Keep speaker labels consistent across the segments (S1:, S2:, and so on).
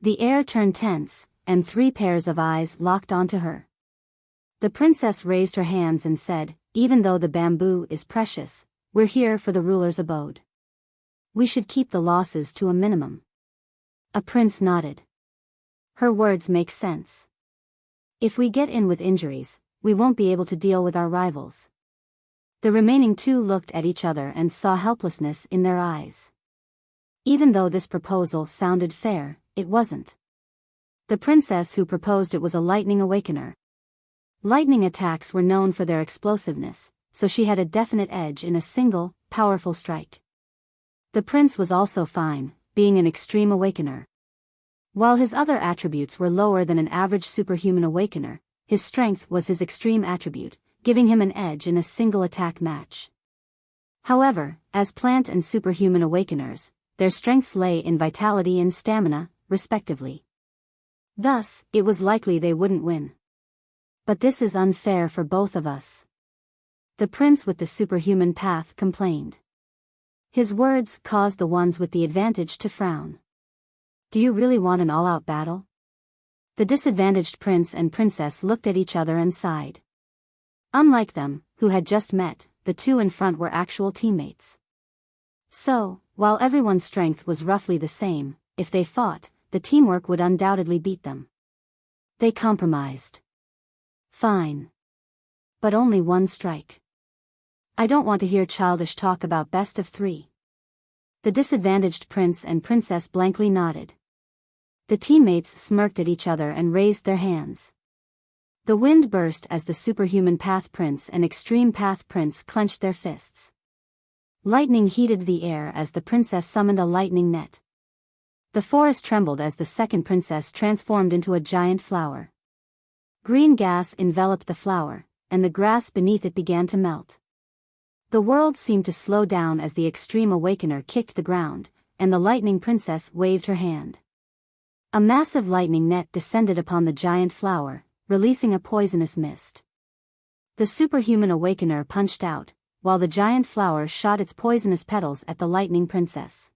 S1: The air turned tense, and 3 pairs of eyes locked onto her. The princess raised her hands and said, "Even though the bamboo is precious, we're here for the ruler's abode. We should keep the losses to a minimum." A prince nodded. Her words make sense. If we get in with injuries, we won't be able to deal with our rivals. The remaining 2 looked at each other and saw helplessness in their eyes. Even though this proposal sounded fair, it wasn't. The princess who proposed it was a lightning awakener. Lightning attacks were known for their explosiveness, so she had a definite edge in a single, powerful strike. The prince was also fine, being an extreme awakener. While his other attributes were lower than an average superhuman awakener, his strength was his extreme attribute, giving him an edge in a single attack match. However, as plant and superhuman awakeners, their strengths lay in vitality and stamina, respectively. Thus, it was likely they wouldn't win. But this is unfair for both of us. The prince with the superhuman path complained. His words caused the ones with the advantage to frown. Do you really want an all-out battle? The disadvantaged prince and princess looked at each other and sighed. Unlike them, who had just met, the 2 in front were actual teammates. So, while everyone's strength was roughly the same, if they fought, the teamwork would undoubtedly beat them. They compromised. Fine. But only 1 strike. I don't want to hear childish talk about best of 3. The disadvantaged prince and princess blankly nodded. The teammates smirked at each other and raised their hands. The wind burst as the superhuman path prince and extreme path prince clenched their fists. Lightning heated the air as the princess summoned a lightning net. The forest trembled as the second princess transformed into a giant flower. Green gas enveloped the flower, and the grass beneath it began to melt. The world seemed to slow down as the extreme awakener kicked the ground, and the lightning princess waved her hand. A massive lightning net descended upon the giant flower, releasing a poisonous mist. The superhuman awakener punched out, while the giant flower shot its poisonous petals at the lightning princess.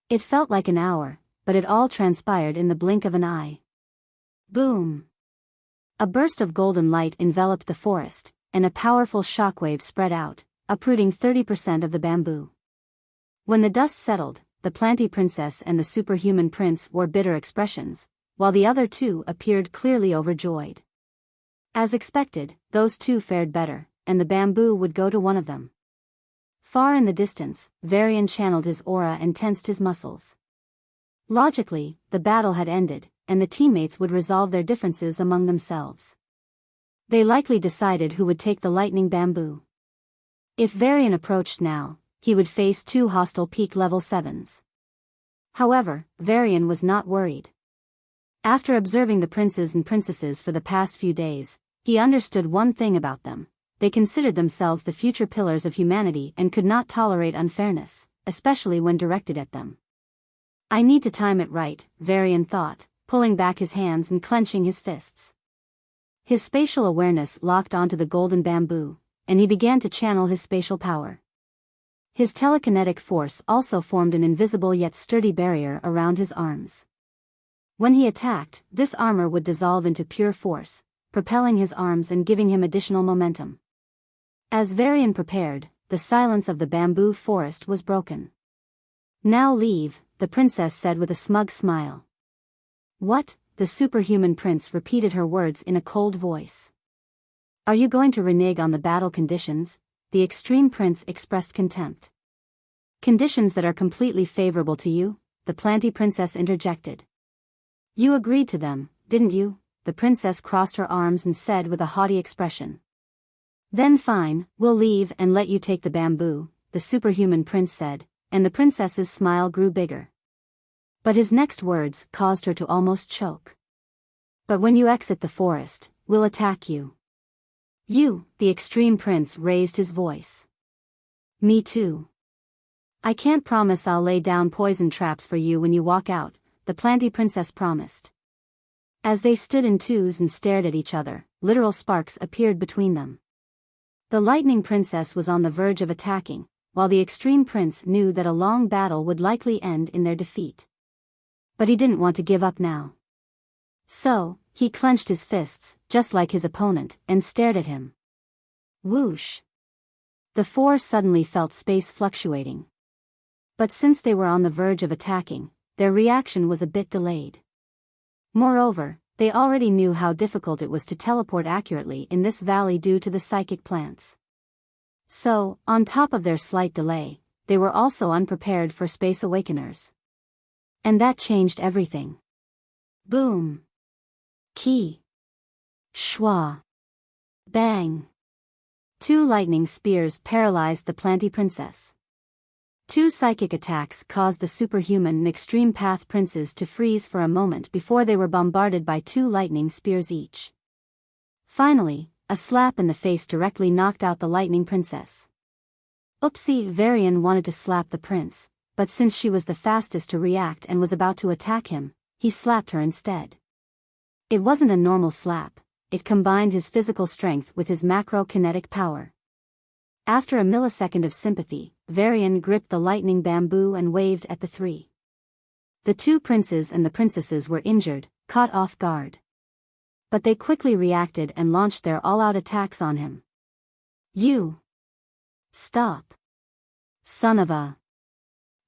S1: It felt like an hour, but it all transpired in the blink of an eye. Boom! A burst of golden light enveloped the forest, and a powerful shockwave spread out, uprooting 30% of the bamboo. When the dust settled, the planty princess and the superhuman prince wore bitter expressions, while the other 2 appeared clearly overjoyed. As expected, those 2 fared better, and the bamboo would go to one of them. Far in the distance, Varian channeled his aura and tensed his muscles. Logically, the battle had ended, and the teammates would resolve their differences among themselves. They likely decided who would take the lightning bamboo. If Varian approached now, he would face 2 hostile peak level 7s. However, Varian was not worried. After observing the princes and princesses for the past few days, he understood one thing about them: they considered themselves the future pillars of humanity and could not tolerate unfairness, especially when directed at them. I need to time it right, Varian thought, pulling back his hands and clenching his fists. His spatial awareness locked onto the golden bamboo, and he began to channel his spatial power. His telekinetic force also formed an invisible yet sturdy barrier around his arms. When he attacked, this armor would dissolve into pure force, propelling his arms and giving him additional momentum. As Varian prepared, the silence of the bamboo forest was broken. "Now leave," the princess said with a smug smile. "What?" the superhuman prince repeated her words in a cold voice. "Are you going to renege on the battle conditions?" The extreme prince expressed contempt. "Conditions that are completely favorable to you?" the planty princess interjected. "You agreed to them, didn't you?" the princess crossed her arms and said with a haughty expression. "Then fine, we'll leave and let you take the bamboo," the superhuman prince said, and the princess's smile grew bigger. But his next words caused her to almost choke. "But when you exit the forest, we'll attack you." "You," the extreme prince raised his voice. "Me too. I can't promise I'll lay down poison traps for you when you walk out," the planty princess promised. As they stood in twos and stared at each other, literal sparks appeared between them. The lightning princess was on the verge of attacking, while the extreme prince knew that a long battle would likely end in their defeat. But he didn't want to give up now. So, he clenched his fists, just like his opponent, and stared at him. Whoosh! The four suddenly felt space fluctuating. But since they were on the verge of attacking, their reaction was a bit delayed. Moreover, they already knew how difficult it was to teleport accurately in this valley due to the psychic plants. So, on top of their slight delay, they were also unprepared for space awakeners. And that changed everything. Boom! Ki! Shwa! Bang! 2 lightning spears paralyzed the Planty Princess. 2 psychic attacks caused the superhuman and extreme path princes to freeze for a moment before they were bombarded by 2 lightning spears each. Finally, a slap in the face directly knocked out the lightning princess. Oopsie, Varian wanted to slap the prince, but since she was the fastest to react and was about to attack him, he slapped her instead. It wasn't a normal slap, it combined his physical strength with his macro-kinetic power. After a millisecond of sympathy, Varian gripped the lightning bamboo and waved at the 3. The 2 princes and the princesses were injured, caught off guard. But they quickly reacted and launched their all-out attacks on him. You! Stop! Son of a...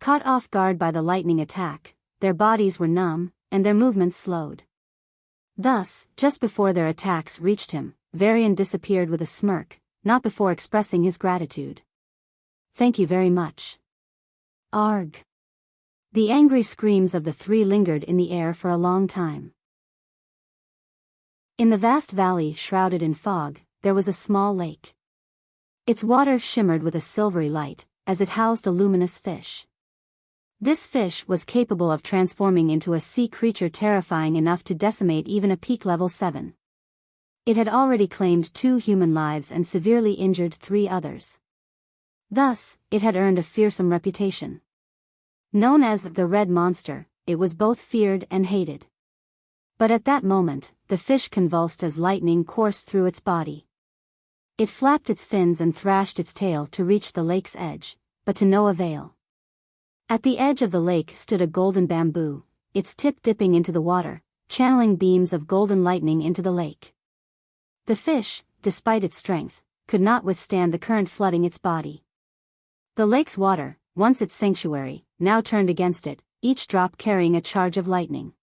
S1: Caught off guard by the lightning attack, their bodies were numb, and their movements slowed. Thus, just before their attacks reached him, Varian disappeared with a smirk, not before expressing his gratitude. Thank you very much. Arg! The angry screams of the 3 lingered in the air for a long time. In the vast valley shrouded in fog, there was a small lake. Its water shimmered with a silvery light, as it housed a luminous fish. This fish was capable of transforming into a sea creature terrifying enough to decimate even a peak level 7. It had already claimed 2 human lives and severely injured 3 others. Thus, it had earned a fearsome reputation. Known as the Red Monster, it was both feared and hated. But at that moment, the fish convulsed as lightning coursed through its body. It flapped its fins and thrashed its tail to reach the lake's edge, but to no avail. At the edge of the lake stood a golden bamboo, its tip dipping into the water, channeling beams of golden lightning into the lake. The fish, despite its strength, could not withstand the current flooding its body. The lake's water, once its sanctuary, now turned against it, each drop carrying a charge of lightning.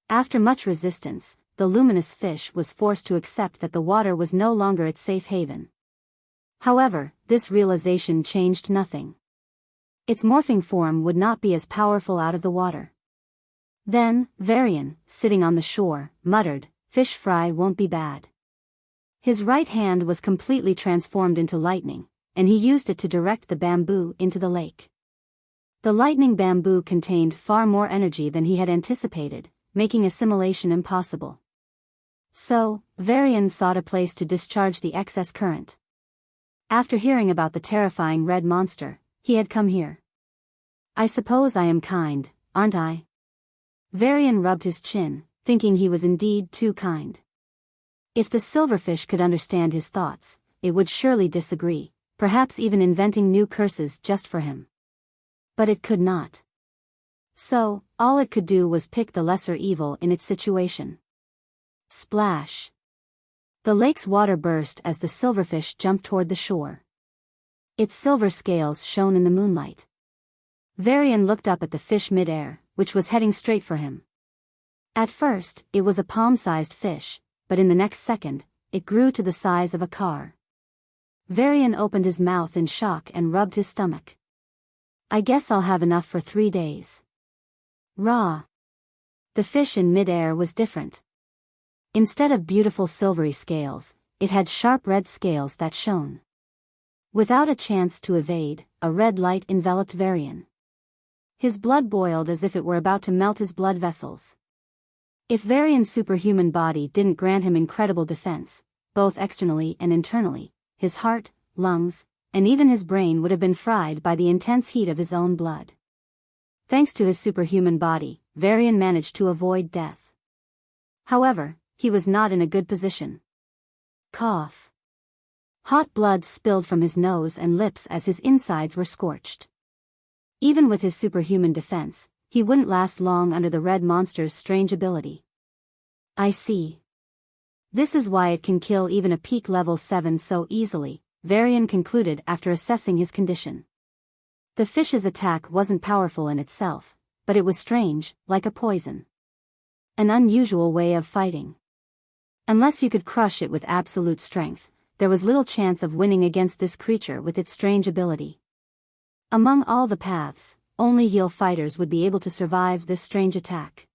S1: After much resistance, the luminous fish was forced to accept that the water was no longer its safe haven. However, this realization changed nothing. Its morphing form would not be as powerful out of the water. Then, Varian, sitting on the shore, muttered, "Fish fry won't be bad." His right hand was completely transformed into lightning, and he used it to direct the bamboo into the lake. The lightning bamboo contained far more energy than he had anticipated, making assimilation impossible. So, Varian sought a place to discharge the excess current. After hearing about the terrifying red monster, he had come here. I suppose I am kind, aren't I? Varian rubbed his chin, thinking he was indeed too kind. If the silverfish could understand his thoughts, it would surely disagree, perhaps even inventing new curses just for him. But it could not. So, all it could do was pick the lesser evil in its situation. Splash! The lake's water burst as the silverfish jumped toward the shore. Its silver scales shone in the moonlight. Varian looked up at the fish mid-air, which was heading straight for him. At first, it was a palm-sized fish, but in the next second, it grew to the size of a car. Varian opened his mouth in shock and rubbed his stomach. I guess I'll have enough for 3 days. Raw. The fish in mid-air was different. Instead of beautiful silvery scales, it had sharp red scales that shone. Without a chance to evade, a red light enveloped Varian. His blood boiled as if it were about to melt his blood vessels. If Varian's superhuman body didn't grant him incredible defense, both externally and internally, his heart, lungs, and even his brain would have been fried by the intense heat of his own blood. Thanks to his superhuman body, Varian managed to avoid death. However, he was not in a good position. Cough. Hot blood spilled from his nose and lips as his insides were scorched. Even with his superhuman defense, he wouldn't last long under the red monster's strange ability. I see. This is why it can kill even a peak level 7 so easily, Varian concluded after assessing his condition. The fish's attack wasn't powerful in itself, but it was strange, like a poison. An unusual way of fighting. Unless you could crush it with absolute strength, there was little chance of winning against this creature with its strange ability. Among all the paths, only heel fighters would be able to survive this strange attack.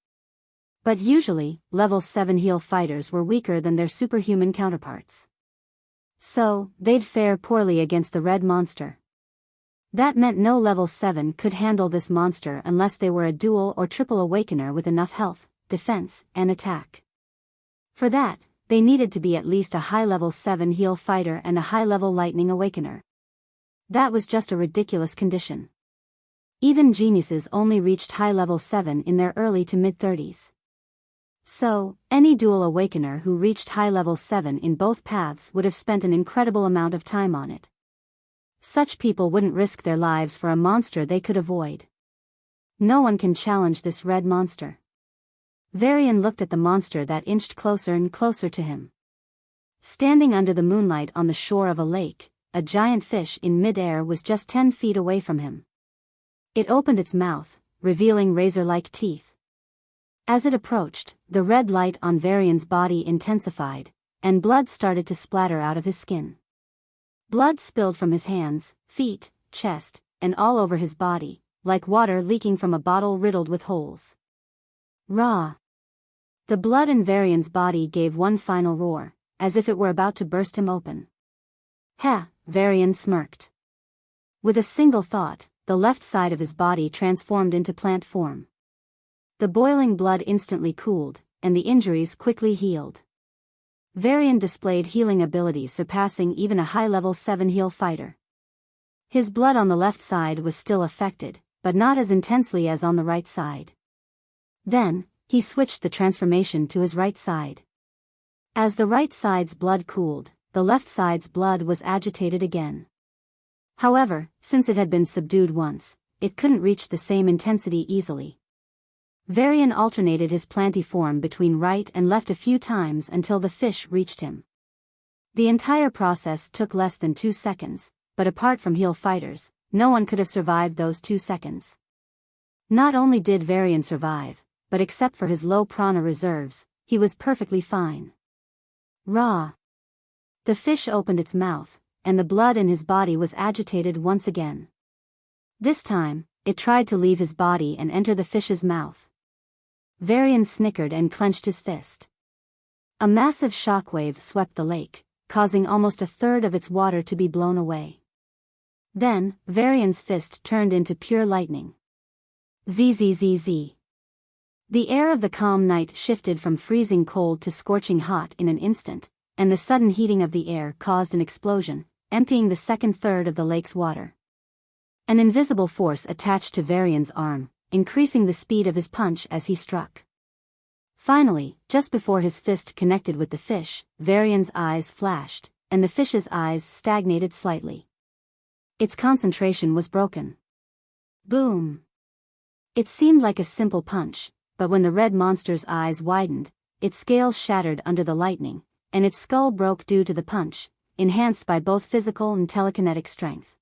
S1: But usually, level 7 heel fighters were weaker than their superhuman counterparts. So, they'd fare poorly against the red monster. That meant no level 7 could handle this monster unless they were a dual or triple awakener with enough health, defense, and attack. For that, they needed to be at least a high-level 7 heel fighter and a high-level lightning awakener. That was just a ridiculous condition. Even geniuses only reached high-level 7 in their early to mid-30s. So, any dual awakener who reached high-level 7 in both paths would have spent an incredible amount of time on it. Such people wouldn't risk their lives for a monster they could avoid. No one can challenge this red monster. Varian looked at the monster that inched closer and closer to him. Standing under the moonlight on the shore of a lake, a giant fish in mid-air was just 10 feet away from him. It opened its mouth, revealing razor-like teeth. As it approached, the red light on Varian's body intensified, and blood started to splatter out of his skin. Blood spilled from his hands, feet, chest, and all over his body, like water leaking from a bottle riddled with holes. Raw. The blood in Varian's body gave one final roar, as if it were about to burst him open. "Heh," Varian smirked. With a single thought, the left side of his body transformed into plant form. The boiling blood instantly cooled, and the injuries quickly healed. Varian displayed healing abilities surpassing even a high-level 7 heel fighter. His blood on the left side was still affected, but not as intensely as on the right side. Then, he switched the transformation to his right side. As the right side's blood cooled, the left side's blood was agitated again. However, since it had been subdued once, it couldn't reach the same intensity easily. Varian alternated his planty form between right and left a few times until the fish reached him. The entire process took less than 2 seconds, but apart from heel fighters, no one could have survived those 2 seconds. Not only did Varian survive, but except for his low prana reserves, he was perfectly fine. Raw. The fish opened its mouth, and the blood in his body was agitated once again. This time, it tried to leave his body and enter the fish's mouth. Varian snickered and clenched his fist. A massive shockwave swept the lake, causing almost a third of its water to be blown away. Then, Varian's fist turned into pure lightning. Zzz. The air of the calm night shifted from freezing cold to scorching hot in an instant, and the sudden heating of the air caused an explosion, emptying the second third of the lake's water. An invisible force attached to Varian's arm, increasing the speed of his punch as he struck. Finally, just before his fist connected with the fish, Varian's eyes flashed, and the fish's eyes stagnated slightly. Its concentration was broken. Boom! It seemed like a simple punch, but when the red monster's eyes widened, its scales shattered under the lightning, and its skull broke due to the punch, enhanced by both physical and telekinetic strength.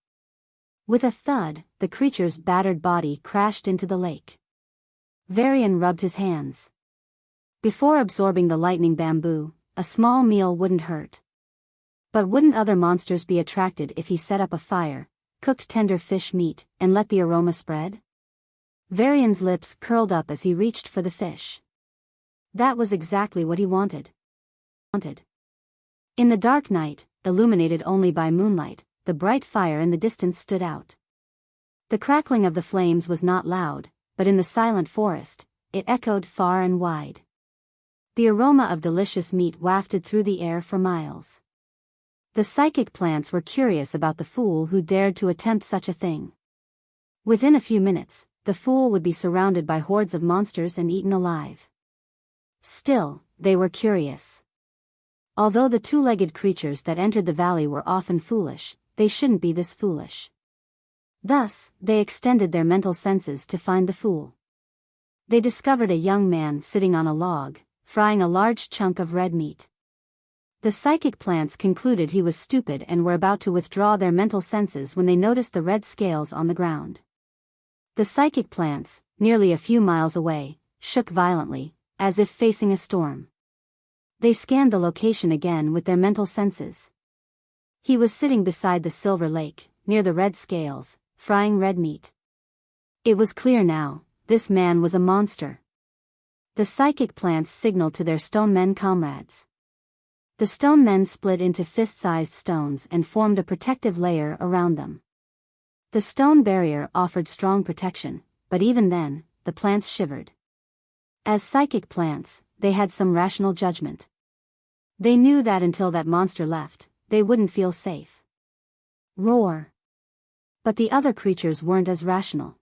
S1: With a thud, the creature's battered body crashed into the lake. Varian rubbed his hands. Before absorbing the lightning bamboo, a small meal wouldn't hurt. But wouldn't other monsters be attracted if he set up a fire, cooked tender fish meat, and let the aroma spread? Varian's lips curled up as he reached for the fish. That was exactly what he wanted. In the dark night, illuminated only by moonlight, the bright fire in the distance stood out. The crackling of the flames was not loud, but in the silent forest, it echoed far and wide. The aroma of delicious meat wafted through the air for miles. The psychic plants were curious about the fool who dared to attempt such a thing. Within a few minutes, the fool would be surrounded by hordes of monsters and eaten alive. Still, they were curious. Although the two-legged creatures that entered the valley were often foolish, they shouldn't be this foolish. Thus, they extended their mental senses to find the fool. They discovered a young man sitting on a log, frying a large chunk of red meat. The psychic plants concluded he was stupid and were about to withdraw their mental senses when they noticed the red scales on the ground. The psychic plants, nearly a few miles away, shook violently, as if facing a storm. They scanned the location again with their mental senses. He was sitting beside the silver lake, near the red scales, frying red meat. It was clear now, this man was a monster. The psychic plants signaled to their stone men comrades. The stone men split into fist-sized stones and formed a protective layer around them. The stone barrier offered strong protection, but even then, the plants shivered. As psychic plants, they had some rational judgment. They knew that until that monster left, they wouldn't feel safe. Roar! But the other creatures weren't as rational.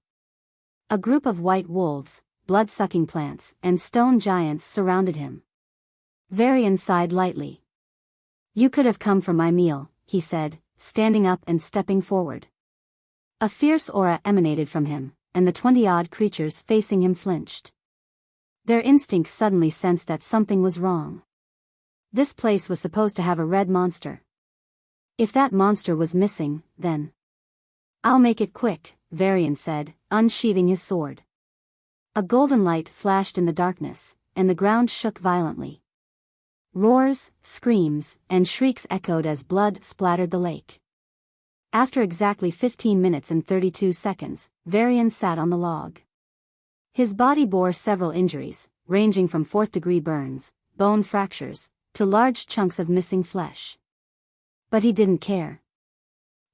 S1: A group of white wolves, blood-sucking plants, and stone giants surrounded him. Varian sighed lightly. "You could have come for my meal," he said, standing up and stepping forward. A fierce aura emanated from him, and the 20-odd creatures facing him flinched. Their instincts suddenly sensed that something was wrong. This place was supposed to have a red monster. If that monster was missing, then... "I'll make it quick," Varian said, unsheathing his sword. A golden light flashed in the darkness, and the ground shook violently. Roars, screams, and shrieks echoed as blood splattered the lake. After exactly 15 minutes and 32 seconds, Varian sat on the log. His body bore several injuries, ranging from fourth-degree burns, bone fractures, to large chunks of missing flesh. But he didn't care.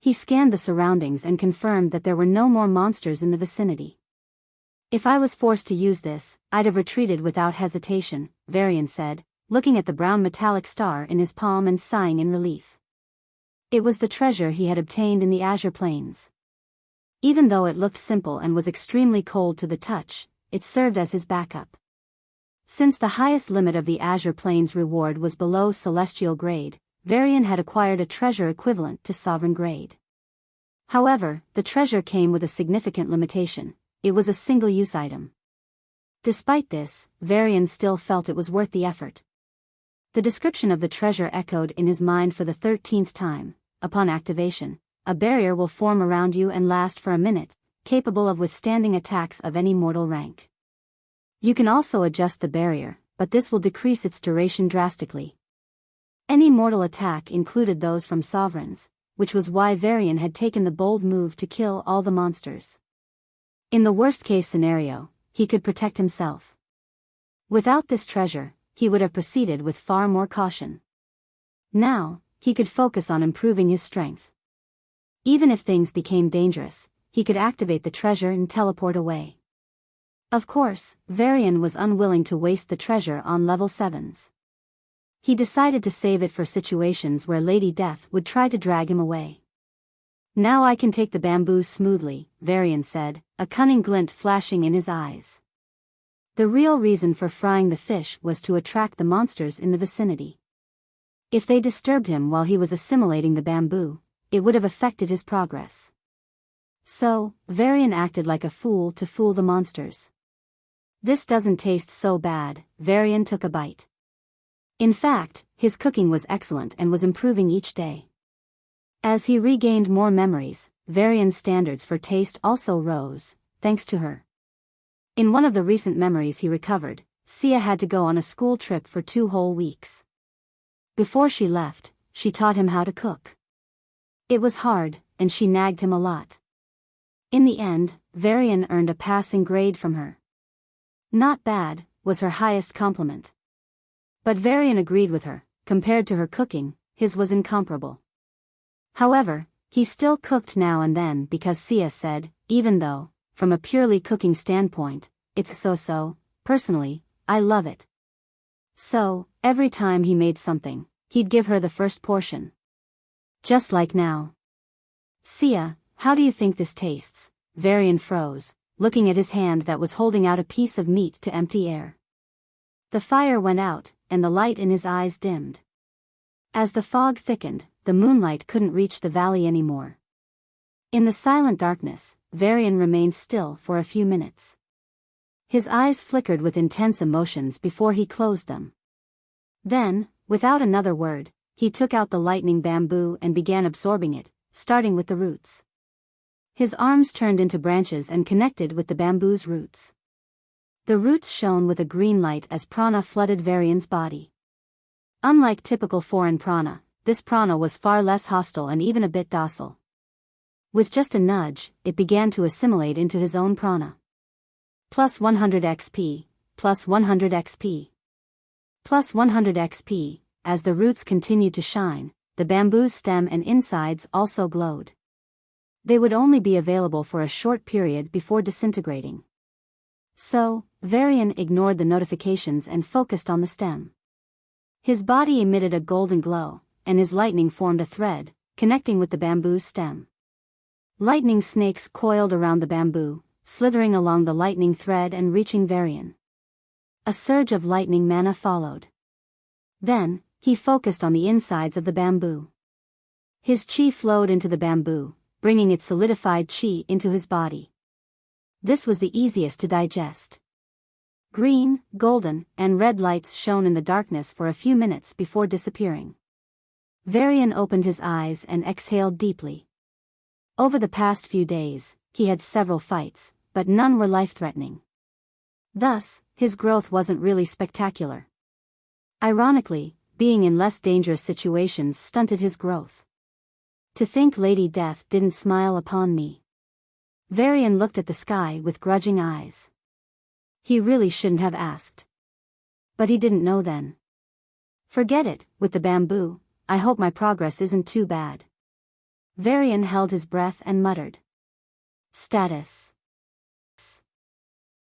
S1: He scanned the surroundings and confirmed that there were no more monsters in the vicinity. "If I was forced to use this, I'd have retreated without hesitation," Varian said, looking at the brown metallic star in his palm and sighing in relief. It was the treasure he had obtained in the Azure Plains. Even though it looked simple and was extremely cold to the touch, it served as his backup. Since the highest limit of the Azure Plains reward was below celestial grade, Varian had acquired a treasure equivalent to sovereign grade. However, the treasure came with a significant limitation: it was a single-use item. Despite this, Varian still felt it was worth the effort. The description of the treasure echoed in his mind for the 13th time. Upon activation, a barrier will form around you and last for a minute, capable of withstanding attacks of any mortal rank. You can also adjust the barrier, but this will decrease its duration drastically. Any mortal attack included those from sovereigns, which was why Varian had taken the bold move to kill all the monsters. In the worst-case scenario, he could protect himself. Without this treasure, he would have proceeded with far more caution. Now, he could focus on improving his strength. Even if things became dangerous, he could activate the treasure and teleport away. Of course, Varian was unwilling to waste the treasure on level 7s. He decided to save it for situations where Lady Death would try to drag him away. "Now I can take the bamboos smoothly," Varian said, a cunning glint flashing in his eyes. The real reason for frying the fish was to attract the monsters in the vicinity. If they disturbed him while he was assimilating the bamboo, it would have affected his progress. So, Varian acted like a fool to fool the monsters. "This doesn't taste so bad," Varian took a bite. In fact, his cooking was excellent and was improving each day. As he regained more memories, Varian's standards for taste also rose, thanks to her. In one of the recent memories he recovered, Sia had to go on a school trip for 2 whole weeks. Before she left, she taught him how to cook. It was hard, and she nagged him a lot. In the end, Varian earned a passing grade from her. "Not bad," was her highest compliment. But Varian agreed with her. Compared to her cooking, his was incomparable. However, he still cooked now and then because Sia said, even though, from a purely cooking standpoint, it's so-so, personally, I love it. So, every time he made something, he'd give her the first portion. Just like now. "Sia, how do you think this tastes?" Varian froze, looking at his hand that was holding out a piece of meat to empty air. The fire went out, and the light in his eyes dimmed. As the fog thickened, the moonlight couldn't reach the valley anymore. In the silent darkness, Varian remained still for a few minutes. His eyes flickered with intense emotions before he closed them. Then, without another word, he took out the lightning bamboo and began absorbing it, starting with the roots. His arms turned into branches and connected with the bamboo's roots. The roots shone with a green light as prana flooded Varian's body. Unlike typical foreign prana, this prana was far less hostile and even a bit docile. With just a nudge, it began to assimilate into his own prana. Plus 100 XP, plus 100 XP. Plus 100 XP, as the roots continued to shine, the bamboo's stem and insides also glowed. They would only be available for a short period before disintegrating. So, Varian ignored the notifications and focused on the stem. His body emitted a golden glow, and his lightning formed a thread, connecting with the bamboo's stem. Lightning snakes coiled around the bamboo, slithering along the lightning thread and reaching Varian. A surge of lightning mana followed. Then, he focused on the insides of the bamboo. His chi flowed into the bamboo, bringing its solidified chi into his body. This was the easiest to digest. Green, golden, and red lights shone in the darkness for a few minutes before disappearing. Varian opened his eyes and exhaled deeply. Over the past few days, he had several fights, but none were life-threatening. Thus, his growth wasn't really spectacular. Ironically, being in less dangerous situations stunted his growth. To think Lady Death didn't smile upon me. Varian looked at the sky with grudging eyes. He really shouldn't have asked. But he didn't know then. Forget it, with the bamboo, I hope my progress isn't too bad. Varian held his breath and muttered. Status.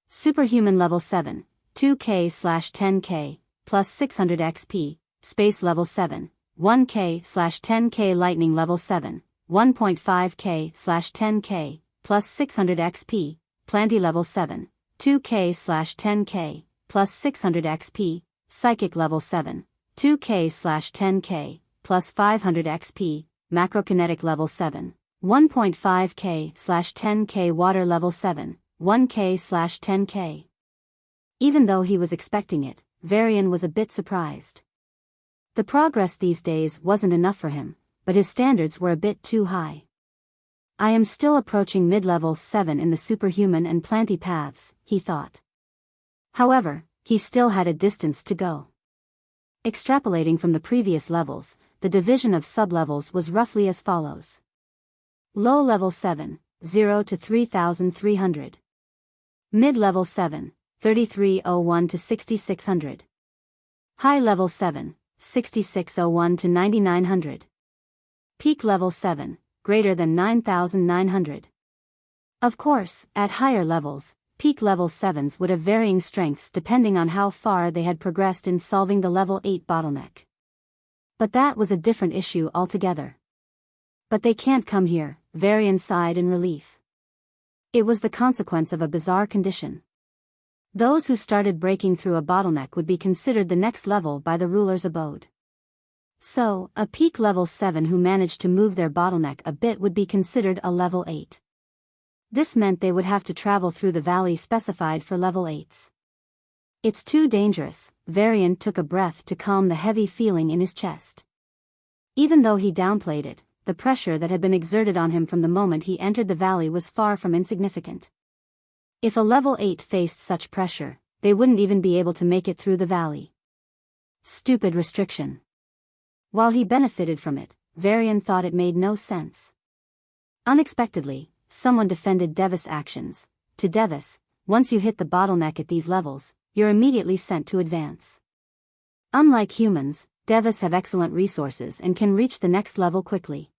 S1: Superhuman level 7, 2k/10k, plus 600 XP, space level 7, 1k/10k lightning level 7, 1.5k/10k, plus 600 XP, planty level 7, 2k/10k, plus 600 XP, psychic level 7, 2k/10k, plus 500 XP, macrokinetic level 7, 1.5k/10k water level 7, 1k/10k. Even though he was expecting it, Varian was a bit surprised. The progress these days wasn't enough for him, but his standards were a bit too high. I am still approaching mid-level 7 in the superhuman and planty paths, he thought. However, he still had a distance to go. Extrapolating from the previous levels, the division of sublevels was roughly as follows. Low level 7, 0 to 3,300. Mid-level 7, 3,301 to 6,600. High level 7, 6,601 to 9,900. Peak level 7, greater than 9,900. Of course, at higher levels, peak level 7s would have varying strengths depending on how far they had progressed in solving the level 8 bottleneck. But that was a different issue altogether. But they can't come here, Varian sighed in relief. It was the consequence of a bizarre condition. Those who started breaking through a bottleneck would be considered the next level by the ruler's abode. So, a peak level 7 who managed to move their bottleneck a bit would be considered a level 8. This meant they would have to travel through the valley specified for level 8s. It's too dangerous, Varian took a breath to calm the heavy feeling in his chest. Even though he downplayed it, the pressure that had been exerted on him from the moment he entered the valley was far from insignificant. If a level 8 faced such pressure, they wouldn't even be able to make it through the valley. Stupid restriction. While he benefited from it, Varian thought it made no sense. Unexpectedly, someone defended Devis' actions. To Devis, once you hit the bottleneck at these levels, you're immediately sent to advance. Unlike humans, Devis have excellent resources and can reach the next level quickly.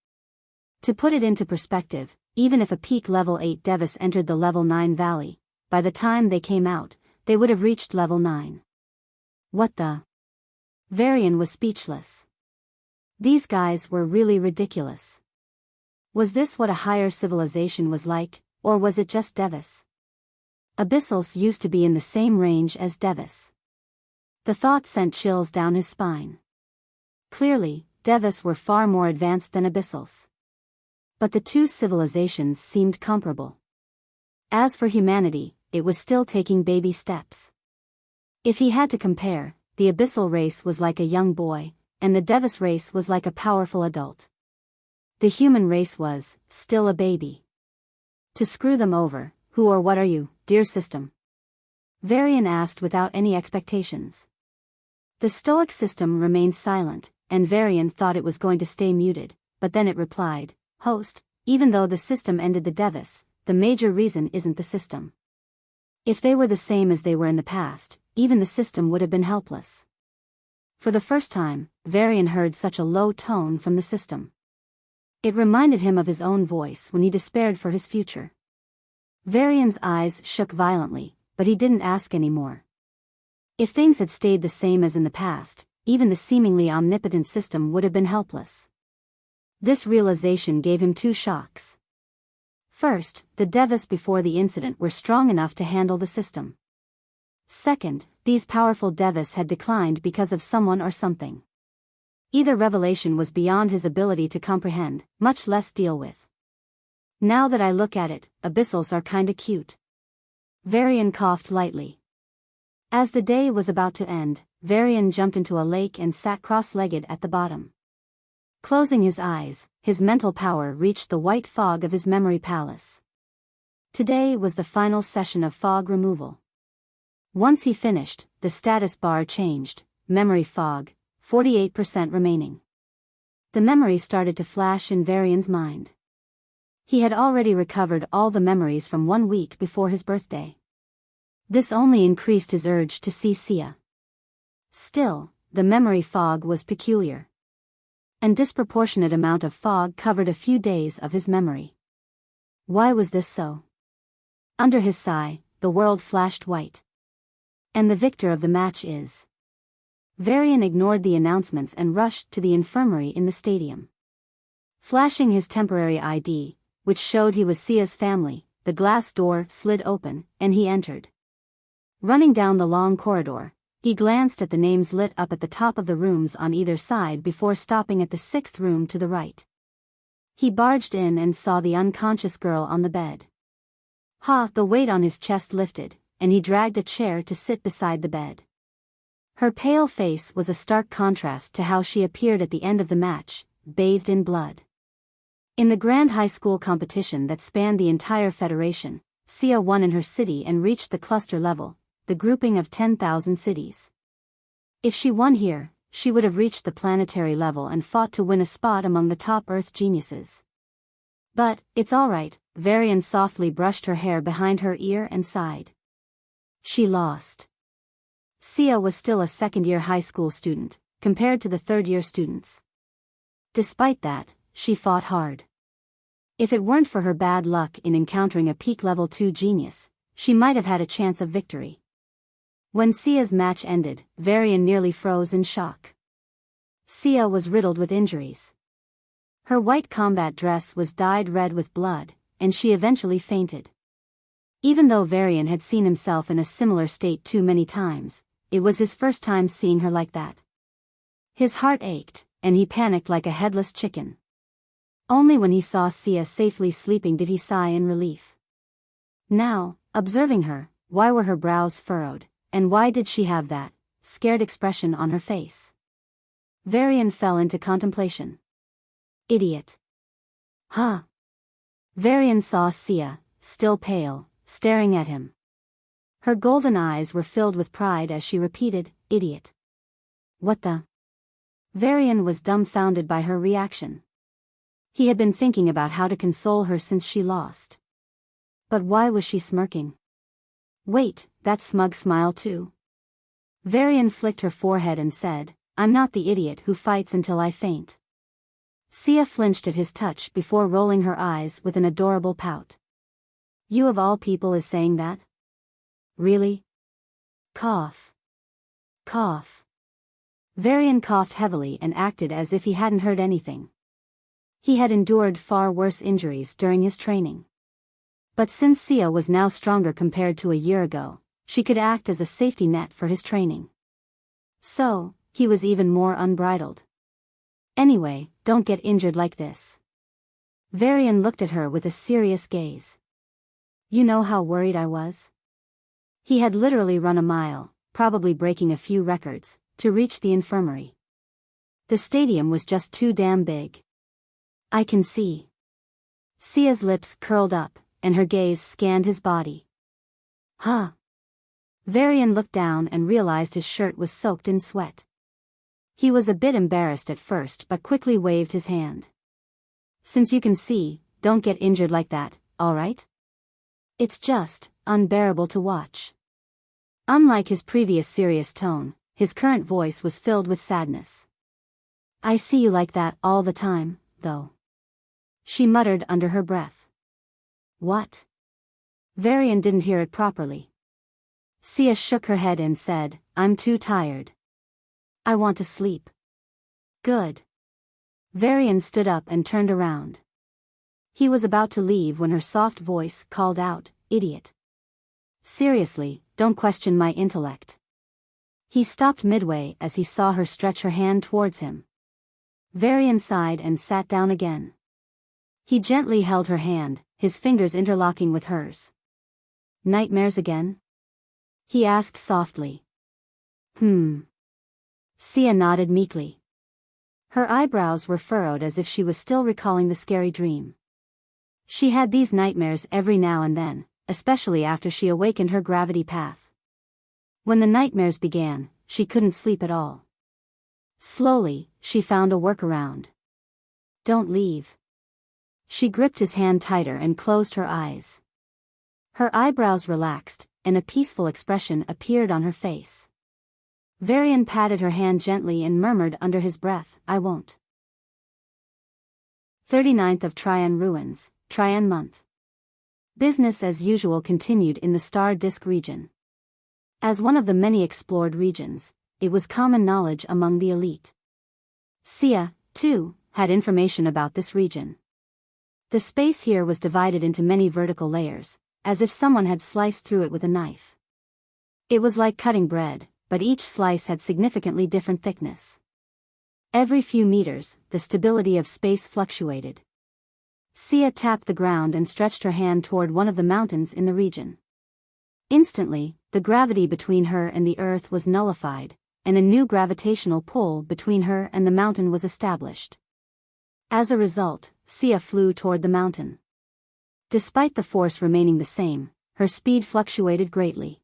S1: To put it into perspective, even if a peak level 8 Devis entered the level 9 valley, by the time they came out, they would have reached level 9. What the? Varian was speechless. These guys were really ridiculous. Was this what a higher civilization was like, or was it just Devis? Abyssals used to be in the same range as Devis. The thought sent chills down his spine. Clearly, Devis were far more advanced than Abyssals. But the two civilizations seemed comparable. As for humanity, it was still taking baby steps. If he had to compare, the abyssal race was like a young boy, and the Devis race was like a powerful adult. The human race was, still a baby. To screw them over, who or what are you, dear system? Varian asked without any expectations. The stoic system remained silent, and Varian thought it was going to stay muted, but then it replied, Host, even though the system ended the Devis, the major reason isn't the system. If they were the same as they were in the past, even the system would have been helpless. For the first time, Varian heard such a low tone from the system. It reminded him of his own voice when he despaired for his future. Varian's eyes shook violently, but he didn't ask any more. If things had stayed the same as in the past, even the seemingly omnipotent system would have been helpless. This realization gave him two shocks. First, the Devis before the incident were strong enough to handle the system. Second, these powerful Devis had declined because of someone or something. Either revelation was beyond his ability to comprehend, much less deal with. Now that I look at it, abyssals are kinda cute. Varian coughed lightly. As the day was about to end, Varian jumped into a lake and sat cross-legged at the bottom. Closing his eyes, his mental power reached the white fog of his memory palace. Today was the final session of fog removal. Once he finished, the status bar changed, memory fog, 48% remaining. The memory started to flash in Varian's mind. He had already recovered all the memories from 1 week before his birthday. This only increased his urge to see Sia. Still, the memory fog was peculiar. An disproportionate amount of fog covered a few days of his memory. Why was this so? Under his sigh, the world flashed white. And the victor of the match is. Varian ignored the announcements and rushed to the infirmary in the stadium. Flashing his temporary ID, which showed he was Sia's family, the glass door slid open, and he entered. Running down the long corridor, he glanced at the names lit up at the top of the rooms on either side before stopping at the 6th room to the right. He barged in and saw the unconscious girl on the bed. The weight on his chest lifted, and he dragged a chair to sit beside the bed. Her pale face was a stark contrast to how she appeared at the end of the match, bathed in blood. In the grand high school competition that spanned the entire federation, Sia won in her city and reached the cluster level, the grouping of 10,000 cities. If she won here, she would have reached the planetary level and fought to win a spot among the top Earth geniuses. But, it's alright, Varian softly brushed her hair behind her ear and sighed. She lost. Sia was still a second-year high school student, compared to the third-year students. Despite that, she fought hard. If it weren't for her bad luck in encountering a peak level 2 genius, she might have had a chance of victory. When Sia's match ended, Varian nearly froze in shock. Sia was riddled with injuries. Her white combat dress was dyed red with blood, and she eventually fainted. Even though Varian had seen himself in a similar state too many times, it was his first time seeing her like that. His heart ached, and he panicked like a headless chicken. Only when he saw Sia safely sleeping did he sigh in relief. Now, observing her, why were her brows furrowed, and why did she have that scared expression on her face? Varian fell into contemplation. Idiot. Varian saw Sia, still pale, staring at him. Her golden eyes were filled with pride as she repeated, idiot. What the? Varian was dumbfounded by her reaction. He had been thinking about how to console her since she lost. But why was she smirking? Wait, that smug smile too? Varian flicked her forehead and said, I'm not the idiot who fights until I faint. Sia flinched at his touch before rolling her eyes with an adorable pout. You of all people is saying that? Really? Cough. Cough. Varian coughed heavily and acted as if he hadn't heard anything. He had endured far worse injuries during his training. But since Sia was now stronger compared to a year ago, she could act as a safety net for his training. So, he was even more unbridled. Anyway, don't get injured like this. Varian looked at her with a serious gaze. You know how worried I was? He had literally run a mile, probably breaking a few records, to reach the infirmary. The stadium was just too damn big. I can see. Sia's lips curled up, and her gaze scanned his body. Huh. Varian looked down and realized his shirt was soaked in sweat. He was a bit embarrassed at first but quickly waved his hand. Since you can see, don't get injured like that, alright? It's just unbearable to watch. Unlike his previous serious tone, his current voice was filled with sadness. I see you like that all the time, though. She muttered under her breath. What? Varian didn't hear it properly. Sia shook her head and said, I'm too tired. I want to sleep. Good. Varian stood up and turned around. He was about to leave when her soft voice called out, Idiot. Seriously, don't question my intellect. He stopped midway as he saw her stretch her hand towards him. Varian sighed and sat down again. He gently held her hand, his fingers interlocking with hers. Nightmares again? He asked softly. Sia nodded meekly. Her eyebrows were furrowed as if she was still recalling the scary dream. She had these nightmares every now and then, especially after she awakened her gravity path. When the nightmares began, she couldn't sleep at all. Slowly, she found a workaround. Don't leave. She gripped his hand tighter and closed her eyes. Her eyebrows relaxed, and a peaceful expression appeared on her face. Varian patted her hand gently and murmured under his breath, I won't. 39th of Trian Ruins, Trian Month. Business as usual continued in the Star Disk region. As one of the many explored regions, it was common knowledge among the elite. Sia, too, had information about this region. The space here was divided into many vertical layers, as if someone had sliced through it with a knife. It was like cutting bread, but each slice had significantly different thickness. Every few meters, the stability of space fluctuated. Sia tapped the ground and stretched her hand toward one of the mountains in the region. Instantly, the gravity between her and the Earth was nullified, and a new gravitational pull between her and the mountain was established. As a result, Sia flew toward the mountain. Despite the force remaining the same, her speed fluctuated greatly.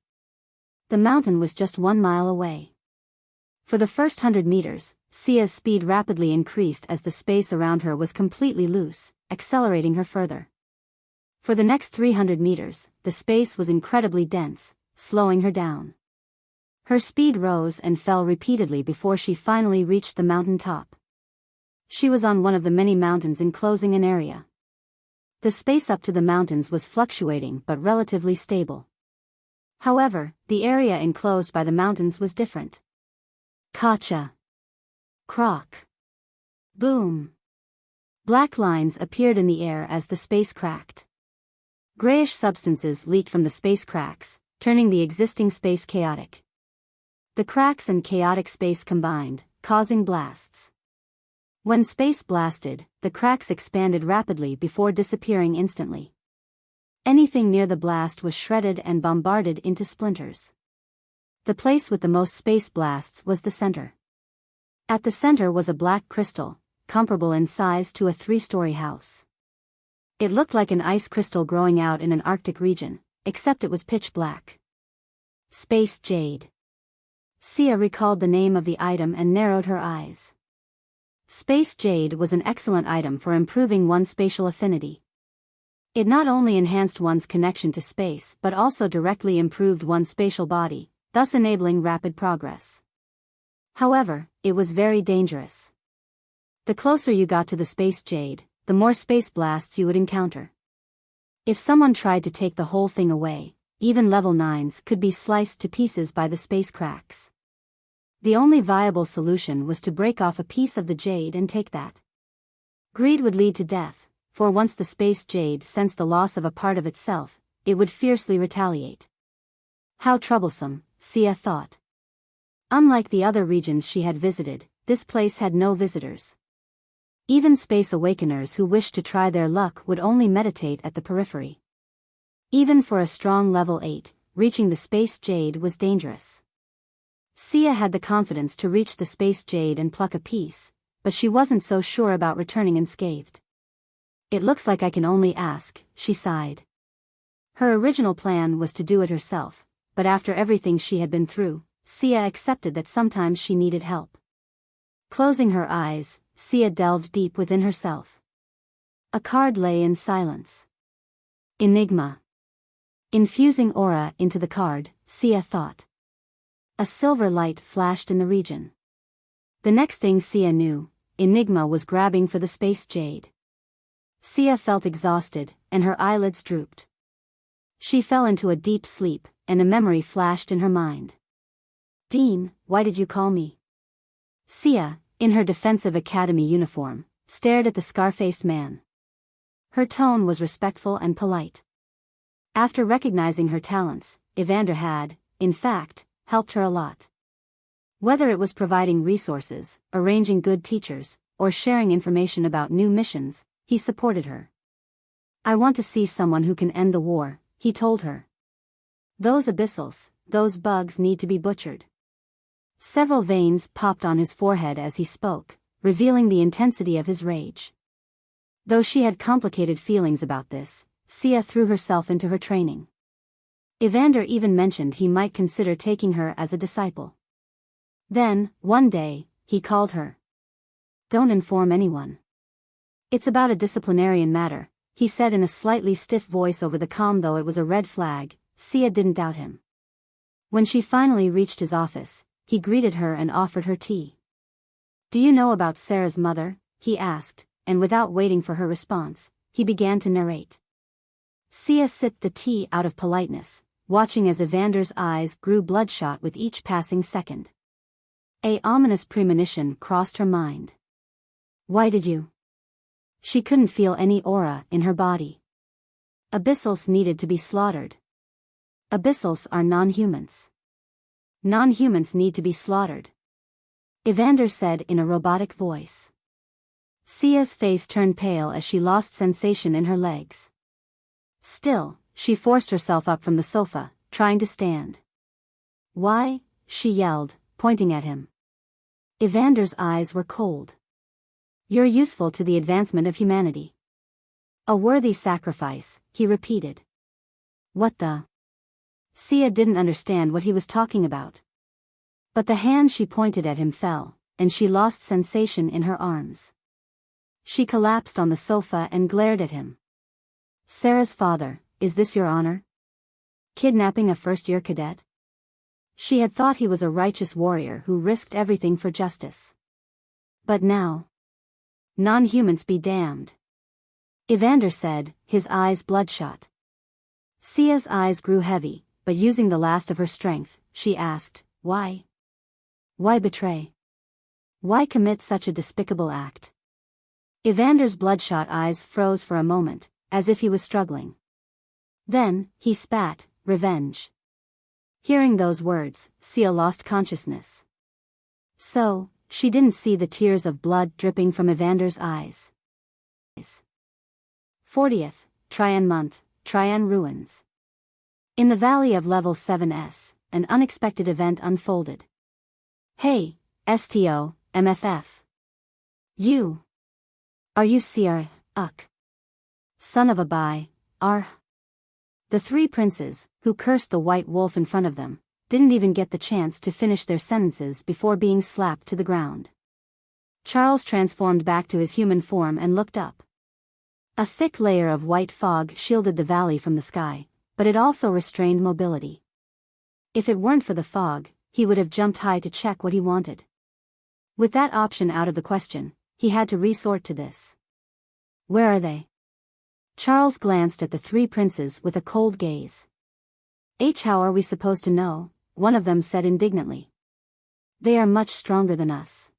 S1: The mountain was just 1 mile away. For the first 100 meters, Sia's speed rapidly increased as the space around her was completely loose, accelerating her further. For the next 300 meters, the space was incredibly dense, slowing her down. Her speed rose and fell repeatedly before she finally reached the mountain top. She was on one of the many mountains enclosing an area. The space up to the mountains was fluctuating but relatively stable. However, the area enclosed by the mountains was different. Kacha. Croc. Boom. Black lines appeared in the air as the space cracked. Grayish substances leaked from the space cracks, turning the existing space chaotic. The cracks and chaotic space combined, causing blasts. When space blasted, the cracks expanded rapidly before disappearing instantly. Anything near the blast was shredded and bombarded into splinters. The place with the most space blasts was the center. At the center was a black crystal, comparable in size to a 3-story house. It looked like an ice crystal growing out in an Arctic region, except it was pitch black. Space Jade. Sia recalled the name of the item and narrowed her eyes. Space Jade was an excellent item for improving one's spatial affinity. It not only enhanced one's connection to space but also directly improved one's spatial body, thus enabling rapid progress. However, it was very dangerous. The closer you got to the Space Jade, the more space blasts you would encounter. If someone tried to take the whole thing away, even level 9s could be sliced to pieces by the space cracks. The only viable solution was to break off a piece of the jade and take that. Greed would lead to death, for once the Space Jade sensed the loss of a part of itself, it would fiercely retaliate. How troublesome, Sia thought. Unlike the other regions she had visited, this place had no visitors. Even space awakeners who wished to try their luck would only meditate at the periphery. Even for a strong level 8, reaching the space jade was dangerous. Sia had the confidence to reach the space jade and pluck a piece, but she wasn't so sure about returning unscathed. It looks like I can only ask, she sighed. Her original plan was to do it herself, but after everything she had been through, Sia accepted that sometimes she needed help. Closing her eyes, Sia delved deep within herself. A card lay in silence. Enigma. Infusing aura into the card, Sia thought. A silver light flashed in the region. The next thing Sia knew, Enigma was grabbing for the space jade. Sia felt exhausted, and her eyelids drooped. She fell into a deep sleep, and a memory flashed in her mind. Dean, why did you call me? Sia, in her defensive academy uniform, stared at the scar-faced man. Her tone was respectful and polite. After recognizing her talents, Evander had, in fact, helped her a lot. Whether it was providing resources, arranging good teachers, or sharing information about new missions, he supported her. I want to see someone who can end the war, he told her. Those abyssals, those bugs need to be butchered. Several veins popped on his forehead as he spoke, revealing the intensity of his rage. Though she had complicated feelings about this, Sia threw herself into her training. Evander even mentioned he might consider taking her as a disciple. Then, one day, he called her. Don't inform anyone. It's about a disciplinarian matter, he said in a slightly stiff voice over the comm. Though it was a red flag, Sia didn't doubt him. When she finally reached his office, he greeted her and offered her tea. Do you know about Sarah's mother? He asked, and without waiting for her response, he began to narrate. Sia sipped the tea out of politeness, watching as Evander's eyes grew bloodshot with each passing second. An ominous premonition crossed her mind. Why did you? She couldn't feel any aura in her body. Abyssals needed to be slaughtered. Abyssals are non-humans. Non-humans need to be slaughtered. Evander said in a robotic voice. Sia's face turned pale as she lost sensation in her legs. Still, she forced herself up from the sofa, trying to stand. Why? She yelled, pointing at him. Evander's eyes were cold. You're useful to the advancement of humanity. A worthy sacrifice, he repeated. What the? Sia didn't understand what he was talking about. But the hand she pointed at him fell, and she lost sensation in her arms. She collapsed on the sofa and glared at him. Sarah's father, is this your honor? Kidnapping a first-year cadet? She had thought he was a righteous warrior who risked everything for justice. But now... Non-humans be damned. Evander said, his eyes bloodshot. Sia's eyes grew heavy, but using the last of her strength, she asked, why? Why betray? Why commit such a despicable act? Evander's bloodshot eyes froze for a moment, as if he was struggling. Then, he spat, revenge. Hearing those words, Sia lost consciousness. So, she didn't see the tears of blood dripping from Evander's eyes. 40th, Trian month, Trian ruins. In the valley of level 7S, an unexpected event unfolded. Hey, STO, MFF. You. Are you Sir, son of a bi, R? The three princes, who cursed the white wolf in front of them, didn't even get the chance to finish their sentences before being slapped to the ground. Charles transformed back to his human form and looked up. A thick layer of white fog shielded the valley from the sky, but it also restrained mobility. If it weren't for the fog, he would have jumped high to check what he wanted. With that option out of the question, he had to resort to this. Where are they? Charles glanced at the three princes with a cold gaze. How are we supposed to know? One of them said indignantly. They are much stronger than us.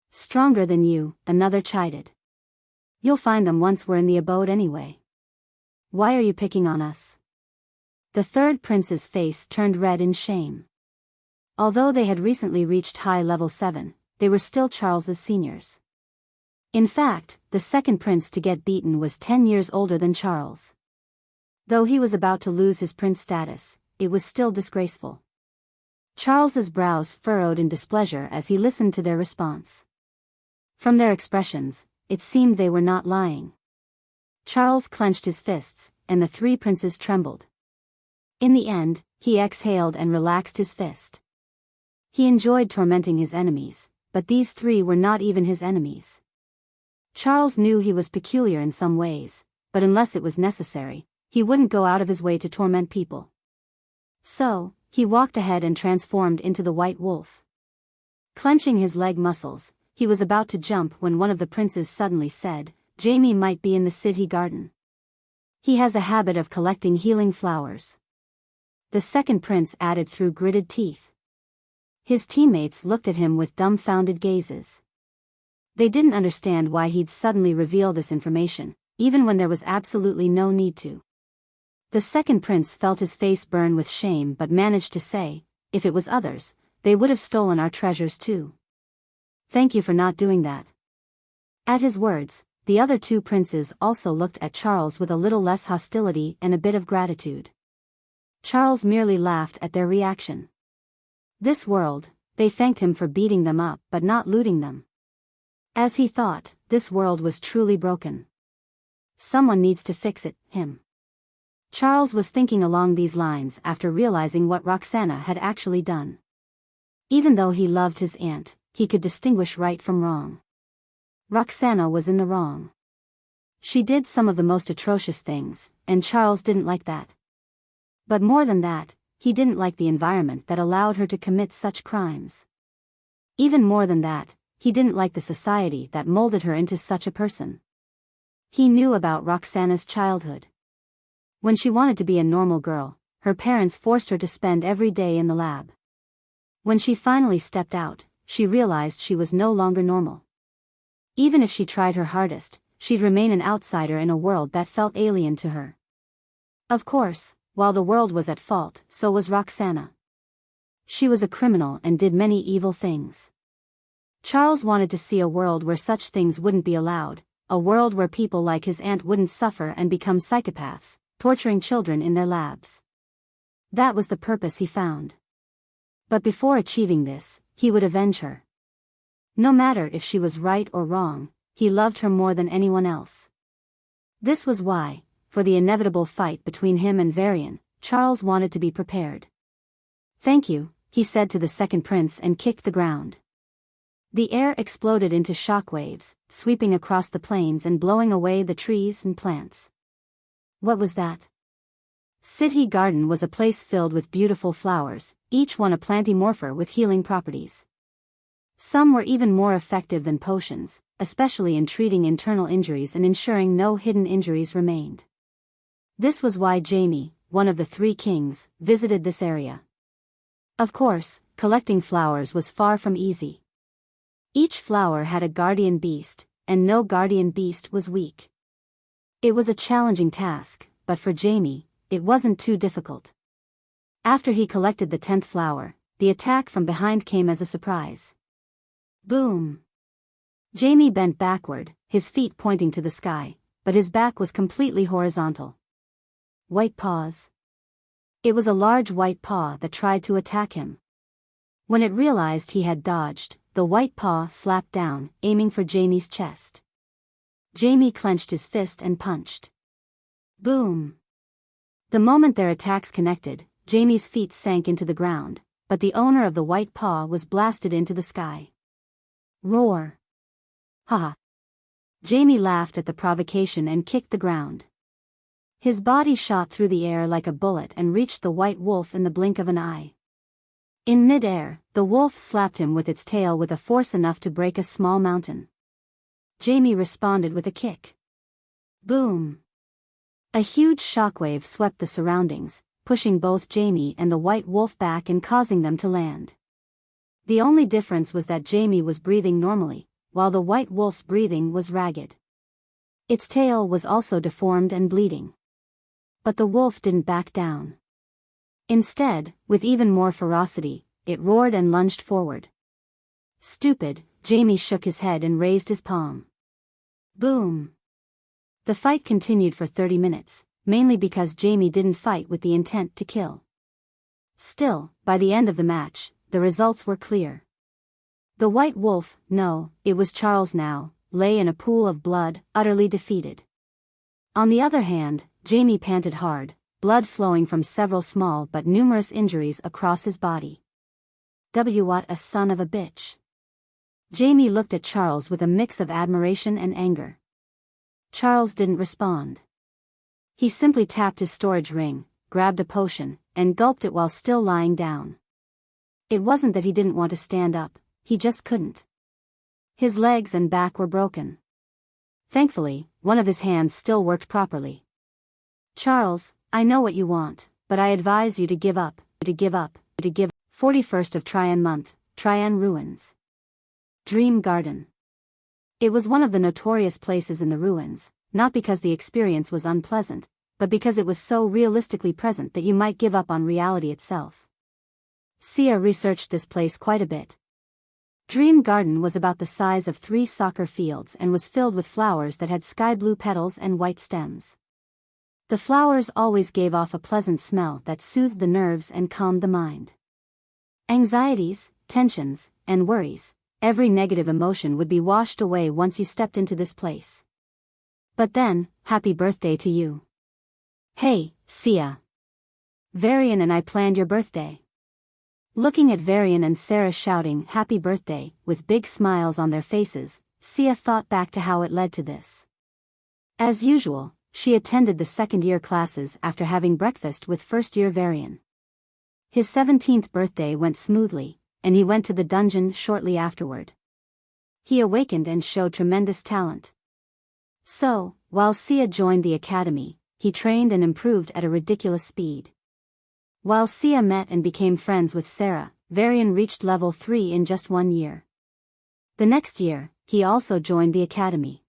S1: Stronger than you, another chided. You'll find them once we're in the abode anyway. Why are you picking on us? The third prince's face turned red in shame. Although they had recently reached high level 7, they were still Charles's seniors. In fact, the second prince to get beaten was 10 years older than Charles. Though he was about to lose his prince status, it was still disgraceful. Charles's brows furrowed in displeasure as he listened to their response. From their expressions, it seemed they were not lying. Charles clenched his fists, and the three princes trembled. In the end, he exhaled and relaxed his fist. He enjoyed tormenting his enemies, but these three were not even his enemies. Charles knew he was peculiar in some ways, but unless it was necessary, he wouldn't go out of his way to torment people. So, he walked ahead and transformed into the white wolf. Clenching his leg muscles, he was about to jump when one of the princes suddenly said, "Jamie might be in the city garden. He has a habit of collecting healing flowers." The second prince added through gritted teeth. His teammates looked at him with dumbfounded gazes. They didn't understand why he'd suddenly reveal this information, even when there was absolutely no need to. The second prince felt his face burn with shame but managed to say, "If it was others, they would have stolen our treasures too. Thank you for not doing that." At his words, the other two princes also looked at Charles with a little less hostility and a bit of gratitude. Charles merely laughed at their reaction. This world, they thanked him for beating them up but not looting them. As he thought, this world was truly broken. Someone needs to fix it, him. Charles was thinking along these lines after realizing what Roxana had actually done. Even though he loved his aunt, he could distinguish right from wrong. Roxana was in the wrong. She did some of the most atrocious things, and Charles didn't like that. But more than that, he didn't like the environment that allowed her to commit such crimes. Even more than that, he didn't like the society that molded her into such a person. He knew about Roxana's childhood. When she wanted to be a normal girl, her parents forced her to spend every day in the lab. When she finally stepped out, she realized she was no longer normal. Even if she tried her hardest, she'd remain an outsider in a world that felt alien to her. Of course, while the world was at fault, so was Roxana. She was a criminal and did many evil things. Charles wanted to see a world where such things wouldn't be allowed, a world where people like his aunt wouldn't suffer and become psychopaths, torturing children in their labs. That was the purpose he found. But before achieving this, he would avenge her. No matter if she was right or wrong, he loved her more than anyone else. This was why, for the inevitable fight between him and Varian, Charles wanted to be prepared. "Thank you," he said to the second prince and kicked the ground. The air exploded into shockwaves, sweeping across the plains and blowing away the trees and plants. What was that? City Garden was a place filled with beautiful flowers, each one a plantimorpher with healing properties. Some were even more effective than potions, especially in treating internal injuries and ensuring no hidden injuries remained. This was why Jamie, one of the three kings, visited this area. Of course, collecting flowers was far from easy. Each flower had a guardian beast, and no guardian beast was weak. It was a challenging task, but for Jamie, it wasn't too difficult. After he collected the 10th flower, the attack from behind came as a surprise. Boom! Jamie bent backward, his feet pointing to the sky, but his back was completely horizontal. White paws. It was a large white paw that tried to attack him. When it realized he had dodged, the white paw slapped down, aiming for Jamie's chest. Jamie clenched his fist and punched. Boom! The moment their attacks connected, Jamie's feet sank into the ground, but the owner of the white paw was blasted into the sky. Roar! Haha! Jamie laughed at the provocation and kicked the ground. His body shot through the air like a bullet and reached the white wolf in the blink of an eye. In mid-air, the wolf slapped him with its tail with a force enough to break a small mountain. Jamie responded with a kick. Boom! A huge shockwave swept the surroundings, pushing both Jamie and the white wolf back and causing them to land. The only difference was that Jamie was breathing normally, while the white wolf's breathing was ragged. Its tail was also deformed and bleeding. But the wolf didn't back down. Instead, with even more ferocity, it roared and lunged forward. Stupid, Jamie shook his head and raised his palm. Boom! The fight continued for 30 minutes, mainly because Jamie didn't fight with the intent to kill. Still, by the end of the match, the results were clear. The White Wolf, no, it was Charles now, lay in a pool of blood, utterly defeated. On the other hand, Jamie panted hard, blood flowing from several small but numerous injuries across his body. What a son of a bitch. Jamie looked at Charles with a mix of admiration and anger. Charles didn't respond. He simply tapped his storage ring, grabbed a potion, and gulped it while still lying down. It wasn't that he didn't want to stand up, he just couldn't. His legs and back were broken. Thankfully, one of his hands still worked properly. Charles, I know what you want, but I advise you to give up. 41st of Trian month, Trian ruins. Dream Garden. It was one of the notorious places in the ruins, not because the experience was unpleasant, but because it was so realistically present that you might give up on reality itself. Sia researched this place quite a bit. Dream Garden was about the size of 3 soccer fields and was filled with flowers that had sky blue petals and white stems. The flowers always gave off a pleasant smell that soothed the nerves and calmed the mind. Anxieties, tensions, and worries, every negative emotion would be washed away once you stepped into this place. But then, happy birthday to you. Hey, Sia. Varian and I planned your birthday. Looking at Varian and Sarah shouting happy birthday, with big smiles on their faces, Sia thought back to how it led to this. As usual, she attended the second-year classes after having breakfast with first-year Varian. His 17th birthday went smoothly, and he went to the dungeon shortly afterward. He awakened and showed tremendous talent. So, while Sia joined the academy, he trained and improved at a ridiculous speed. While Sia met and became friends with Sarah, Varian reached level 3 in just 1 year. The next year, he also joined the academy.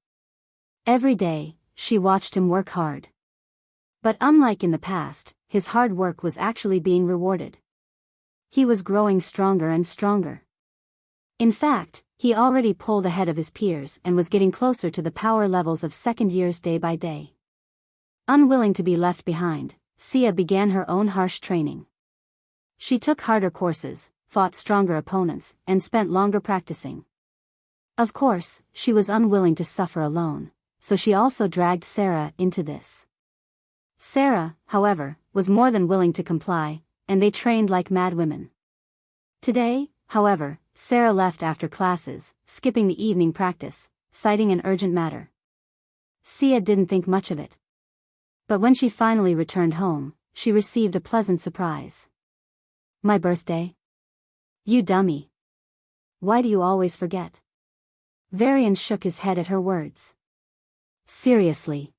S1: Every day, she watched him work hard. But unlike in the past, his hard work was actually being rewarded. He was growing stronger and stronger. In fact, he already pulled ahead of his peers and was getting closer to the power levels of second years day by day. Unwilling to be left behind, Sia began her own harsh training. She took harder courses, fought stronger opponents, and spent longer practicing. Of course, she was unwilling to suffer alone, so she also dragged Sarah into this. Sarah, however, was more than willing to comply, and they trained like mad women. Today, however, Sarah left after classes, skipping the evening practice, citing an urgent matter. Sia didn't think much of it. But when she finally returned home, she received a pleasant surprise. My birthday? You dummy. Why do you always forget? Varian shook his head at her words. Seriously.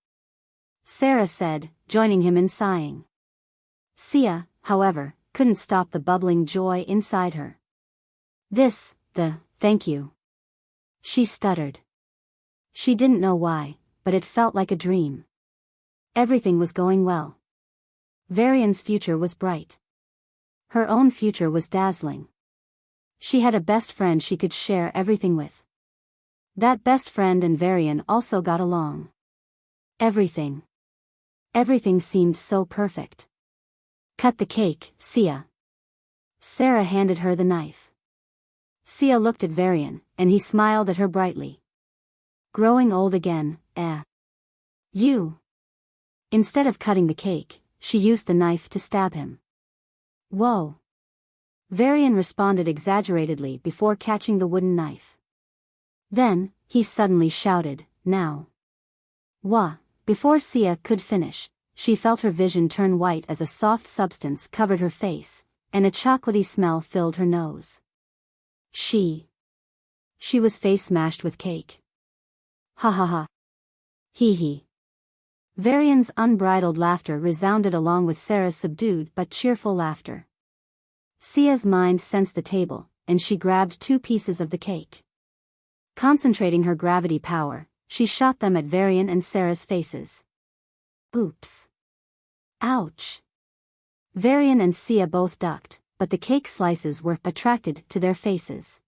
S1: Sarah said, joining him in sighing. Sia, however, couldn't stop the bubbling joy inside her. Thank you. She stuttered. She didn't know why, but it felt like a dream. Everything was going well. Varian's future was bright. Her own future was dazzling. She had a best friend she could share everything with. That best friend and Varian also got along. Everything seemed so perfect. Cut the cake, Sia. Sarah handed her the knife. Sia looked at Varian, and he smiled at her brightly. Growing old again, eh? You. Instead of cutting the cake, she used the knife to stab him. Whoa. Varian responded exaggeratedly before catching the wooden knife. Then, he suddenly shouted, now. Wah. Before Sia could finish, she felt her vision turn white as a soft substance covered her face, and a chocolatey smell filled her nose. She was face smashed with cake. Ha ha ha. Hee hee. Varian's unbridled laughter resounded along with Sarah's subdued but cheerful laughter. Sia's mind sensed the table, and she grabbed 2 pieces of the cake. Concentrating her gravity power, she shot them at Varian and Sarah's faces. Oops. Ouch. Varian and Sia both ducked, but the cake slices were attracted to their faces.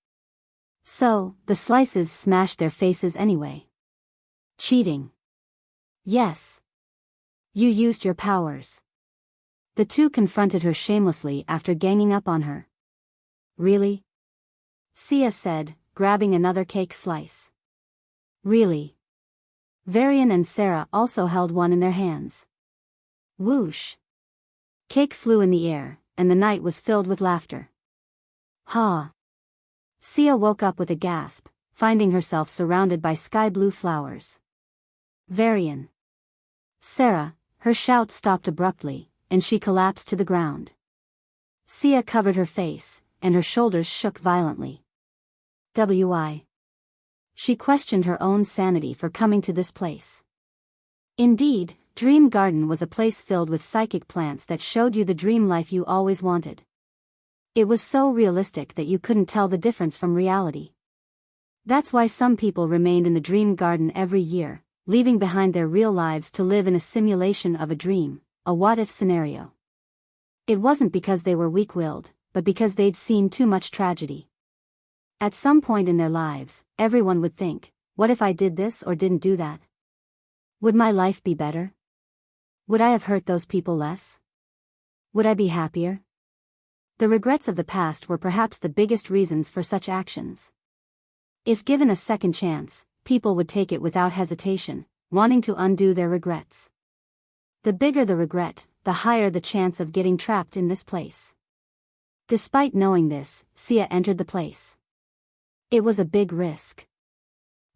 S1: So, the slices smashed their faces anyway. Cheating. Yes. You used your powers. The two confronted her shamelessly after ganging up on her. Really? Sia said, grabbing another cake slice. Really? Varian and Sarah also held one in their hands. Whoosh! Cake flew in the air, and the night was filled with laughter. Ha! Sia woke up with a gasp, finding herself surrounded by sky-blue flowers. Varian! Sarah, her shout stopped abruptly, and she collapsed to the ground. Sia covered her face, and her shoulders shook violently. Why? She questioned her own sanity for coming to this place. Indeed, Dream Garden was a place filled with psychic plants that showed you the dream life you always wanted. It was so realistic that you couldn't tell the difference from reality. That's why some people remained in the Dream Garden every year, leaving behind their real lives to live in a simulation of a dream, a what-if scenario. It wasn't because they were weak-willed, but because they'd seen too much tragedy. At some point in their lives, everyone would think, what if I did this or didn't do that? Would my life be better? Would I have hurt those people less? Would I be happier? The regrets of the past were perhaps the biggest reasons for such actions. If given a second chance, people would take it without hesitation, wanting to undo their regrets. The bigger the regret, the higher the chance of getting trapped in this place. Despite knowing this, Sia entered the place. It was a big risk.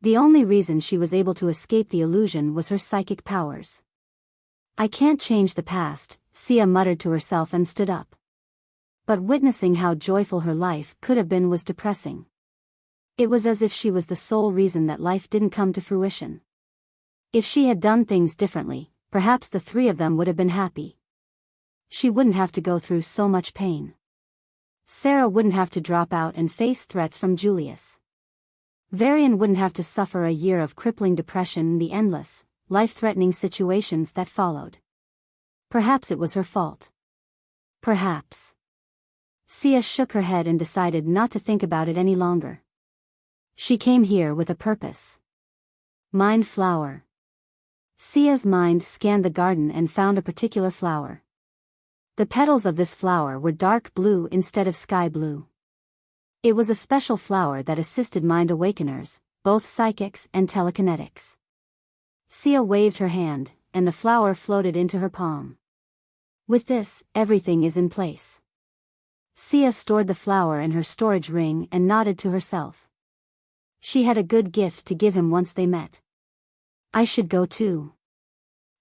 S1: The only reason she was able to escape the illusion was her psychic powers. I can't change the past, Sia muttered to herself and stood up. But witnessing how joyful her life could have been was depressing. It was as if she was the sole reason that life didn't come to fruition. If she had done things differently, perhaps the three of them would have been happy. She wouldn't have to go through so much pain. Sarah wouldn't have to drop out and face threats from Julius. Varian wouldn't have to suffer a year of crippling depression and the endless, life-threatening situations that followed. Perhaps it was her fault. Perhaps. Sia shook her head and decided not to think about it any longer. She came here with a purpose. Mind flower. Sia's mind scanned the garden and found a particular flower. The petals of this flower were dark blue instead of sky blue. It was a special flower that assisted mind awakeners, both psychics and telekinetics. Sia waved her hand, and the flower floated into her palm. With this, everything is in place. Sia stored the flower in her storage ring and nodded to herself. She had a good gift to give him once they met. I should go too.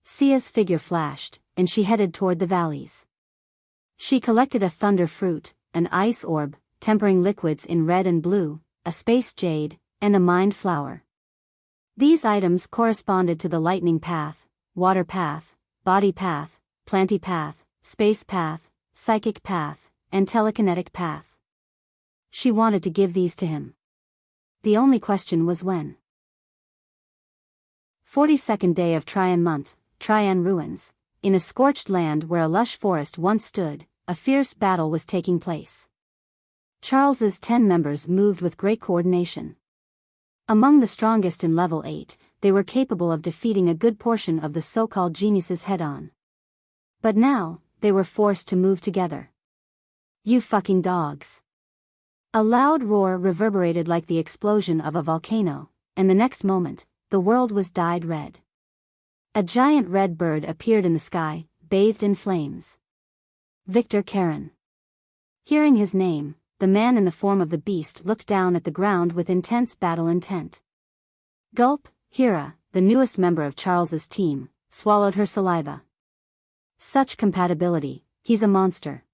S1: Sia's figure flashed, and she headed toward the valleys. She collected a thunder fruit, an ice orb, tempering liquids in red and blue, a space jade, and a mind flower. These items corresponded to the lightning path, water path, body path, planty path, space path, psychic path, and telekinetic path. She wanted to give these to him. The only question was when. 42nd day of Trian month, Trian ruins. In a scorched land where a lush forest once stood, a fierce battle was taking place. Charles's 10 members moved with great coordination. Among the strongest in level 8, they were capable of defeating a good portion of the so-called geniuses head-on. But now, they were forced to move together. You fucking dogs. A loud roar reverberated like the explosion of a volcano, and the next moment, the world was dyed red. A giant red bird appeared in the sky, bathed in flames. Victor Karen. Hearing his name, the man in the form of the beast looked down at the ground with intense battle intent. Gulp, Hera, the newest member of Charles's team, swallowed her saliva. Such compatibility, he's a monster.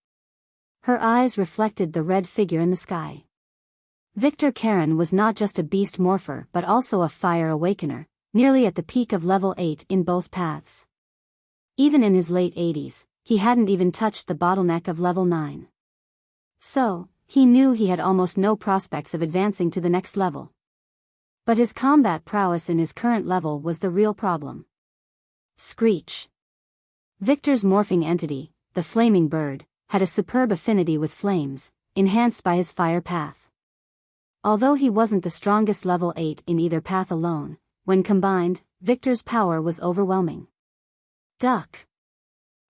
S1: Her eyes reflected the red figure in the sky. Victor Karen was not just a beast morpher but also a fire awakener, nearly at the peak of level 8 in both paths. Even in his late 80s, he hadn't even touched the bottleneck of level 9. So, he knew he had almost no prospects of advancing to the next level. But his combat prowess in his current level was the real problem. Screech. Victor's morphing entity, the flaming bird, had a superb affinity with flames, enhanced by his fire path. Although he wasn't the strongest level 8 in either path alone, when combined, Victor's power was overwhelming. Duck.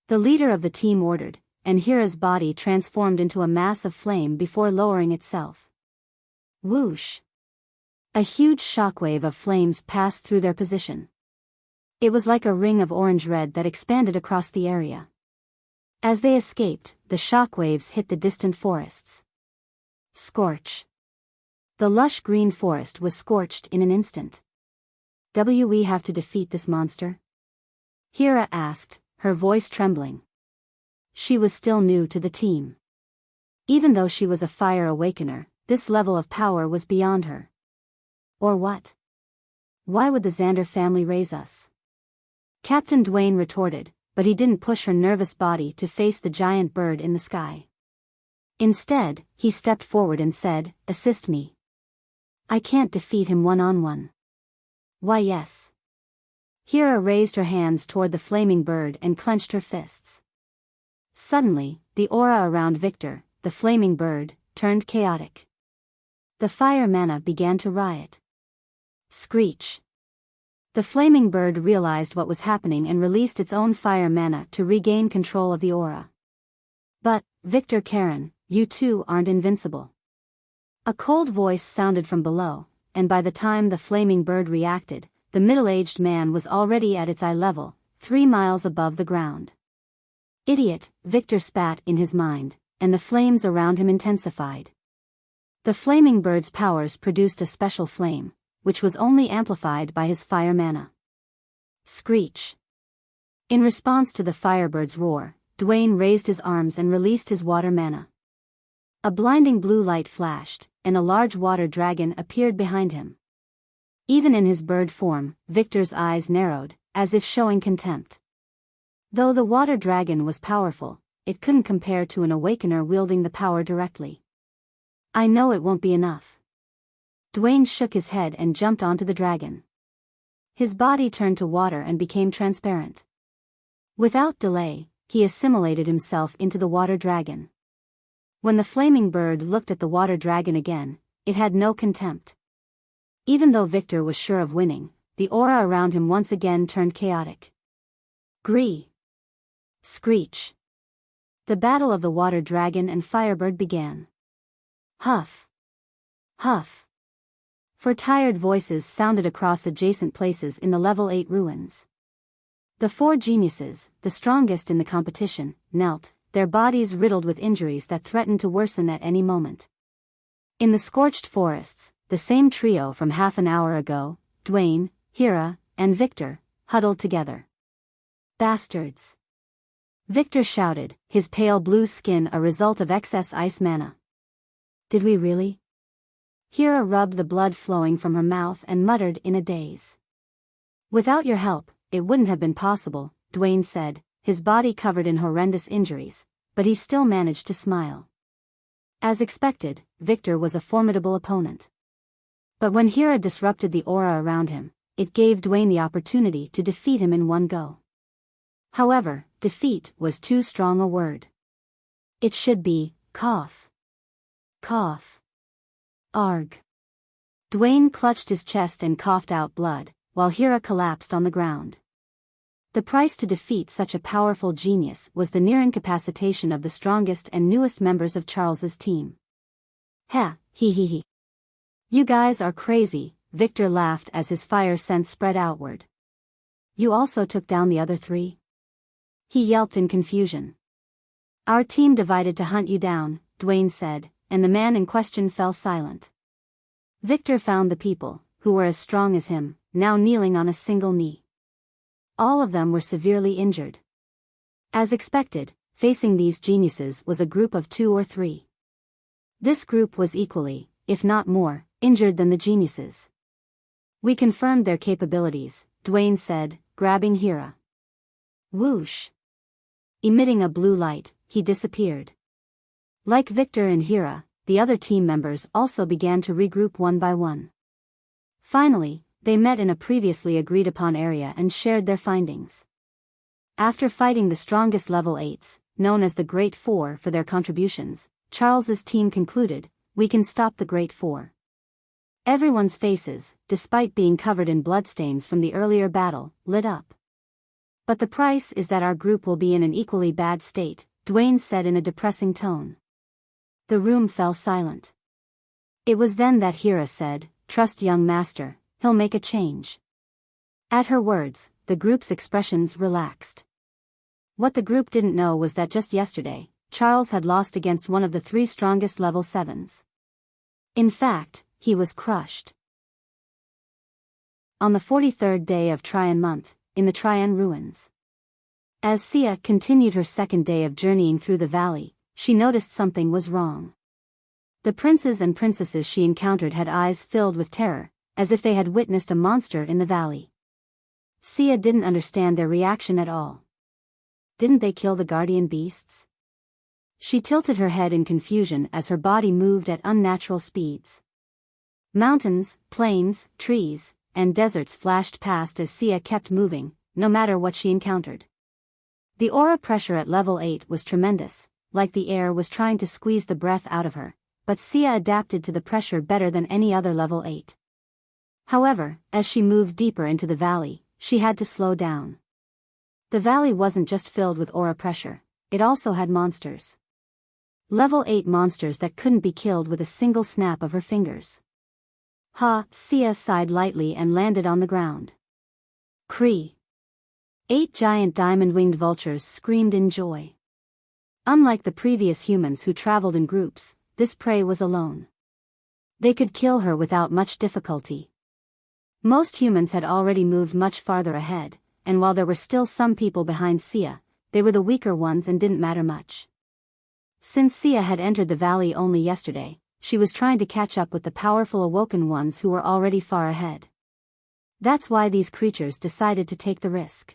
S1: The leader of the team ordered, and Hira's body transformed into a mass of flame before lowering itself. Whoosh! A huge shockwave of flames passed through their position. It was like a ring of orange-red that expanded across the area. As they escaped, the shockwaves hit the distant forests. Scorch! The lush green forest was scorched in an instant. We have to defeat this monster? Hira asked, her voice trembling. She was still new to the team. Even though she was a fire awakener, this level of power was beyond her. Or what? Why would the Xander family raise us? Captain Dwayne retorted, but he didn't push her nervous body to face the giant bird in the sky. Instead, he stepped forward and said, "Assist me. I can't defeat him one-on-one." "Why yes." Hira raised her hands toward the flaming bird and clenched her fists. Suddenly, the aura around Victor, the flaming bird, turned chaotic. The fire mana began to riot. Screech! The flaming bird realized what was happening and released its own fire mana to regain control of the aura. "But, Victor Karen, you two aren't invincible." A cold voice sounded from below, and by the time the flaming bird reacted, the middle-aged man was already at its eye level, 3 miles above the ground. "Idiot," Victor spat in his mind, and the flames around him intensified. The flaming bird's powers produced a special flame, which was only amplified by his fire mana. Screech! In response to the firebird's roar, Dwayne raised his arms and released his water mana. A blinding blue light flashed, and a large water dragon appeared behind him. Even in his bird form, Victor's eyes narrowed, as if showing contempt. Though the water dragon was powerful, it couldn't compare to an awakener wielding the power directly. "I know it won't be enough." Dwayne shook his head and jumped onto the dragon. His body turned to water and became transparent. Without delay, he assimilated himself into the water dragon. When the flaming bird looked at the water dragon again, it had no contempt. Even though Victor was sure of winning, the aura around him once again turned chaotic. Gree! Screech! The battle of the water dragon and firebird began. Huff! Huff! For tired voices sounded across adjacent places in the level 8 ruins. The 4 geniuses, the strongest in the competition, knelt, their bodies riddled with injuries that threatened to worsen at any moment. In the scorched forests, the same trio from half an hour ago, Dwayne, Hira, and Victor, huddled together. Bastards! Victor shouted, his pale blue skin a result of excess ice mana. Did we really? Hira rubbed the blood flowing from her mouth and muttered in a daze. Without your help, it wouldn't have been possible, Dwayne said, his body covered in horrendous injuries, but he still managed to smile. As expected, Victor was a formidable opponent. But when Hira disrupted the aura around him, it gave Dwayne the opportunity to defeat him in one go. However, defeat was too strong a word. It should be, cough. Cough. Arg. Dwayne clutched his chest and coughed out blood, while Hira collapsed on the ground. The price to defeat such a powerful genius was the near incapacitation of the strongest and newest members of Charles's team. "Ha, he. You guys are crazy," Victor laughed as his fire sense spread outward. "You also took down the other 3? He yelped in confusion. "Our team divided to hunt you down," Dwayne said, and the man in question fell silent. Victor found the people, who were as strong as him, now kneeling on a single knee. All of them were severely injured. As expected, facing these geniuses was a group of 2 or 3. This group was equally, if not more, injured than the geniuses. "We confirmed their capabilities," Dwayne said, grabbing Hira. Whoosh! Emitting a blue light, he disappeared. Like Victor and Hira, the other team members also began to regroup one by one. Finally, they met in a previously agreed-upon area and shared their findings. After fighting the strongest level 8s, known as the Great Four for their contributions, Charles's team concluded, "We can stop the Great Four." Everyone's faces, despite being covered in bloodstains from the earlier battle, lit up. But the price is that our group will be in an equally bad state, Dwayne said in a depressing tone. The room fell silent. It was then that Hira said, "Trust young master, he'll make a change." At her words, the group's expressions relaxed. What the group didn't know was that just yesterday, Charles had lost against one of the 3 strongest level 7s. In fact, he was crushed. On the 43rd day of Trian month, in the Trian ruins. As Sia continued her second day of journeying through the valley, she noticed something was wrong. The princes and princesses she encountered had eyes filled with terror, as if they had witnessed a monster in the valley. Sia didn't understand their reaction at all. Didn't they kill the guardian beasts? She tilted her head in confusion as her body moved at unnatural speeds. Mountains, plains, trees, and deserts flashed past as Sia kept moving, no matter what she encountered. The aura pressure at level 8 was tremendous, like the air was trying to squeeze the breath out of her, but Sia adapted to the pressure better than any other level 8. However, as she moved deeper into the valley, she had to slow down. The valley wasn't just filled with aura pressure, it also had monsters. Level 8 monsters that couldn't be killed with a single snap of her fingers. Sia sighed lightly and landed on the ground. Cree. 8 giant diamond-winged vultures screamed in joy. Unlike the previous humans who traveled in groups, this prey was alone. They could kill her without much difficulty. Most humans had already moved much farther ahead, and while there were still some people behind Sia, they were the weaker ones and didn't matter much. Since Sia had entered the valley only yesterday, she was trying to catch up with the powerful awoken ones who were already far ahead. That's why these creatures decided to take the risk.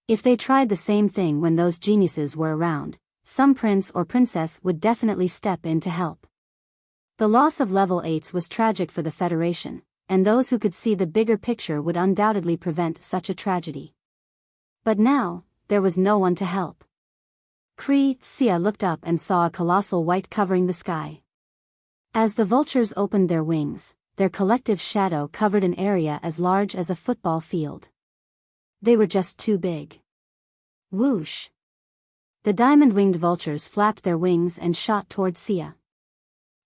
S1: If they tried the same thing when those geniuses were around, some prince or princess would definitely step in to help. The loss of level 8s was tragic for the Federation, and those who could see the bigger picture would undoubtedly prevent such a tragedy. But now, there was no one to help. Sia looked up and saw a colossal white covering the sky. As the vultures opened their wings, their collective shadow covered an area as large as a football field. They were just too big. Whoosh! The diamond-winged vultures flapped their wings and shot toward Sia.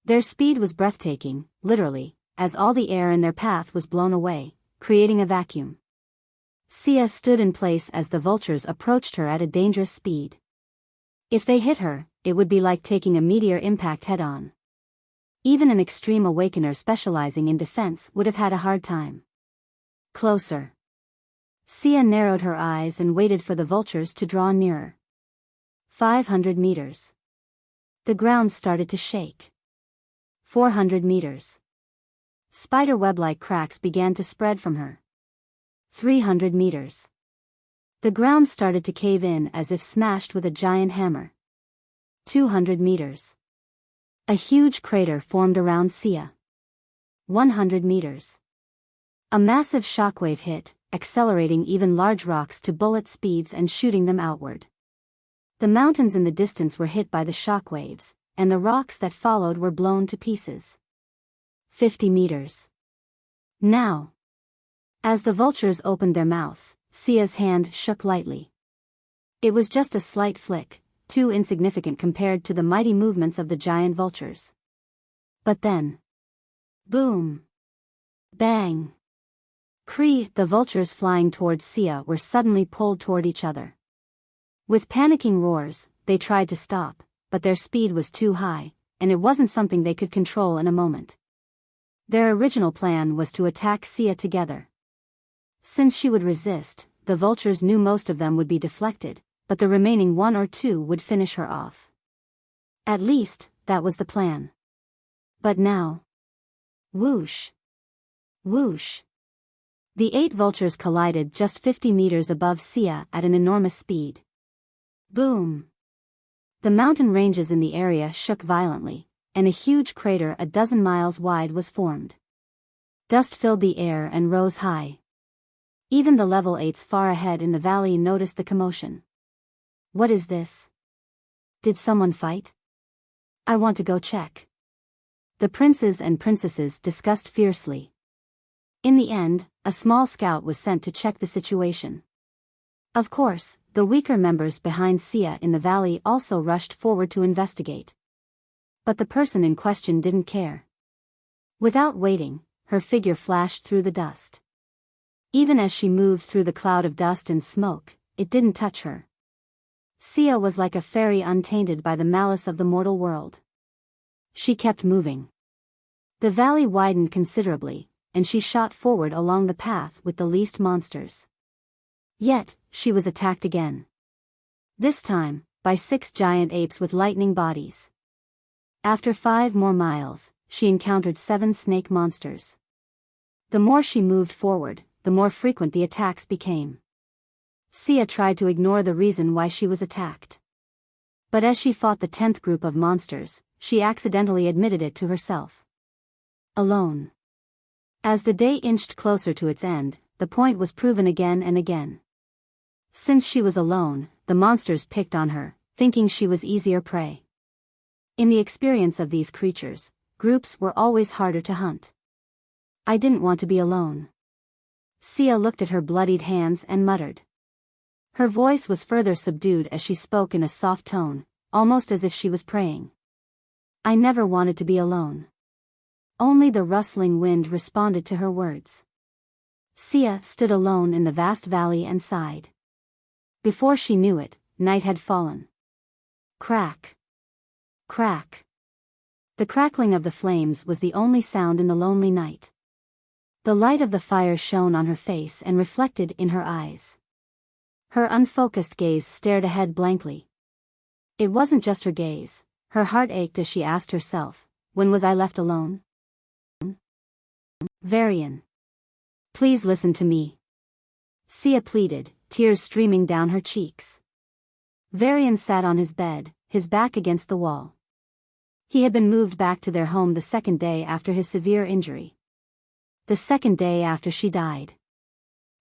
S1: Their speed was breathtaking, literally, as all the air in their path was blown away, creating a vacuum. Sia stood in place as the vultures approached her at a dangerous speed. If they hit her, it would be like taking a meteor impact head-on. Even an extreme awakener specializing in defense would have had a hard time. Closer. Sia narrowed her eyes and waited for the vultures to draw nearer. 500 meters. The ground started to shake. 400 meters. Spider-web-like cracks began to spread from her. 300 meters. The ground started to cave in as if smashed with a giant hammer. 200 meters. A huge crater formed around Sia. 100 meters. A massive shockwave hit, accelerating even large rocks to bullet speeds and shooting them outward. The mountains in the distance were hit by the shockwaves, and the rocks that followed were blown to pieces. 50 meters. Now. As the vultures opened their mouths, Sia's hand shook lightly. It was just a slight flick, too insignificant compared to the mighty movements of the giant vultures. But then. Boom. Bang. The vultures flying towards Sia were suddenly pulled toward each other. With panicking roars, they tried to stop, but their speed was too high, and it wasn't something they could control in a moment. Their original plan was to attack Sia together. Since she would resist, the vultures knew most of them would be deflected, but the remaining 1 or 2 would finish her off. At least, that was the plan. But now. Whoosh. Whoosh. The 8 vultures collided just 50 meters above Sia at an enormous speed. Boom. The mountain ranges in the area shook violently, and a huge crater a dozen miles wide was formed. Dust filled the air and rose high. Even the level 8s far ahead in the valley noticed the commotion. What is this? Did someone fight? I want to go check. The princes and princesses discussed fiercely. In the end, a small scout was sent to check the situation. Of course, the weaker members behind Sia in the valley also rushed forward to investigate. But the person in question didn't care. Without waiting, her figure flashed through the dust. Even as she moved through the cloud of dust and smoke, it didn't touch her. Sia was like a fairy untainted by the malice of the mortal world. She kept moving. The valley widened considerably, and she shot forward along the path with the least monsters. Yet, she was attacked again. This time, by 6 giant apes with lightning bodies. After 5 more miles, she encountered 7 snake monsters. The more she moved forward, the more frequent the attacks became. Sia tried to ignore the reason why she was attacked. But as she fought the 10th group of monsters, she accidentally admitted it to herself. Alone. As the day inched closer to its end, the point was proven again and again. Since she was alone, the monsters picked on her, thinking she was easier prey. In the experience of these creatures, groups were always harder to hunt. I didn't want to be alone. Sia looked at her bloodied hands and muttered. Her voice was further subdued as she spoke in a soft tone, almost as if she was praying. I never wanted to be alone. Only the rustling wind responded to her words. Sia stood alone in the vast valley and sighed. Before she knew it, night had fallen. Crack. Crack. The crackling of the flames was the only sound in the lonely night. The light of the fire shone on her face and reflected in her eyes. Her unfocused gaze stared ahead blankly. It wasn't just her gaze, her heart ached as she asked herself, when was I left alone? Varian. Please listen to me. Sia pleaded, tears streaming down her cheeks. Varian sat on his bed, his back against the wall. He had been moved back to their home the 2nd day after his severe injury. The 2nd day after she died.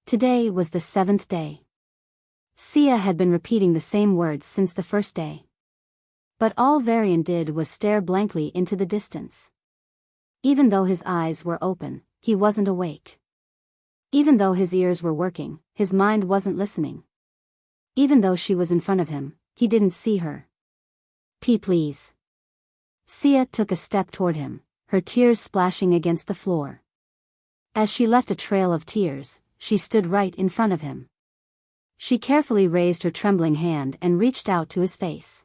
S1: Today was the 7th day. Sia had been repeating the same words since the 1st day. But all Varian did was stare blankly into the distance. Even though his eyes were open, he wasn't awake. Even though his ears were working, his mind wasn't listening. Even though she was in front of him, he didn't see her. Please. Sia took a step toward him, her tears splashing against the floor. As she left a trail of tears, she stood right in front of him. She carefully raised her trembling hand and reached out to his face.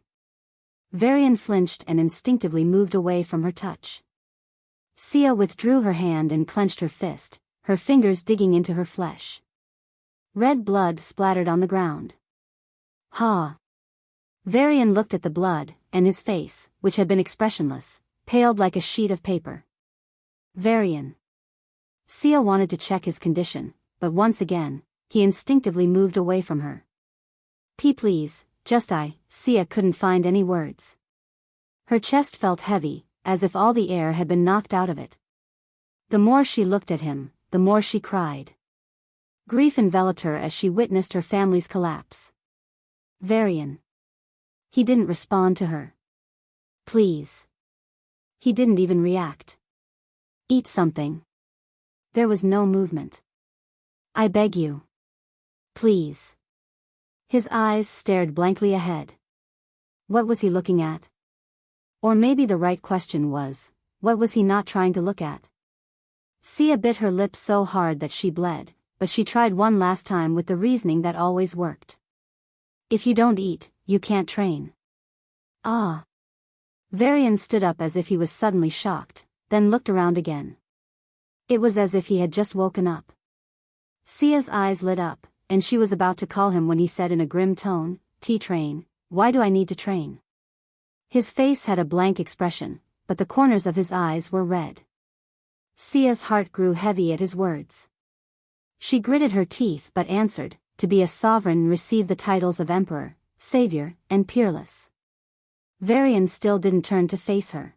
S1: Varian flinched and instinctively moved away from her touch. Sia withdrew her hand and clenched her fist, her fingers digging into her flesh. Red blood splattered on the ground. Ha! Varian looked at the blood, and his face, which had been expressionless, paled like a sheet of paper. Varian. Sia wanted to check his condition, but once again, he instinctively moved away from her. Please, Sia couldn't find any words. Her chest felt heavy, as if all the air had been knocked out of it. The more she looked at him, the more she cried. Grief enveloped her as she witnessed her family's collapse. Varian. He didn't respond to her. Please. He didn't even react. Eat something. There was no movement. I beg you. Please. His eyes stared blankly ahead. What was he looking at? Or maybe the right question was, what was he not trying to look at? Sia bit her lips so hard that she bled, but she tried one last time with the reasoning that always worked. If you don't eat, you can't train. Ah. Varian stood up as if he was suddenly shocked, then looked around again. It was as if he had just woken up. Sia's eyes lit up, and she was about to call him when he said in a grim tone, Train, why do I need to train? His face had a blank expression, but the corners of his eyes were red. Sia's heart grew heavy at his words. She gritted her teeth but answered, to be a sovereign and receive the titles of emperor, savior, and peerless. Varian still didn't turn to face her.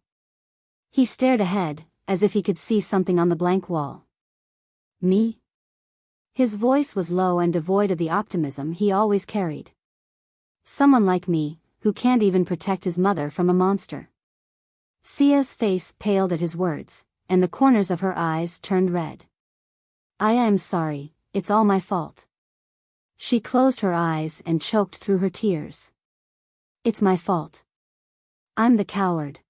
S1: He stared ahead, as if he could see something on the blank wall. Me? His voice was low and devoid of the optimism he always carried. Someone like me, who can't even protect his mother from a monster. Sia's face paled at his words, and the corners of her eyes turned red. I am sorry, it's all my fault. She closed her eyes and choked through her tears. It's my fault. I'm the coward.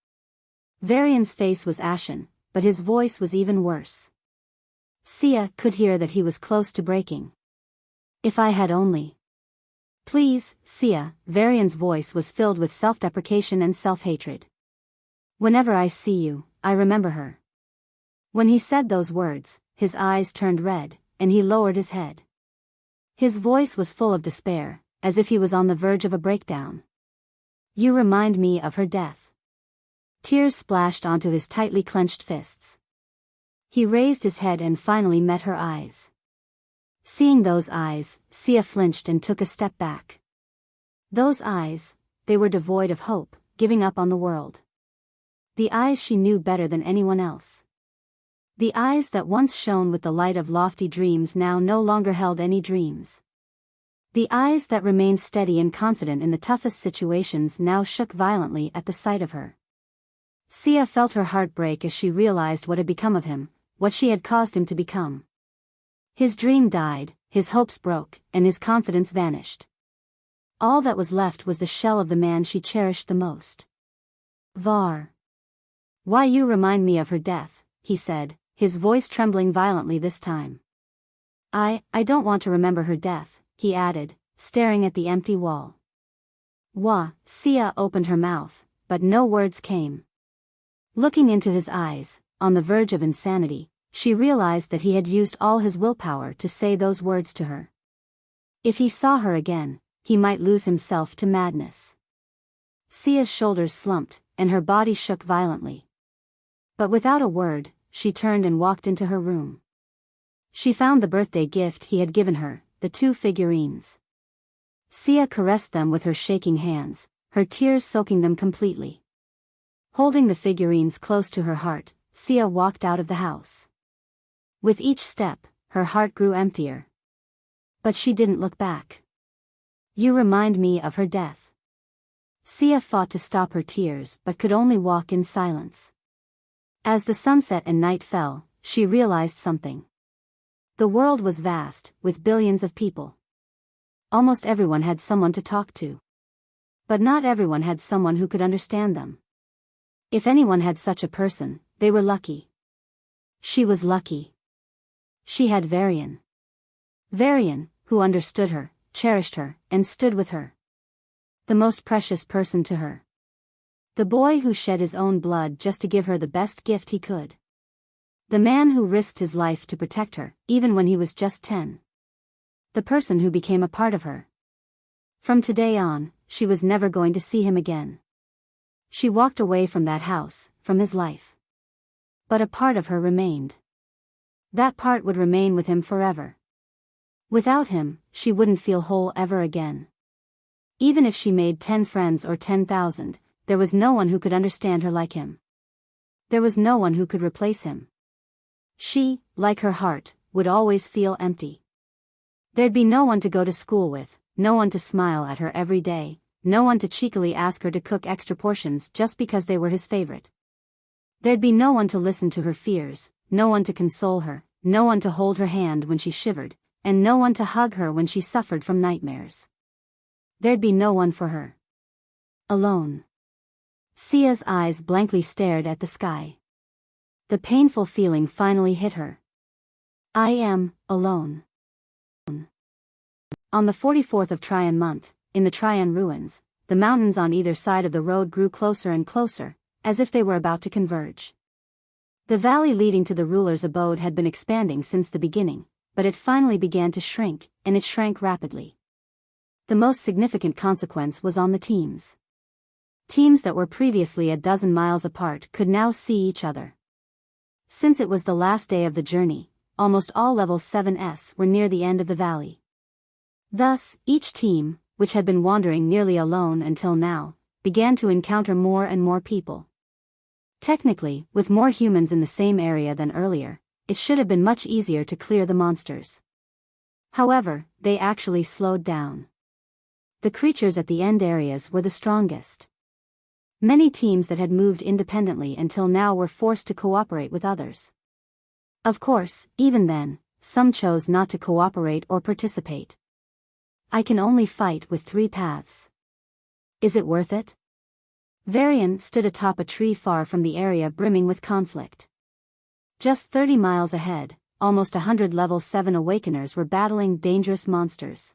S1: Varian's face was ashen, but his voice was even worse. Sia could hear that he was close to breaking. If I had only. Please, Sia. Varian's voice was filled with self-deprecation and self-hatred. Whenever I see you, I remember her. When he said those words, his eyes turned red, and he lowered his head. His voice was full of despair, as if he was on the verge of a breakdown. You remind me of her death. Tears splashed onto his tightly clenched fists. He raised his head and finally met her eyes. Seeing those eyes, Sia flinched and took a step back. Those eyes, they were devoid of hope, giving up on the world. The eyes she knew better than anyone else. The eyes that once shone with the light of lofty dreams now no longer held any dreams. The eyes that remained steady and confident in the toughest situations now shook violently at the sight of her. Sia felt her heart break as she realized what had become of him, what she had caused him to become. His dream died, his hopes broke, and his confidence vanished. All that was left was the shell of the man she cherished the most. Var. Why you remind me of her death, he said, his voice trembling violently this time. I don't want to remember her death, he added, staring at the empty wall. Wah. Sia opened her mouth, but no words came. Looking into his eyes, on the verge of insanity, she realized that he had used all his willpower to say those words to her. If he saw her again, he might lose himself to madness. Sia's shoulders slumped, and her body shook violently. But without a word, she turned and walked into her room. She found the birthday gift he had given her, the 2 figurines. Sia caressed them with her shaking hands, her tears soaking them completely. Holding the figurines close to her heart, Sia walked out of the house. With each step, her heart grew emptier. But she didn't look back. You remind me of her death. Sia fought to stop her tears but could only walk in silence. As the sunset and night fell, she realized something. The world was vast, with billions of people. Almost everyone had someone to talk to. But not everyone had someone who could understand them. If anyone had such a person, they were lucky. She was lucky. She had Varian. Varian, who understood her, cherished her, and stood with her. The most precious person to her. The boy who shed his own blood just to give her the best gift he could. The man who risked his life to protect her, even when he was just 10. The person who became a part of her. From today on, she was never going to see him again. She walked away from that house, from his life. But a part of her remained. That part would remain with him forever. Without him, she wouldn't feel whole ever again. Even if she made 10 friends or 10,000, there was no one who could understand her like him. There was no one who could replace him. She, like her heart, would always feel empty. There'd be no one to go to school with, no one to smile at her every day, no one to cheekily ask her to cook extra portions just because they were his favorite. There'd be no one to listen to her fears, no one to console her, no one to hold her hand when she shivered, and no one to hug her when she suffered from nightmares. There'd be no one for her. Alone. Sia's eyes blankly stared at the sky. The painful feeling finally hit her. I am alone. On the 44th of Trian month, in the Trian ruins, the mountains on either side of the road grew closer and closer, as if they were about to converge. The valley leading to the ruler's abode had been expanding since the beginning, but it finally began to shrink, and it shrank rapidly. The most significant consequence was on the teams. Teams that were previously a dozen miles apart could now see each other. Since it was the last day of the journey, almost all level 7s were near the end of the valley. Thus, each team, which had been wandering nearly alone until now, began to encounter more and more people. Technically, with more humans in the same area than earlier, it should have been much easier to clear the monsters. However, they actually slowed down. The creatures at the end areas were the strongest. Many teams that had moved independently until now were forced to cooperate with others. Of course, even then, some chose not to cooperate or participate. I can only fight with 3 paths. Is it worth it? Varian stood atop a tree far from the area brimming with conflict. Just 30 miles ahead, almost 100 level 7 awakeners were battling dangerous monsters.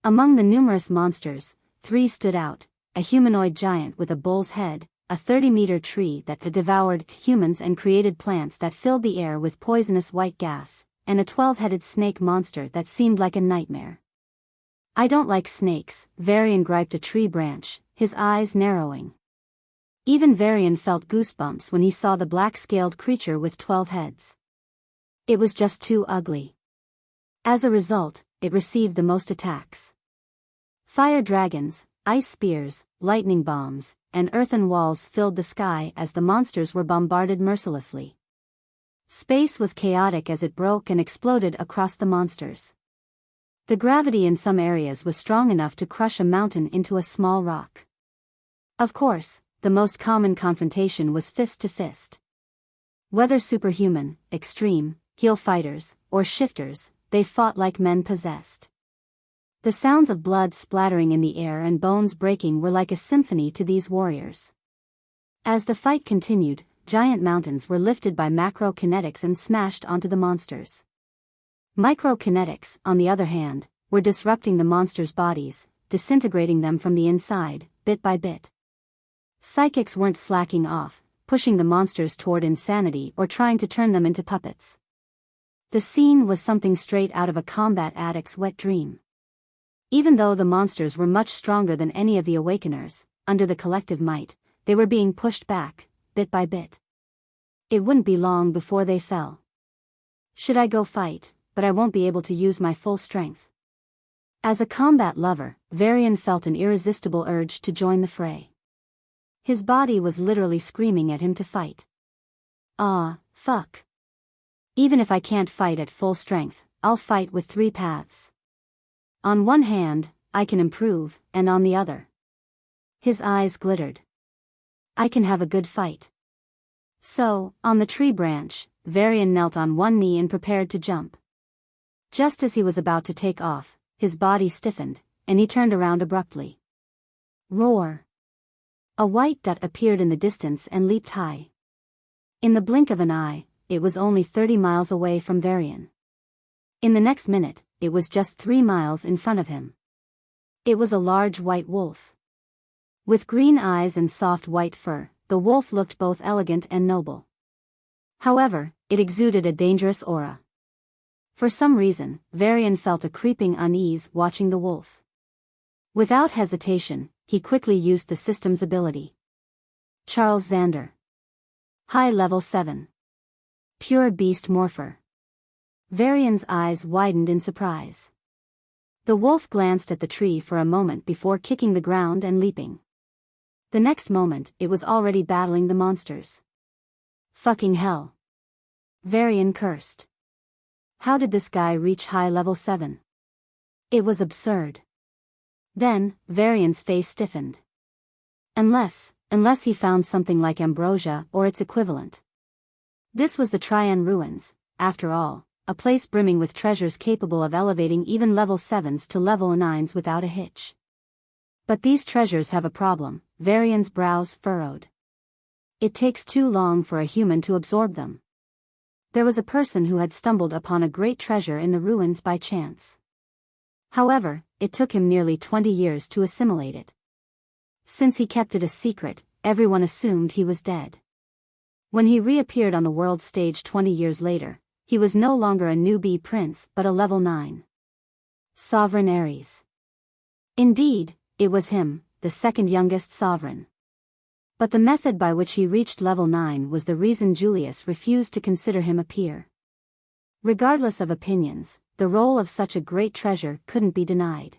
S1: Among the numerous monsters, 3 stood out: a humanoid giant with a bull's head, a 30-meter tree that had devoured humans and created plants that filled the air with poisonous white gas, and a 12-headed snake monster that seemed like a nightmare. I don't like snakes, Varian griped a tree branch, his eyes narrowing. Even Varian felt goosebumps when he saw the black-scaled creature with 12 heads. It was just too ugly. As a result, it received the most attacks. Fire dragons, ice spears, lightning bombs, and earthen walls filled the sky as the monsters were bombarded mercilessly. Space was chaotic as it broke and exploded across the monsters. The gravity in some areas was strong enough to crush a mountain into a small rock. Of course, the most common confrontation was fist to fist. Whether superhuman, extreme, heel fighters, or shifters, they fought like men possessed. The sounds of blood splattering in the air and bones breaking were like a symphony to these warriors. As the fight continued, giant mountains were lifted by macrokinetics and smashed onto the monsters. Microkinetics, on the other hand, were disrupting the monsters' bodies, disintegrating them from the inside, bit by bit. Psychics weren't slacking off, pushing the monsters toward insanity or trying to turn them into puppets. The scene was something straight out of a combat addict's wet dream. Even though the monsters were much stronger than any of the awakeners, under the collective might, they were being pushed back, bit by bit. It wouldn't be long before they fell. Should I go fight, but I won't be able to use my full strength? As a combat lover, Varian felt an irresistible urge to join the fray. His body was literally screaming at him to fight. Fuck. Even if I can't fight at full strength, I'll fight with 3 paths. On one hand, I can improve, and on the other. His eyes glittered. I can have a good fight. So, on the tree branch, Varian knelt on one knee and prepared to jump. Just as he was about to take off, his body stiffened, and he turned around abruptly. Roar! A white dot appeared in the distance and leaped high. In the blink of an eye, it was only 30 miles away from Varian. In the next minute, it was just 3 miles in front of him. It was a large white wolf. With green eyes and soft white fur, the wolf looked both elegant and noble. However, it exuded a dangerous aura. For some reason, Varian felt a creeping unease watching the wolf. Without hesitation, he quickly used the system's ability. Charles Xander. High level 7. Pure beast morpher. Varian's eyes widened in surprise. The wolf glanced at the tree for a moment before kicking the ground and leaping. The next moment, it was already battling the monsters. Fucking hell. Varian cursed. How did this guy reach high level 7? It was absurd. Then, Varian's face stiffened. Unless he found something like ambrosia or its equivalent. This was the Trian Ruins, after all, a place brimming with treasures capable of elevating even level 7s to level 9s without a hitch. But these treasures have a problem, Varian's brows furrowed. It takes too long for a human to absorb them. There was a person who had stumbled upon a great treasure in the ruins by chance. However, it took him nearly 20 years to assimilate it. Since he kept it a secret, everyone assumed he was dead. When he reappeared on the world stage 20 years later, he was no longer a newbie prince but a level 9. Sovereign Ares. Indeed, it was him, the second youngest sovereign. But the method by which he reached level 9 was the reason Julius refused to consider him a peer. Regardless of opinions, the role of such a great treasure couldn't be denied.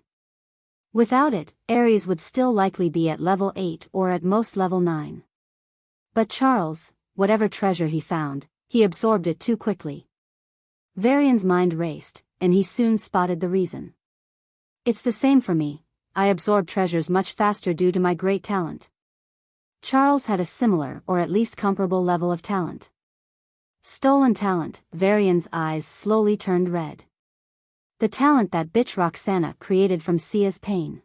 S1: Without it, Ares would still likely be at level 8 or at most level 9. But Charles, whatever treasure he found, he absorbed it too quickly. Varian's mind raced, and he soon spotted the reason. It's the same for me, I absorb treasures much faster due to my great talent. Charles had a similar or at least comparable level of talent. Stolen talent, Varian's eyes slowly turned red. The talent that bitch Roxana created from Sia's pain.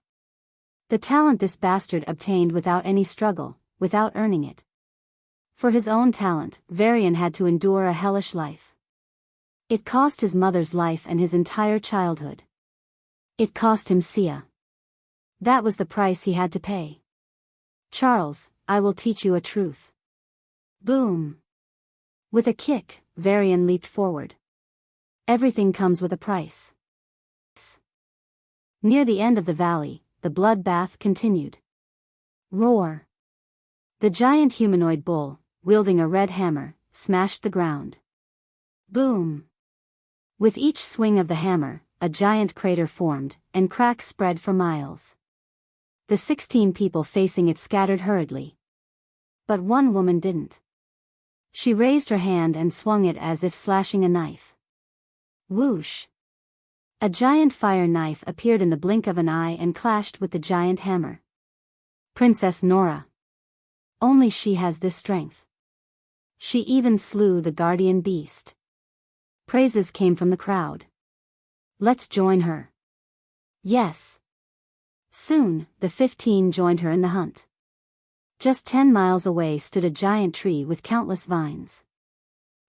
S1: The talent this bastard obtained without any struggle, without earning it. For his own talent, Varian had to endure a hellish life. It cost his mother's life and his entire childhood. It cost him Sia. That was the price he had to pay. Charles, I will teach you a truth. Boom. With a kick, Varian leaped forward. Everything comes with a price. Near the end of the valley, the bloodbath continued. Roar. The giant humanoid bull, wielding a red hammer, smashed the ground. Boom. With each swing of the hammer, a giant crater formed, and cracks spread for miles. The 16 people facing it scattered hurriedly. But one woman didn't. She raised her hand and swung it as if slashing a knife. Whoosh! A giant fire knife appeared in the blink of an eye and clashed with the giant hammer. Princess Nora. Only she has this strength. She even slew the guardian beast. Praises came from the crowd. Let's join her. Yes. Soon, the 15 joined her in the hunt. Just 10 miles away stood a giant tree with countless vines.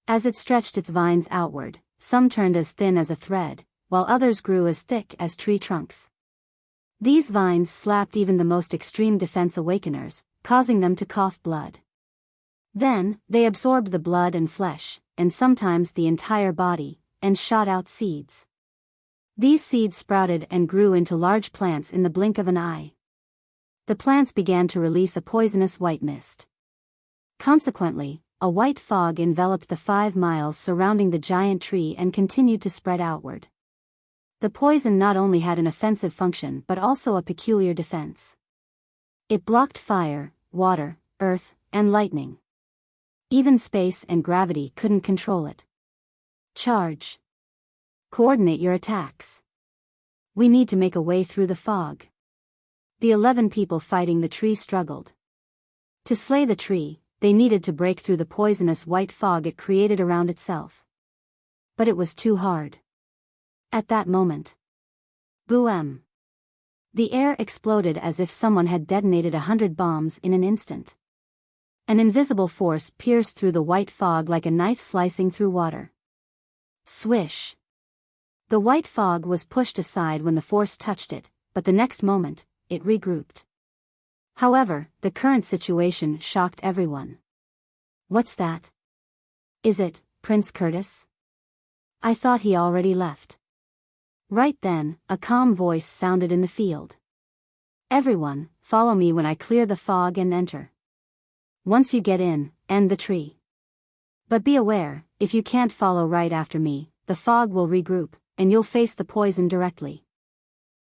S1: As it stretched its vines outward, some turned as thin as a thread, while others grew as thick as tree trunks. These vines slapped even the most extreme defense awakeners, causing them to cough blood. Then, they absorbed the blood and flesh, and sometimes the entire body, and shot out seeds. These seeds sprouted and grew into large plants in the blink of an eye. The plants began to release a poisonous white mist. Consequently, a white fog enveloped the 5 miles surrounding the giant tree and continued to spread outward. The poison not only had an offensive function but also a peculiar defense. It blocked fire, water, earth, and lightning. Even space and gravity couldn't control it. Charge. Coordinate your attacks. We need to make a way through the fog. The 11 people fighting the tree struggled. To slay the tree, they needed to break through the poisonous white fog it created around itself. But it was too hard. At that moment. Boom. The air exploded as if someone had detonated 100 bombs in an instant. An invisible force pierced through the white fog like a knife slicing through water. Swish. The white fog was pushed aside when the force touched it, but the next moment, it regrouped. However, the current situation shocked everyone. What's that? Is it Prince Curtis? I thought he already left. Right then, a calm voice sounded in the field. Everyone, follow me when I clear the fog and enter. Once you get in, end the tree. But be aware, if you can't follow right after me, the fog will regroup, and you'll face the poison directly.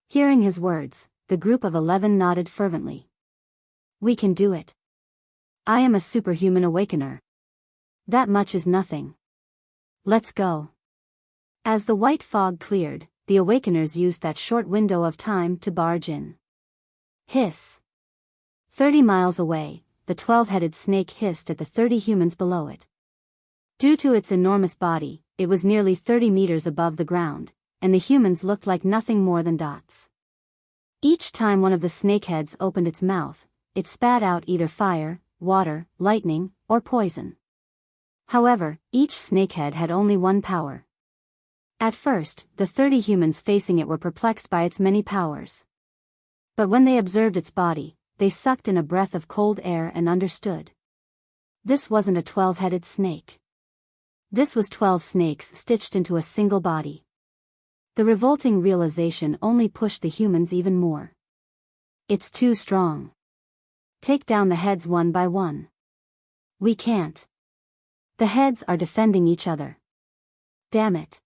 S1: Hearing his words, the group of 11 nodded fervently. We can do it. I am a superhuman awakener. That much is nothing. Let's go. As the white fog cleared, the awakeners used that short window of time to barge in. Hiss. 30 miles away, the 12-headed snake hissed at the 30 humans below it. Due to its enormous body, it was nearly 30 meters above the ground, and the humans looked like nothing more than dots. Each time one of the snakeheads opened its mouth, it spat out either fire, water, lightning, or poison. However, each snakehead had only one power. At first, the 30 humans facing it were perplexed by its many powers. But when they observed its body, they sucked in a breath of cold air and understood. This wasn't a 12-headed snake. This was 12 snakes stitched into a single body. The revolting realization only pushed the humans even more. It's too strong. Take down the heads one by one. We can't. The heads are defending each other. Damn it.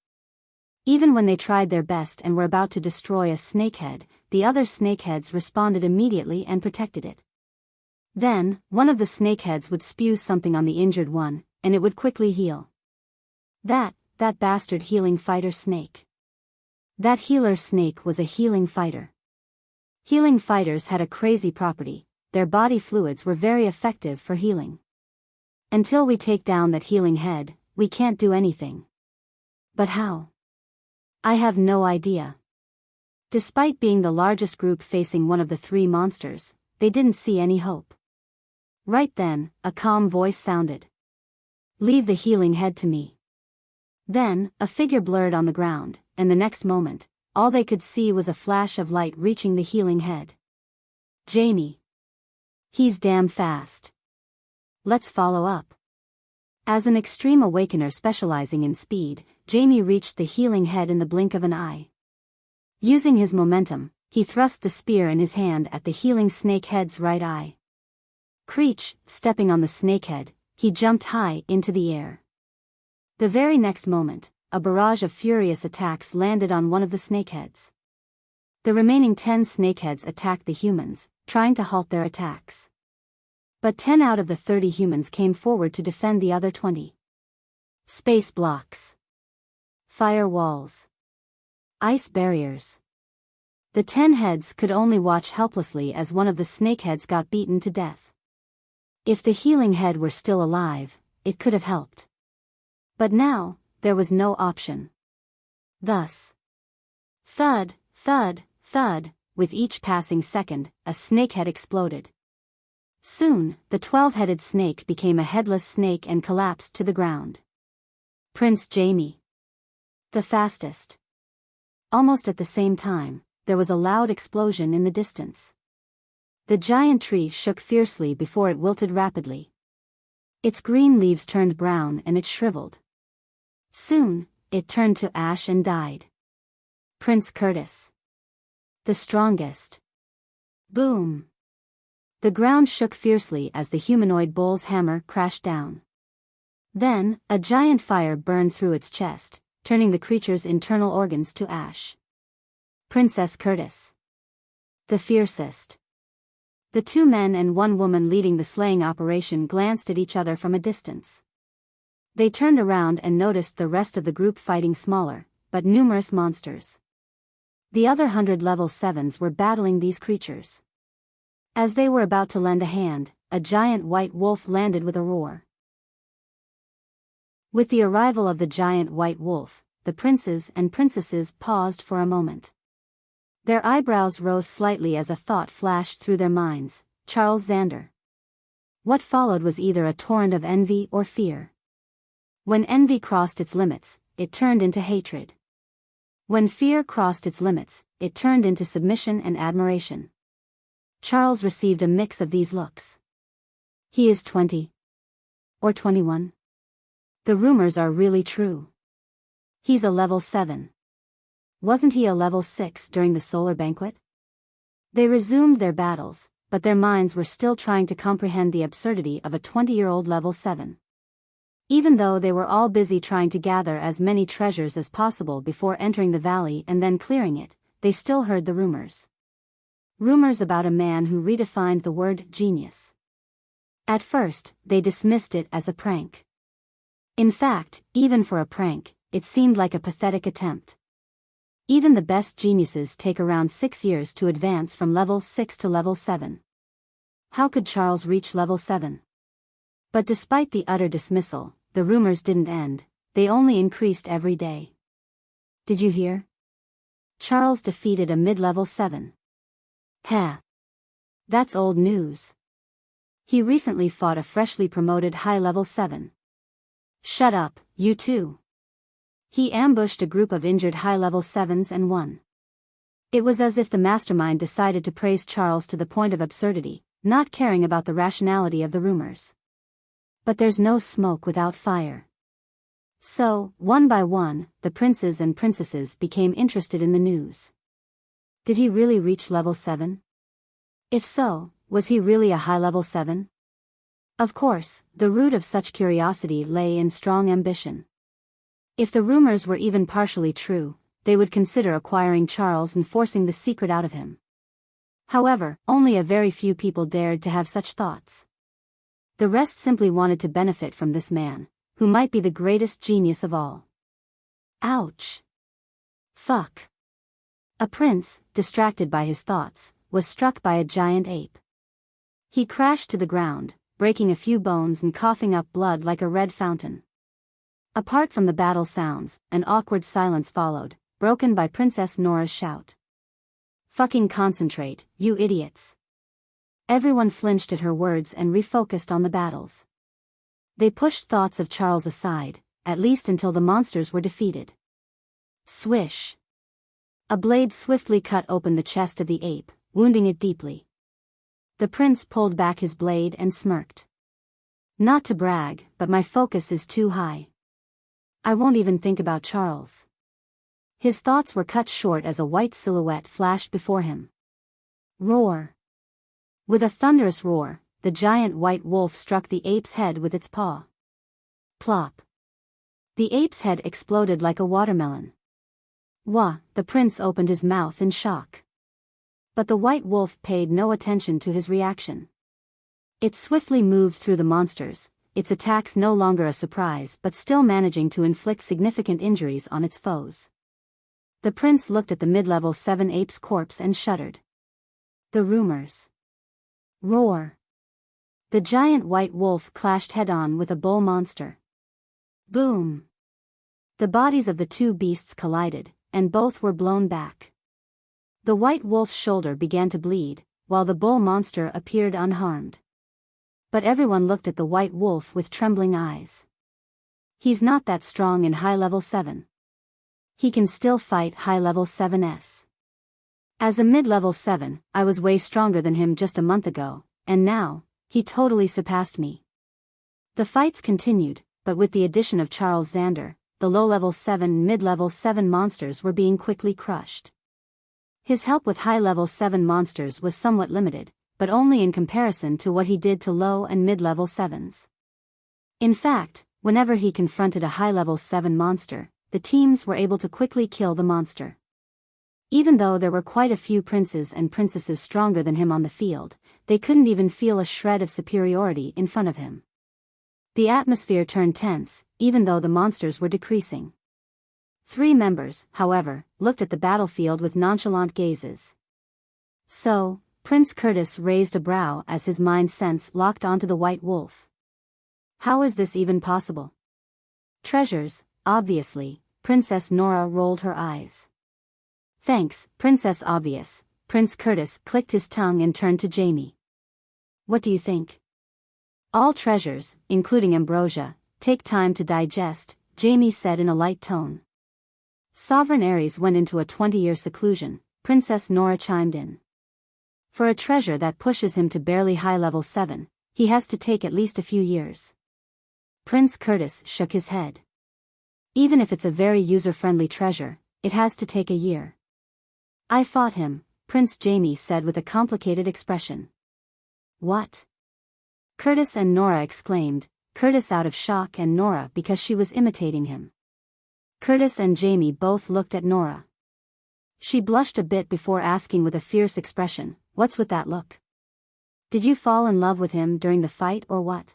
S1: Even when they tried their best and were about to destroy a snakehead, the other snakeheads responded immediately and protected it. Then, one of the snakeheads would spew something on the injured one, and it would quickly heal. That bastard healing fighter snake. That healer snake was a healing fighter. Healing fighters had a crazy property: their body fluids were very effective for healing. Until we take down that healing head, we can't do anything. But how? I have no idea. Despite being the largest group facing one of the three monsters, they didn't see any hope. Right then, a calm voice sounded. Leave the healing head to me. Then, a figure blurred on the ground, and the next moment, all they could see was a flash of light reaching the healing head. Jamie. He's damn fast. Let's follow up. As an extreme awakener specializing in speed, Jamie reached the healing head in the blink of an eye. Using his momentum, he thrust the spear in his hand at the healing snakehead's right eye. Creech, stepping on the snakehead, he jumped high into the air. The very next moment, a barrage of furious attacks landed on one of the snakeheads. The remaining 10 snakeheads attacked the humans, trying to halt their attacks. But 10 out of the 30 humans came forward to defend the other 20. Space blocks. Fire walls. Ice barriers. The 10 heads could only watch helplessly as one of the snakeheads got beaten to death. If the healing head were still alive, it could have helped. But now, there was no option. Thus, thud, thud, thud, with each passing second, a snakehead exploded. Soon, the 12-headed snake became a headless snake and collapsed to the ground. Prince Jamie. The fastest. Almost at the same time, there was a loud explosion in the distance. The giant tree shook fiercely before it wilted rapidly. Its green leaves turned brown and it shriveled. Soon, it turned to ash and died. Prince Curtis. The strongest. Boom. The ground shook fiercely as the humanoid bull's hammer crashed down. Then, a giant fire burned through its chest, turning the creature's internal organs to ash. Princess Curtis. The fiercest. The 2 men and 1 woman leading the slaying operation glanced at each other from a distance. They turned around and noticed the rest of the group fighting smaller, but numerous monsters. The other 100 level 7s were battling these creatures. As they were about to lend a hand, a giant white wolf landed with a roar. With the arrival of the giant white wolf, the princes and princesses paused for a moment. Their eyebrows rose slightly as a thought flashed through their minds: Charles Xander. What followed was either a torrent of envy or fear. When envy crossed its limits, it turned into hatred. When fear crossed its limits, it turned into submission and admiration. Charles received a mix of these looks. He is 20. Or 21. The rumors are really true. He's a level 7. Wasn't he a level 6 during the solar banquet? They resumed their battles, but their minds were still trying to comprehend the absurdity of a 20-year-old level 7. Even though they were all busy trying to gather as many treasures as possible before entering the valley and then clearing it, they still heard the rumors. Rumors about a man who redefined the word genius. At first, they dismissed it as a prank. In fact, even for a prank, it seemed like a pathetic attempt. Even the best geniuses take around 6 years to advance from level 6 to level 7. How could Charles reach level 7? But despite the utter dismissal, the rumors didn't end, they only increased every day. Did you hear? Charles defeated a mid-level 7. Heh. That's old news. He recently fought a freshly promoted high-level 7. Shut up, you two. He ambushed a group of injured high-level 7s and won. It was as if the mastermind decided to praise Charles to the point of absurdity, not caring about the rationality of the rumors. But there's no smoke without fire. So, one by one, the princes and princesses became interested in the news. Did he really reach level 7? If so, was he really a high-level 7? Of course, the root of such curiosity lay in strong ambition. If the rumors were even partially true, they would consider acquiring Charles and forcing the secret out of him. However, only a very few people dared to have such thoughts. The rest simply wanted to benefit from this man, who might be the greatest genius of all. Ouch. Fuck. A prince, distracted by his thoughts, was struck by a giant ape. He crashed to the ground, breaking a few bones and coughing up blood like a red fountain. Apart from the battle sounds, an awkward silence followed, broken by Princess Nora's shout. "Fucking concentrate, you idiots." Everyone flinched at her words and refocused on the battles. They pushed thoughts of Charles aside, at least until the monsters were defeated. Swish! A blade swiftly cut open the chest of the ape, wounding it deeply. The prince pulled back his blade and smirked. "Not to brag, but my focus is too high. I won't even think about Charles." His thoughts were cut short as a white silhouette flashed before him. Roar! With a thunderous roar, the giant white wolf struck the ape's head with its paw. Plop! The ape's head exploded like a watermelon. Wah! The prince opened his mouth in shock. But the white wolf paid no attention to his reaction. It swiftly moved through the monsters, its attacks no longer a surprise but still managing to inflict significant injuries on its foes. The prince looked at the mid-level 7 ape's corpse and shuddered. The rumors. Roar! The giant white wolf clashed head-on with a bull monster. Boom! The bodies of the two beasts collided, and both were blown back. The white wolf's shoulder began to bleed, while the bull monster appeared unharmed. But everyone looked at the white wolf with trembling eyes. He's not that strong in high-level 7. He can still fight high-level 7s. As a mid-level 7, I was way stronger than him just a month ago, and now, he totally surpassed me. The fights continued, but with the addition of Charles Xander, the low-level 7 mid-level 7 monsters were being quickly crushed. His help with high-level 7 monsters was somewhat limited, but only in comparison to what he did to low and mid-level 7s. In fact, whenever he confronted a high-level 7 monster, the teams were able to quickly kill the monster. Even though there were quite a few princes and princesses stronger than him on the field, they couldn't even feel a shred of superiority in front of him. The atmosphere turned tense, even though the monsters were decreasing. 3 members, however, looked at the battlefield with nonchalant gazes. So, Prince Curtis raised a brow as his mind sense locked onto the white wolf. How is this even possible? Treasures, obviously. Princess Nora rolled her eyes. Thanks, Princess Obvious. Prince Curtis clicked his tongue and turned to Jamie. What do you think? All treasures, including ambrosia, take time to digest, Jamie said in a light tone. Sovereign Ares went into a 20-year seclusion, Princess Nora chimed in. For a treasure that pushes him to barely high-level 7, he has to take at least a few years. Prince Curtis shook his head. Even if it's a very user-friendly treasure, it has to take a year. I fought him, Prince Jamie said with a complicated expression. What? Curtis and Nora exclaimed, Curtis out of shock and Nora because she was imitating him. Curtis and Jamie both looked at Nora. She blushed a bit before asking with a fierce expression, what's with that look? Did you fall in love with him during the fight or what?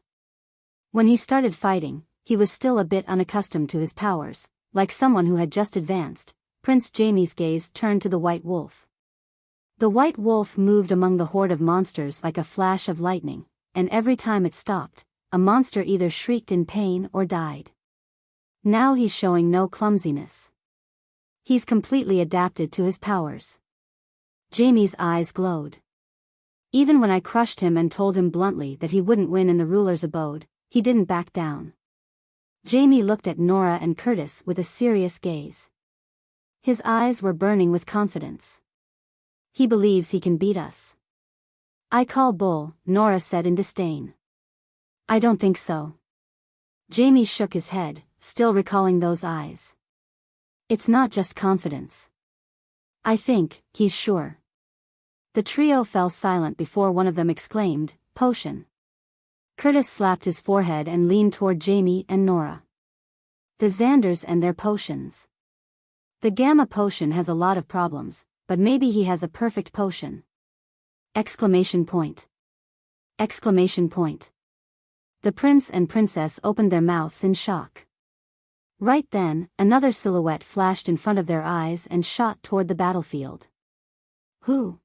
S1: When he started fighting, he was still a bit unaccustomed to his powers, like someone who had just advanced. Prince Jamie's gaze turned to the white wolf. The white wolf moved among the horde of monsters like a flash of lightning, and every time it stopped, a monster either shrieked in pain or died. Now he's showing no clumsiness. He's completely adapted to his powers. Jamie's eyes glowed. Even when I crushed him and told him bluntly that he wouldn't win in the ruler's abode, he didn't back down. Jamie looked at Nora and Curtis with a serious gaze. His eyes were burning with confidence. He believes he can beat us. I call bull, Nora said in disdain. I don't think so. Jamie shook his head, still recalling those eyes. It's not just confidence. I think, he's sure. The trio fell silent before one of them exclaimed, potion. Curtis slapped his forehead and leaned toward Jamie and Nora. The Xanders and their potions. The Gamma potion has a lot of problems, but maybe he has a perfect potion. Exclamation point. Exclamation point. The prince and princess opened their mouths in shock. Right then, another silhouette flashed in front of their eyes and shot toward the battlefield. Who?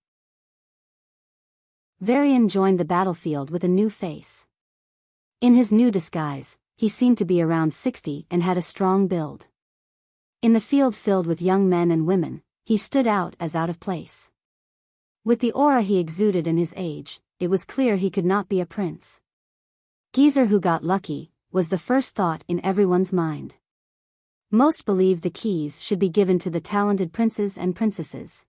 S1: Varian joined the battlefield with a new face. In his new disguise, he seemed to be around 60 and had a strong build. In the field filled with young men and women, he stood out as out of place. With the aura he exuded and his age, it was clear he could not be a prince. Geezer who got lucky, was the first thought in everyone's mind. Most believed the keys should be given to the talented princes and princesses.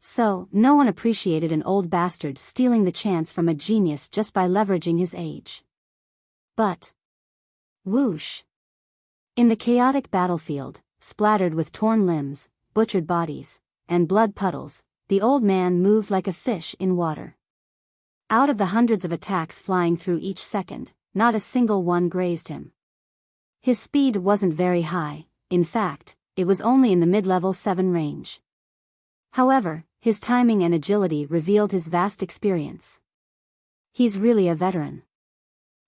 S1: So, no one appreciated an old bastard stealing the chance from a genius just by leveraging his age. But whoosh! In the chaotic battlefield, splattered with torn limbs, butchered bodies, and blood puddles, the old man moved like a fish in water. Out of the hundreds of attacks flying through each second, not a single one grazed him. His speed wasn't very high, in fact, it was only in the mid-level 7 range. However, his timing and agility revealed his vast experience. He's really a veteran.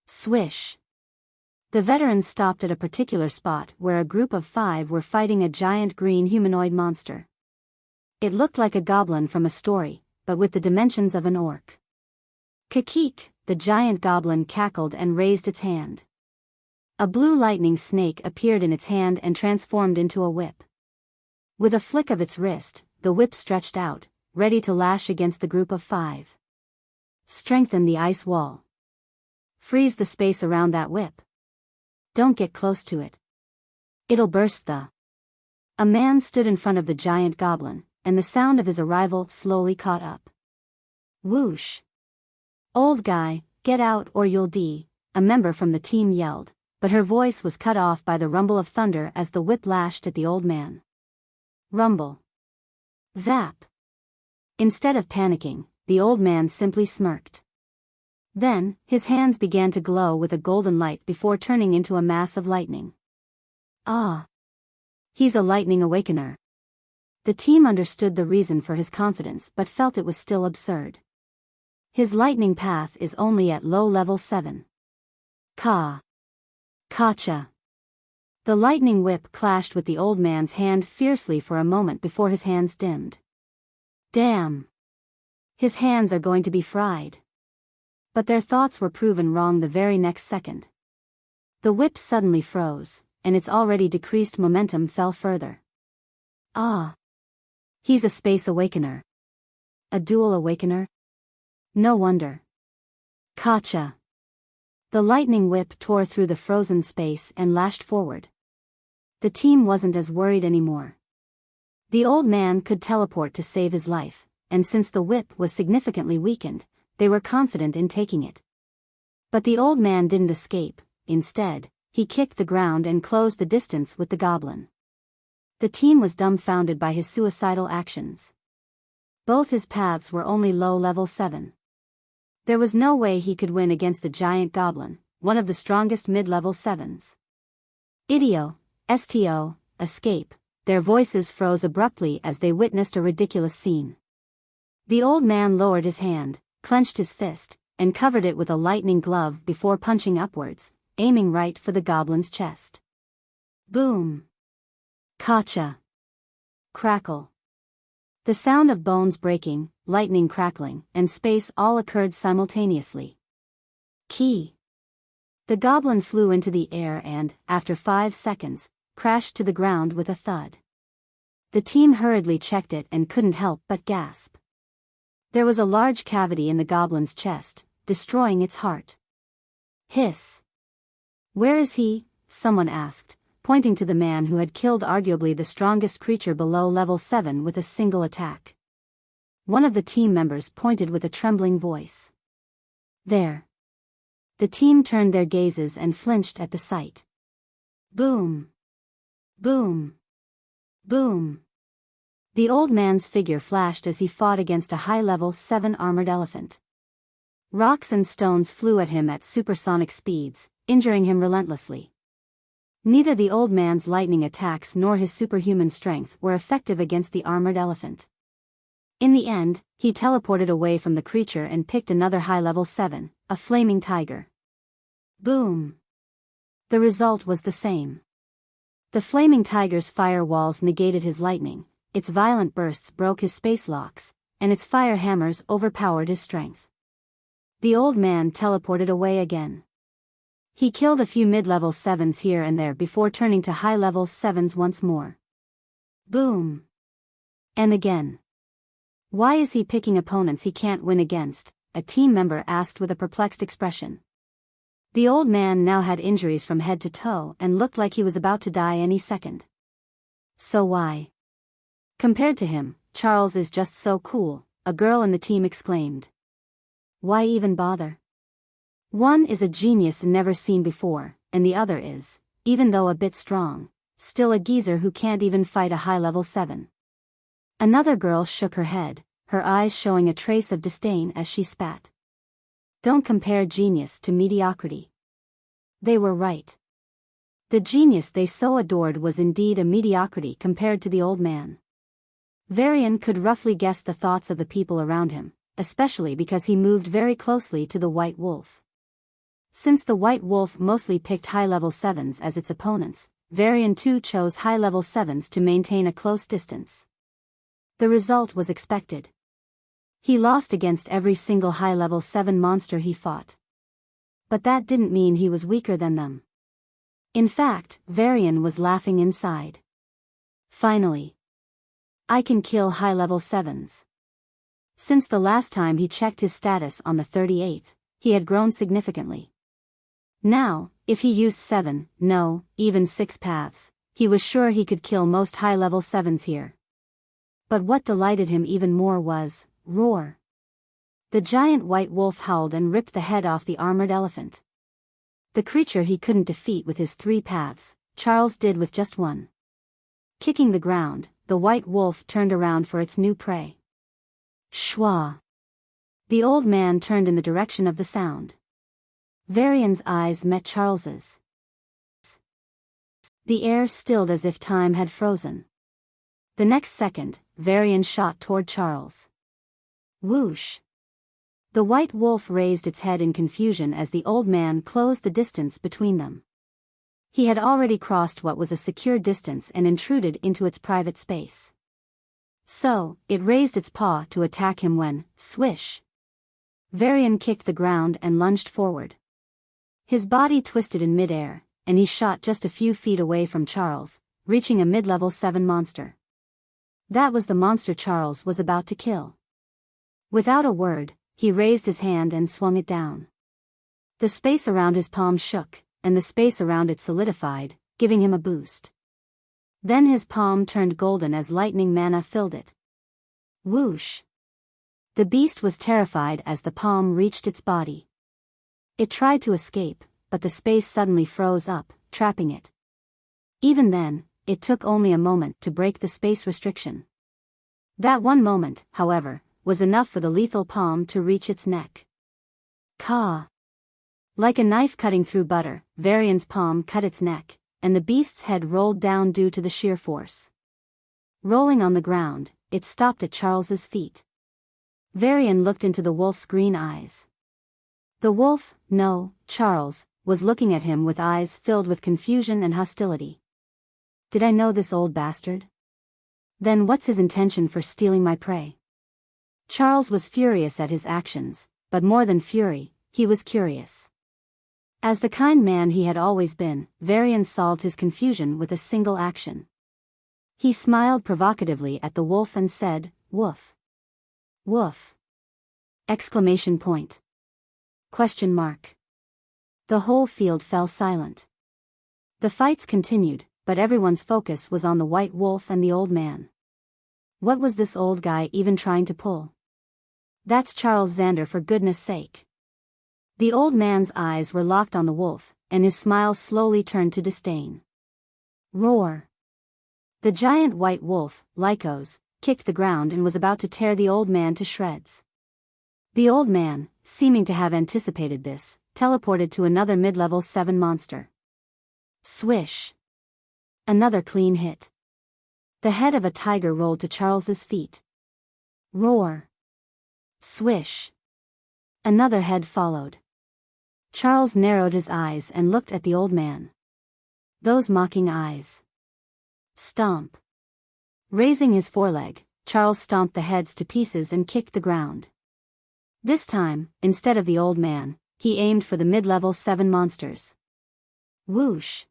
S1: Swish! The veterans stopped at a particular spot where a group of 5 were fighting a giant green humanoid monster. It looked like a goblin from a story, but with the dimensions of an orc. Kakeek, the giant goblin cackled and raised its hand. A blue lightning snake appeared in its hand and transformed into a whip. With a flick of its wrist, the whip stretched out, ready to lash against the group of 5. Strengthen the ice wall. Freeze the space around that whip. Don't get close to it. It'll burst the... A man stood in front of the giant goblin, and the sound of his arrival slowly caught up. Whoosh! Old guy, get out or you'll die, a member from the team yelled, but her voice was cut off by the rumble of thunder as the whip lashed at the old man. Rumble. Zap. Instead of panicking, the old man simply smirked. Then, his hands began to glow with a golden light before turning into a mass of lightning. Ah! He's a lightning awakener. The team understood the reason for his confidence but felt it was still absurd. His lightning path is only at low level 7. Kacha. The lightning whip clashed with the old man's hand fiercely for a moment before his hands dimmed. Damn! His hands are going to be fried. But their thoughts were proven wrong the very next second. The whip suddenly froze, and its already decreased momentum fell further. Ah! He's a space awakener. A dual awakener? No wonder. Kacha! The lightning whip tore through the frozen space and lashed forward. The team wasn't as worried anymore. The old man could teleport to save his life, and since the whip was significantly weakened, they were confident in taking it. But the old man didn't escape. Instead, he kicked the ground and closed the distance with the goblin. The team was dumbfounded by his suicidal actions. Both his paths were only low level 7. There was no way he could win against the giant goblin, one of the strongest mid-level 7s. Idio, STO, escape, their voices froze abruptly as they witnessed a ridiculous scene. The old man lowered his hand, clenched his fist, and covered it with a lightning glove before punching upwards, aiming right for the goblin's chest. Boom! Kacha! Crackle! The sound of bones breaking, lightning crackling, and space all occurred simultaneously. Key! The goblin flew into the air and, after 5 seconds, crashed to the ground with a thud. The team hurriedly checked it and couldn't help but gasp. There was a large cavity in the goblin's chest, destroying its heart. Hiss! Where is he? Someone asked, pointing to the man who had killed arguably the strongest creature below level 7 with a single attack. One of the team members pointed with a trembling voice. There. The team turned their gazes and flinched at the sight. Boom! Boom! Boom! The old man's figure flashed as he fought against a high-level 7 armored elephant. Rocks and stones flew at him at supersonic speeds, injuring him relentlessly. Neither the old man's lightning attacks nor his superhuman strength were effective against the armored elephant. In the end, he teleported away from the creature and picked another high-level 7, a flaming tiger. Boom! The result was the same. The flaming tiger's fire walls negated his lightning, its violent bursts broke his space locks, and its fire hammers overpowered his strength. The old man teleported away again. He killed a few mid-level 7s here and there before turning to high-level 7s once more. Boom. And again. Why is he picking opponents he can't win against? A team member asked with a perplexed expression. The old man now had injuries from head to toe and looked like he was about to die any second. So why? Compared to him, Charles is just so cool, a girl in the team exclaimed. Why even bother? One is a genius never seen before, and the other is, even though a bit strong, still a geezer who can't even fight a high-level 7. Another girl shook her head, her eyes showing a trace of disdain as she spat. Don't compare genius to mediocrity. They were right. The genius they so adored was indeed a mediocrity compared to the old man. Varian could roughly guess the thoughts of the people around him, especially because he moved very closely to the White Wolf. Since the White Wolf mostly picked high-level 7s as its opponents, Varian too chose high-level 7s to maintain a close distance. The result was expected. He lost against every single high-level 7 monster he fought. But that didn't mean he was weaker than them. In fact, Varian was laughing inside. Finally. I can kill high-level 7s. Since the last time he checked his status on the 38th, he had grown significantly. Now, if he used 7, no, even 6 paths, he was sure he could kill most high-level 7s here. But what delighted him even more was, roar. The giant white wolf howled and ripped the head off the armored elephant. The creature he couldn't defeat with his 3 paths, Charles did with just 1. Kicking the ground, the white wolf turned around for its new prey. Shwa! The old man turned in the direction of the sound. Varian's eyes met Charles's. The air stilled as if time had frozen. The next second, Varian shot toward Charles. Whoosh! The white wolf raised its head in confusion as the old man closed the distance between them. He had already crossed what was a secure distance and intruded into its private space. So, it raised its paw to attack him when, swish! Varian kicked the ground and lunged forward. His body twisted in midair, and he shot just a few feet away from Charles, reaching a mid-level 7 monster. That was the monster Charles was about to kill. Without a word, he raised his hand and swung it down. The space around his palm shook, and the space around it solidified, giving him a boost. Then his palm turned golden as lightning mana filled it. Whoosh! The beast was terrified as the palm reached its body. It tried to escape, but the space suddenly froze up, trapping it. Even then, it took only a moment to break the space restriction. That one moment, however, was enough for the lethal palm to reach its neck. Caw! Like a knife cutting through butter, Varian's palm cut its neck, and the beast's head rolled down due to the sheer force. Rolling on the ground, it stopped at Charles's feet. Varian looked into the wolf's green eyes. The wolf, no, Charles, was looking at him with eyes filled with confusion and hostility. Did I know this old bastard? Then what's his intention for stealing my prey? Charles was furious at his actions, but more than fury, he was curious. As the kind man he had always been, Varian solved his confusion with a single action. He smiled provocatively at the wolf and said, "Woof. Woof!" Exclamation point. Question mark. The whole field fell silent. The fights continued, but everyone's focus was on the white wolf and the old man. What was this old guy even trying to pull? That's Charles Xander, for goodness sake. The old man's eyes were locked on the wolf, and his smile slowly turned to disdain. Roar! The giant white wolf, Lycos, kicked the ground and was about to tear the old man to shreds. The old man, seeming to have anticipated this, teleported to another mid-level 7 monster. Swish! Another clean hit. The head of a tiger rolled to Charles's feet. Roar! Swish! Another head followed. Charles narrowed his eyes and looked at the old man. Those mocking eyes. Stomp! Raising his foreleg, Charles stomped the heads to pieces and kicked the ground. This time, instead of the old man, he aimed for the mid-level 7 monsters. Whoosh!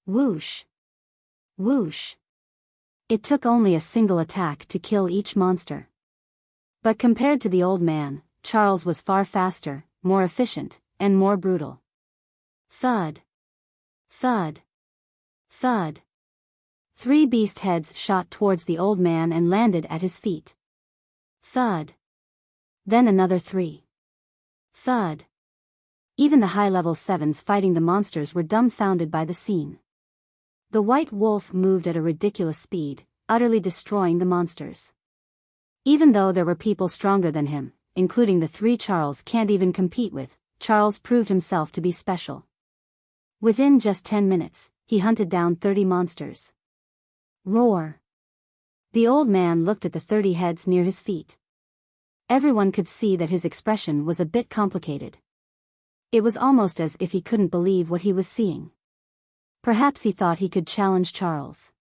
S1: Whoosh! Whoosh! It took only a single attack to kill each monster. But compared to the old man, Charles was far faster, more efficient, and more brutal. Thud! Thud! Thud! 3 beast heads shot towards the old man and landed at his feet. Thud! Then another 3. Thud! Even the high-level 7s fighting the monsters were dumbfounded by the scene. The white wolf moved at a ridiculous speed, utterly destroying the monsters. Even though there were people stronger than him, including the 3 Charles can't even compete with, Charles proved himself to be special. Within just 10 minutes, he hunted down 30 monsters. Roar! The old man looked at the 30 heads near his feet. Everyone could see that his expression was a bit complicated. It was almost as if he couldn't believe what he was seeing. Perhaps he thought he could challenge Charles.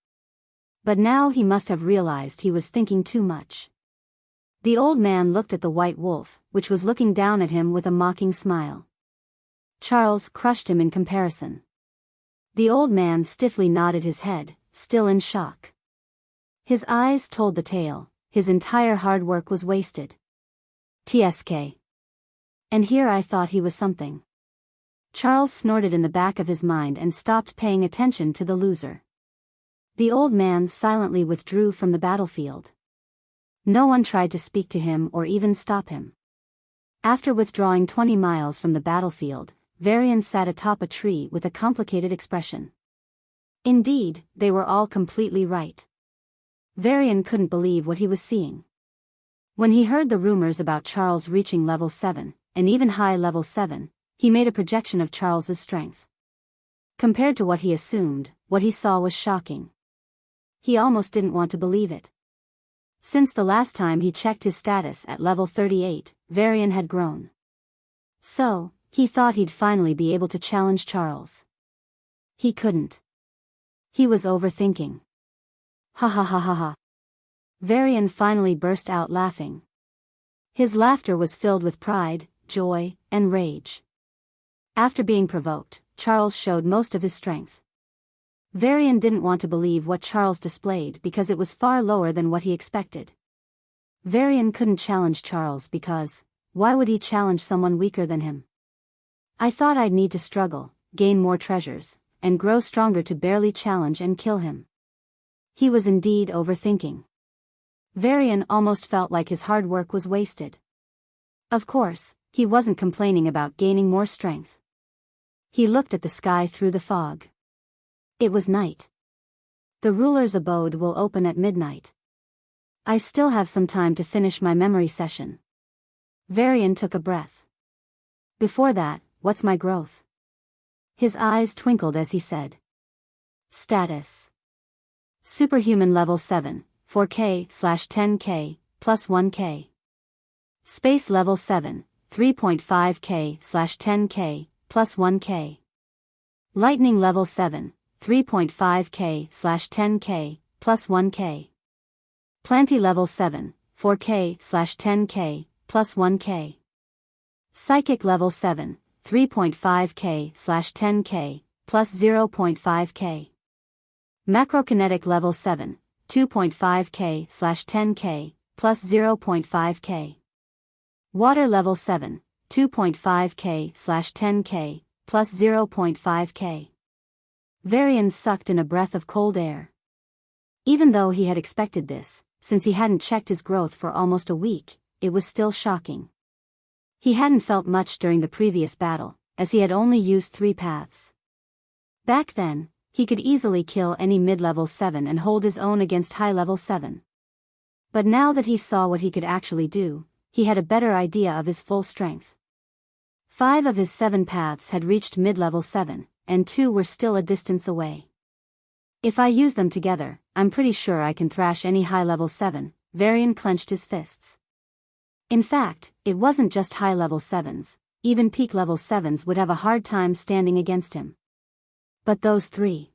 S1: But now he must have realized he was thinking too much. The old man looked at the white wolf, which was looking down at him with a mocking smile. Charles crushed him in comparison. The old man stiffly nodded his head, still in shock. His eyes told the tale, his entire hard work was wasted. TSK. And here I thought he was something. Charles snorted in the back of his mind and stopped paying attention to the loser. The old man silently withdrew from the battlefield. No one tried to speak to him or even stop him. After withdrawing 20 miles from the battlefield, Varian sat atop a tree with a complicated expression. Indeed, they were all completely right. Varian couldn't believe what he was seeing. When he heard the rumors about Charles reaching level 7, and even high level 7, he made a projection of Charles's strength. Compared to what he assumed, what he saw was shocking. He almost didn't want to believe it. Since the last time he checked his status at level 38, Varian had grown. So, he thought he'd finally be able to challenge Charles. He couldn't. He was overthinking. Ha ha ha ha ha. Varian finally burst out laughing. His laughter was filled with pride, joy, and rage. After being provoked, Charles showed most of his strength. Varian didn't want to believe what Charles displayed because it was far lower than what he expected. Varian couldn't challenge Charles because, why would he challenge someone weaker than him? I thought I'd need to struggle, gain more treasures, and grow stronger to barely challenge and kill him. He was indeed overthinking. Varian almost felt like his hard work was wasted. Of course, he wasn't complaining about gaining more strength. He looked at the sky through the fog. It was night. The ruler's abode will open at midnight. I still have some time to finish my memory session. Varian took a breath. Before that, what's my growth? His eyes twinkled as he said. Status. Superhuman level 7, 4K/10K, plus 1K. Space level 7, 3.5K/10K, plus 1K. Lightning level 7, 3.5K/10K, plus 1K. Planty level 7, 4K/10K, plus 1K. Psychic level 7, 3.5K/10K, plus 0.5K. Macrokinetic level 7, 2.5K/10K, plus 0.5K. Water level 7, 2.5K/10K, plus 0.5K. Varian sucked in a breath of cold air. Even though he had expected this, since he hadn't checked his growth for almost a week, it was still shocking. He hadn't felt much during the previous battle, as he had only used 3 paths. Back then, he could easily kill any mid-level 7 and hold his own against high-level 7. But now that he saw what he could actually do, he had a better idea of his full strength. 5 of his 7 paths had reached mid-level 7, and 2 were still a distance away. If I use them together, I'm pretty sure I can thrash any high-level 7, Varian clenched his fists. In fact, it wasn't just high-level 7s, even peak-level 7s would have a hard time standing against him. But those 3.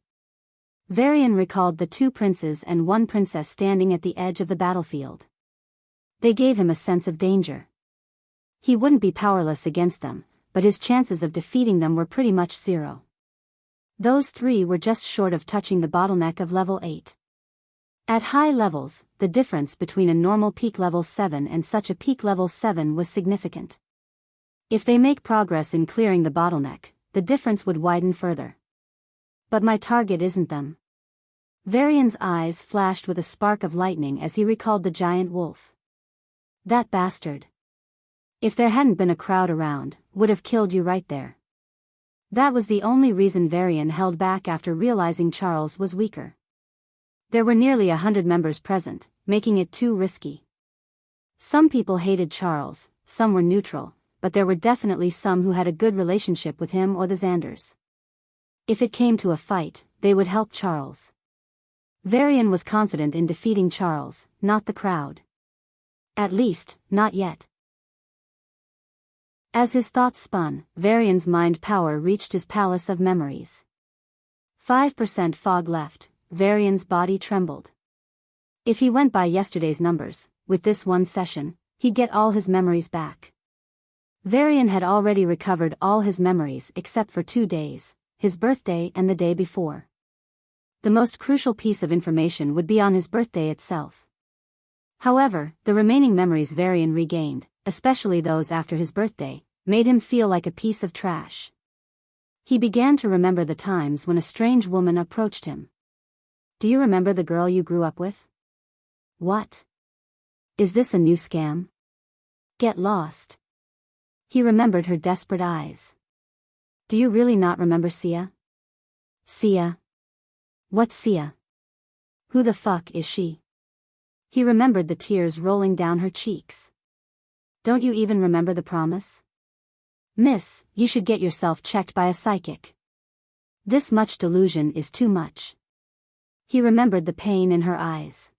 S1: Varian recalled the 2 princes and 1 princess standing at the edge of the battlefield. They gave him a sense of danger. He wouldn't be powerless against them, but his chances of defeating them were pretty much 0. Those three were just short of touching the bottleneck of level 8. At high levels, the difference between a normal peak level 7 and such a peak level 7 was significant. If they make progress in clearing the bottleneck, the difference would widen further. But my target isn't them. Varian's eyes flashed with a spark of lightning as he recalled the giant wolf. That bastard. If there hadn't been a crowd around, would have killed you right there. That was the only reason Varian held back after realizing Charles was weaker. There were nearly 100 members present, making it too risky. Some people hated Charles, some were neutral, but there were definitely some who had a good relationship with him or the Xanders. If it came to a fight, they would help Charles. Varian was confident in defeating Charles, not the crowd. At least, not yet. As his thoughts spun, Varian's mind power reached his palace of memories. 5% fog left, Varian's body trembled. If he went by yesterday's numbers, with this one session, he'd get all his memories back. Varian had already recovered all his memories except for 2 days, his birthday and the day before. The most crucial piece of information would be on his birthday itself. However, the remaining memories Varian regained, especially those after his birthday, made him feel like a piece of trash. He began to remember the times when a strange woman approached him. Do you remember the girl you grew up with? What? Is this a new scam? Get lost. He remembered her desperate eyes. Do you really not remember Sia? Sia? What's Sia? Who the fuck is she? He remembered the tears rolling down her cheeks. Don't you even remember the promise? Miss, you should get yourself checked by a psychic. This much delusion is too much. He remembered the pain in her eyes.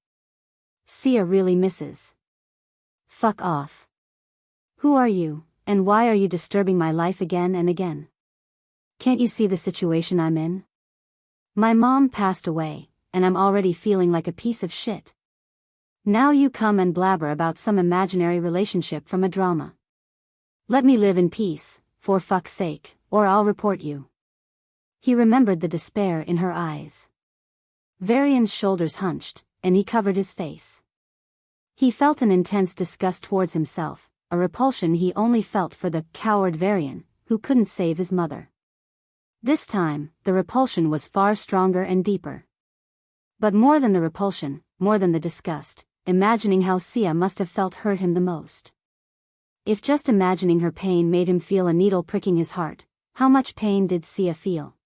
S1: Sia really misses. Fuck off. Who are you, and why are you disturbing my life again and again? Can't you see the situation I'm in? My mom passed away, and I'm already feeling like a piece of shit. Now you come and blabber about some imaginary relationship from a drama. Let me live in peace, for fuck's sake, or I'll report you. He remembered the despair in her eyes. Varian's shoulders hunched, and he covered his face. He felt an intense disgust towards himself, a repulsion he only felt for the coward Varian, who couldn't save his mother. This time, the repulsion was far stronger and deeper. But more than the repulsion, more than the disgust, imagining how Sia must have felt hurt him the most. If just imagining her pain made him feel a needle pricking his heart, how much pain did Sia feel?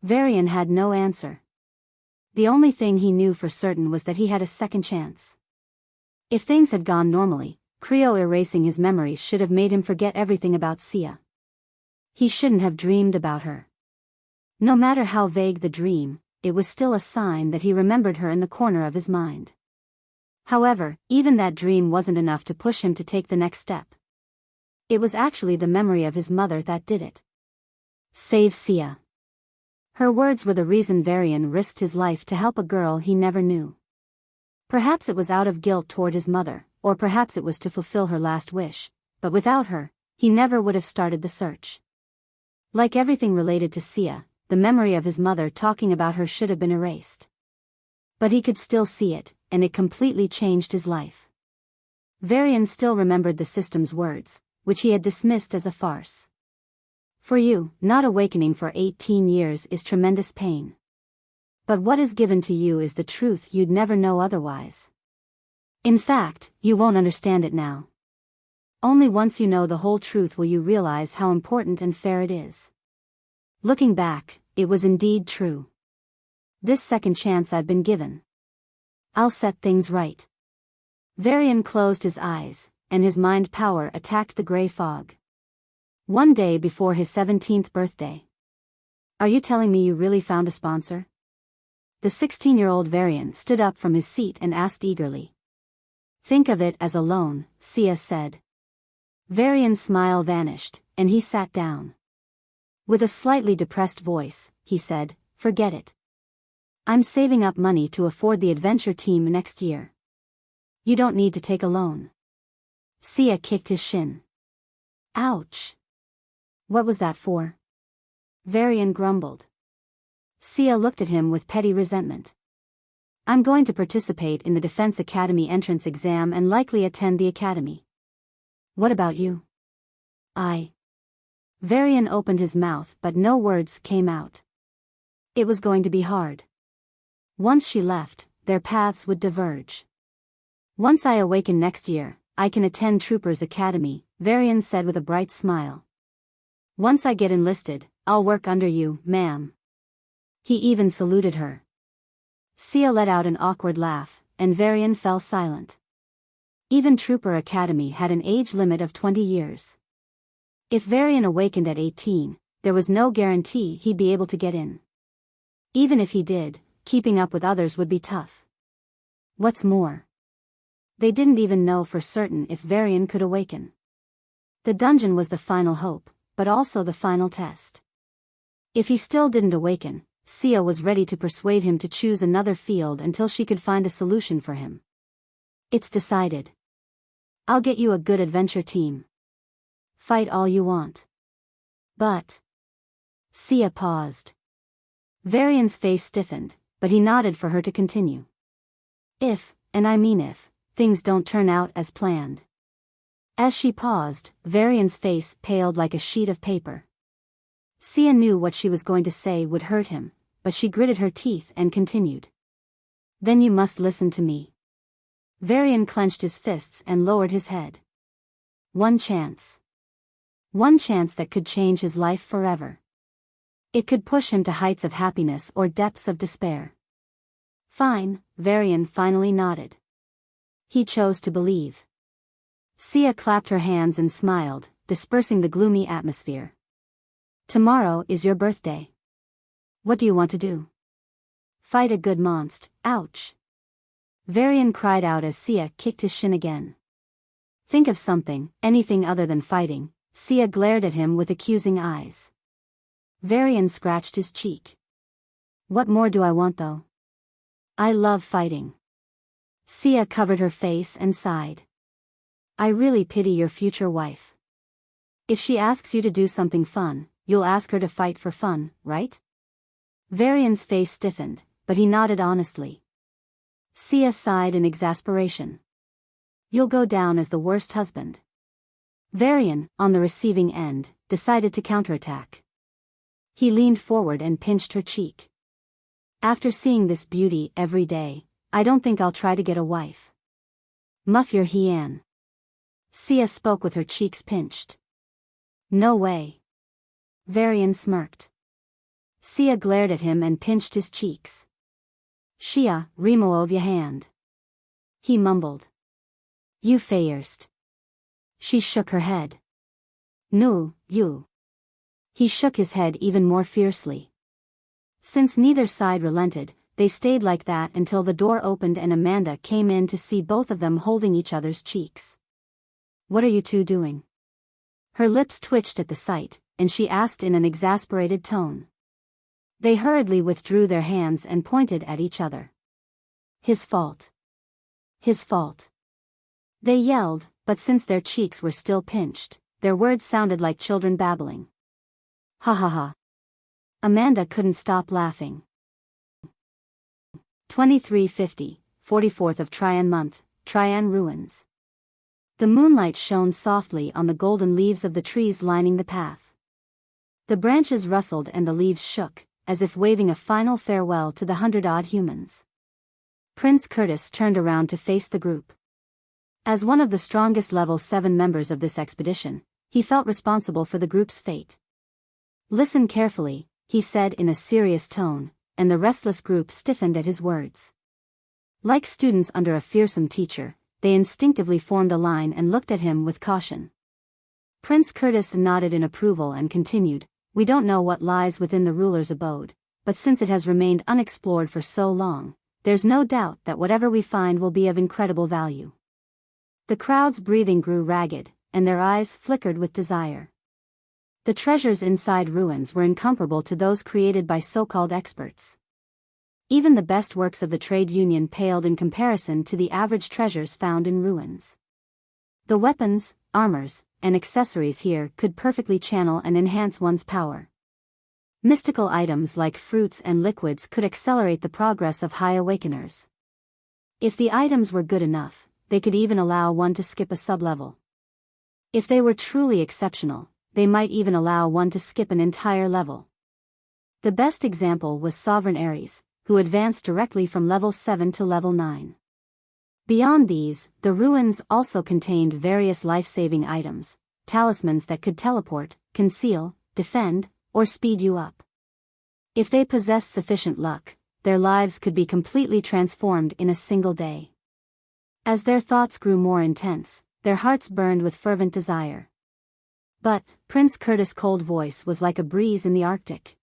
S1: Varian had no answer. The only thing he knew for certain was that he had a second chance. If things had gone normally, Creo erasing his memories should have made him forget everything about Sia. He shouldn't have dreamed about her. No matter how vague the dream, it was still a sign that he remembered her in the corner of his mind. However, even that dream wasn't enough to push him to take the next step. It was actually the memory of his mother that did it. Save Sia. Her words were the reason Varian risked his life to help a girl he never knew. Perhaps it was out of guilt toward his mother, or perhaps it was to fulfill her last wish, but without her, he never would have started the search. Like everything related to Sia, the memory of his mother talking about her should have been erased. But he could still see it, and it completely changed his life. Varian still remembered the system's words, which he had dismissed as a farce. For you, not awakening for 18 years is tremendous pain. But what is given to you is the truth you'd never know otherwise. In fact, you won't understand it now. Only once you know the whole truth will you realize how important and fair it is. Looking back, it was indeed true. This second chance I've been given. I'll set things right. Varian closed his eyes, and his mind power attacked the gray fog. One day before his 17th birthday. Are you telling me you really found a sponsor? The 16-year-old Varian stood up from his seat and asked eagerly. Think of it as a loan, Sia said. Varian's smile vanished, and he sat down. With a slightly depressed voice, he said, forget it. I'm saving up money to afford the adventure team next year. You don't need to take a loan. Sia kicked his shin. Ouch. What was that for? Varian grumbled. Sia looked at him with petty resentment. I'm going to participate in the Defense Academy entrance exam and likely attend the academy. What about you? Varian opened his mouth but no words came out. It was going to be hard. Once she left, their paths would diverge. Once I awaken next year, I can attend Troopers Academy, Varian said with a bright smile. Once I get enlisted, I'll work under you, ma'am. He even saluted her. Sia let out an awkward laugh, and Varian fell silent. Even Trooper Academy had an age limit of 20 years. If Varian awakened at 18, there was no guarantee he'd be able to get in. Even if he did, keeping up with others would be tough. What's more, they didn't even know for certain if Varian could awaken. The dungeon was the final hope, but also the final test. If he still didn't awaken, Sia was ready to persuade him to choose another field until she could find a solution for him. It's decided. I'll get you a good adventure team. Fight all you want. But... Sia paused. Varian's face stiffened, but he nodded for her to continue. If, and I mean if, things don't turn out as planned. As she paused, Varian's face paled like a sheet of paper. Sia knew what she was going to say would hurt him, but she gritted her teeth and continued. Then you must listen to me. Varian clenched his fists and lowered his head. One chance. One chance that could change his life forever. It could push him to heights of happiness or depths of despair. Fine, Varian finally nodded. He chose to believe. Sia clapped her hands and smiled, dispersing the gloomy atmosphere. Tomorrow is your birthday. What do you want to do? Fight a good monster. Ouch. Varian cried out as Sia kicked his shin again. Think of something, anything other than fighting. Sia glared at him with accusing eyes. Varian scratched his cheek. What more do I want though? I love fighting. Sia covered her face and sighed. I really pity your future wife. If she asks you to do something fun, you'll ask her to fight for fun, right? Varian's face stiffened, but he nodded honestly. Sia sighed in exasperation. You'll go down as the worst husband. Varian, on the receiving end, decided to counterattack. He leaned forward and pinched her cheek. After seeing this beauty every day, I don't think I'll try to get a wife. Muff your hien. Sia spoke with her cheeks pinched. No way. Varian smirked. Sia glared at him and pinched his cheeks. Shia, remove your hand. He mumbled. You first. She shook her head. No, you. He shook his head even more fiercely. Since neither side relented, they stayed like that until the door opened and Amanda came in to see both of them holding each other's cheeks. What are you two doing? Her lips twitched at the sight, and she asked in an exasperated tone. They hurriedly withdrew their hands and pointed at each other. His fault. His fault. They yelled, but since their cheeks were still pinched, their words sounded like children babbling. Ha ha ha. Amanda couldn't stop laughing. 2350, 44th of Trian month, Trian ruins. The moonlight shone softly on the golden leaves of the trees lining the path. The branches rustled and the leaves shook, as if waving a final farewell to the 100-odd humans. Prince Curtis turned around to face the group. As one of the strongest level 7 members of this expedition, he felt responsible for the group's fate. Listen carefully, he said in a serious tone, and the restless group stiffened at his words. Like students under a fearsome teacher, they instinctively formed a line and looked at him with caution. Prince Curtis nodded in approval and continued, We don't know what lies within the ruler's abode, but since it has remained unexplored for so long, there's no doubt that whatever we find will be of incredible value. The crowd's breathing grew ragged, and their eyes flickered with desire. The treasures inside ruins were incomparable to those created by so-called experts. Even the best works of the trade union paled in comparison to the average treasures found in ruins. The weapons, armors, and accessories here could perfectly channel and enhance one's power. Mystical items like fruits and liquids could accelerate the progress of high awakeners. If the items were good enough, they could even allow one to skip a sublevel. If they were truly exceptional, they might even allow one to skip an entire level. The best example was Sovereign Ares, who advanced directly from level 7 to level 9. Beyond these, the ruins also contained various life-saving items, talismans that could teleport, conceal, defend, or speed you up. If they possessed sufficient luck, their lives could be completely transformed in a single day. As their thoughts grew more intense, their hearts burned with fervent desire. But Prince Curtis' cold voice was like a breeze in the Arctic.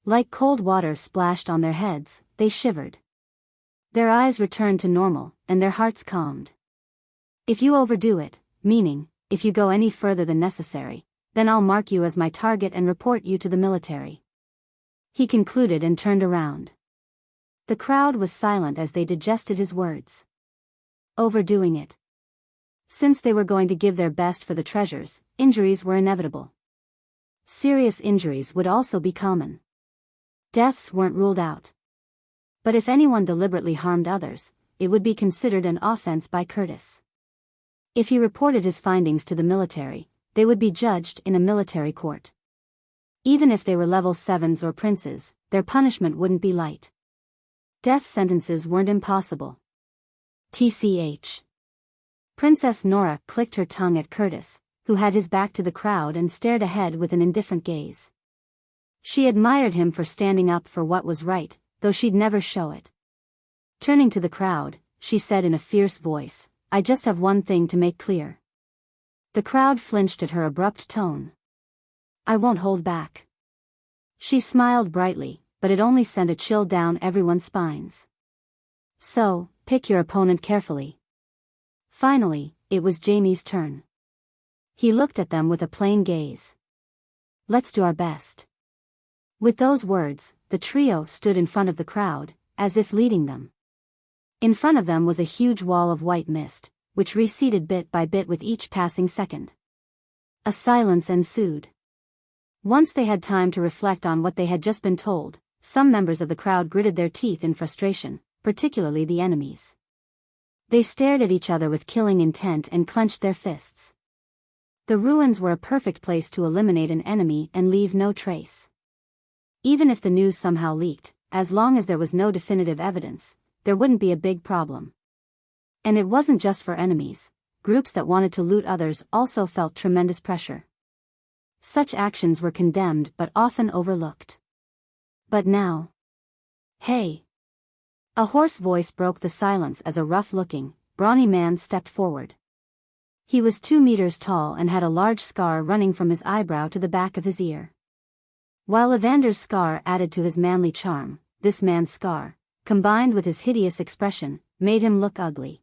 S1: Like cold water splashed on their heads, they shivered. Their eyes returned to normal, and their hearts calmed. If you overdo it, meaning, if you go any further than necessary, then I'll mark you as my target and report you to the military. He concluded and turned around. The crowd was silent as they digested his words. Overdoing it. Since they were going to give their best for the treasures, injuries were inevitable. Serious injuries would also be common. Deaths weren't ruled out. But if anyone deliberately harmed others, it would be considered an offense by Curtis. If he reported his findings to the military, they would be judged in a military court. Even if they were level 7s or princes, their punishment wouldn't be light. Death sentences weren't impossible. TCH. Princess Nora clicked her tongue at Curtis, who had his back to the crowd and stared ahead with an indifferent gaze. She admired him for standing up for what was right, though she'd never show it. Turning to the crowd, she said in a fierce voice, "I just have one thing to make clear." The crowd flinched at her abrupt tone. "I won't hold back." She smiled brightly, but it only sent a chill down everyone's spines. "So, pick your opponent carefully." Finally, it was Jamie's turn. He looked at them with a plain gaze. "Let's do our best." With those words, the trio stood in front of the crowd, as if leading them. In front of them was a huge wall of white mist, which receded bit by bit with each passing second. A silence ensued. Once they had time to reflect on what they had just been told, some members of the crowd gritted their teeth in frustration, particularly the enemies. They stared at each other with killing intent and clenched their fists. The ruins were a perfect place to eliminate an enemy and leave no trace. Even if the news somehow leaked, as long as there was no definitive evidence, there wouldn't be a big problem. And it wasn't just for enemies, groups that wanted to loot others also felt tremendous pressure. Such actions were condemned but often overlooked. But now... Hey! A hoarse voice broke the silence as a rough-looking, brawny man stepped forward. He was 2 meters tall and had a large scar running from his eyebrow to the back of his ear. While Evander's scar added to his manly charm, this man's scar, combined with his hideous expression, made him look ugly.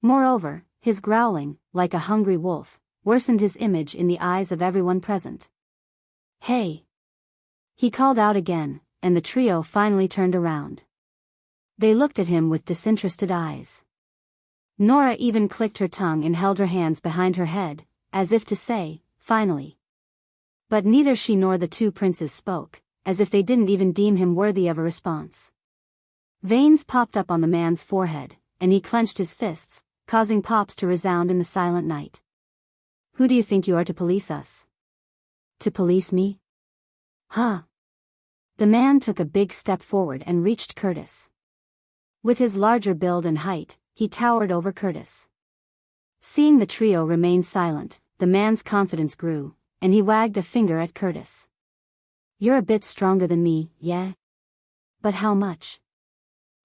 S1: Moreover, his growling, like a hungry wolf, worsened his image in the eyes of everyone present. "Hey!" He called out again, and the trio finally turned around. They looked at him with disinterested eyes. Nora even clicked her tongue and held her hands behind her head, as if to say, "Finally." But neither she nor the 2 princes spoke, as if they didn't even deem him worthy of a response. Veins popped up on the man's forehead, and he clenched his fists, causing pops to resound in the silent night. "Who do you think you are to police us?" "To police me? Huh?" The man took a big step forward and reached Curtis. With his larger build and height, he towered over Curtis. Seeing the trio remain silent, the man's confidence grew, and he wagged a finger at Curtis. "You're a bit stronger than me, yeah? But how much?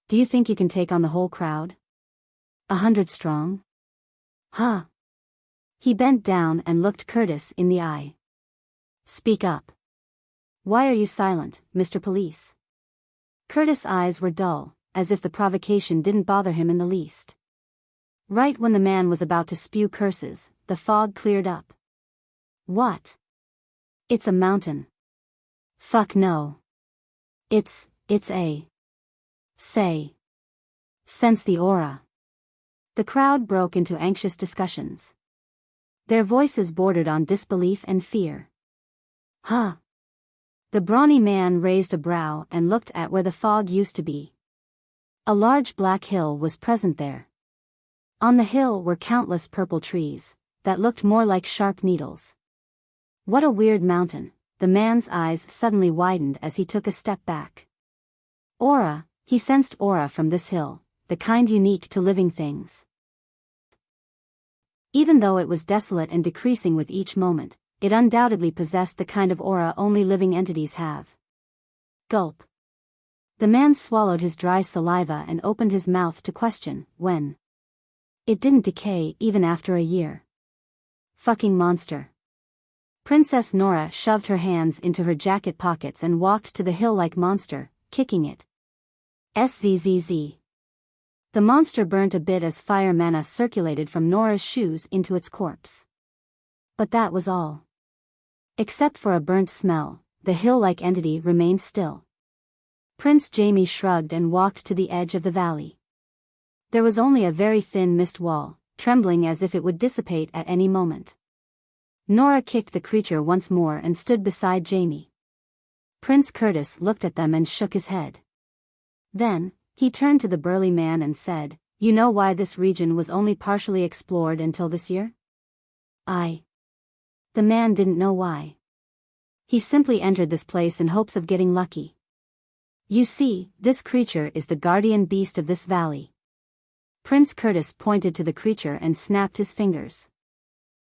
S1: Do you think you can take on the whole crowd? 100 strong? Huh?" He bent down and looked Curtis in the eye. "Speak up. Why are you silent, Mr. Police?" Curtis' eyes were dull, as if the provocation didn't bother him in the least. Right when the man was about to spew curses, the fog cleared up. "What? It's a mountain." "Fuck no. It's a... Say. Sense the aura." The crowd broke into anxious discussions. Their voices bordered on disbelief and fear. "Huh? The brawny man raised a brow and looked at where the fog used to be. A large black hill was present there. On the hill were countless purple trees, that looked more like sharp needles. What a weird mountain, the man's eyes suddenly widened as he took a step back. Aura, he sensed aura from this hill, the kind unique to living things. Even though it was desolate and decreasing with each moment, it undoubtedly possessed the kind of aura only living entities have. Gulp. The man swallowed his dry saliva and opened his mouth to question, when? It didn't decay even after a year. Fucking monster. Princess Nora shoved her hands into her jacket pockets and walked to the hill like monster, kicking it. Szzz. The monster burnt a bit as fire mana circulated from Nora's shoes into its corpse. But that was all. Except for a burnt smell, the hill-like entity remained still. Prince Jamie shrugged and walked to the edge of the valley. There was only a very thin mist wall, trembling as if it would dissipate at any moment. Nora kicked the creature once more and stood beside Jamie. Prince Curtis looked at them and shook his head. Then, he turned to the burly man and said, "You know why this region was only partially explored until this year?" The man didn't know why. He simply entered this place in hopes of getting lucky. You see, this creature is the guardian beast of this valley. Prince Curtis pointed to the creature and snapped his fingers.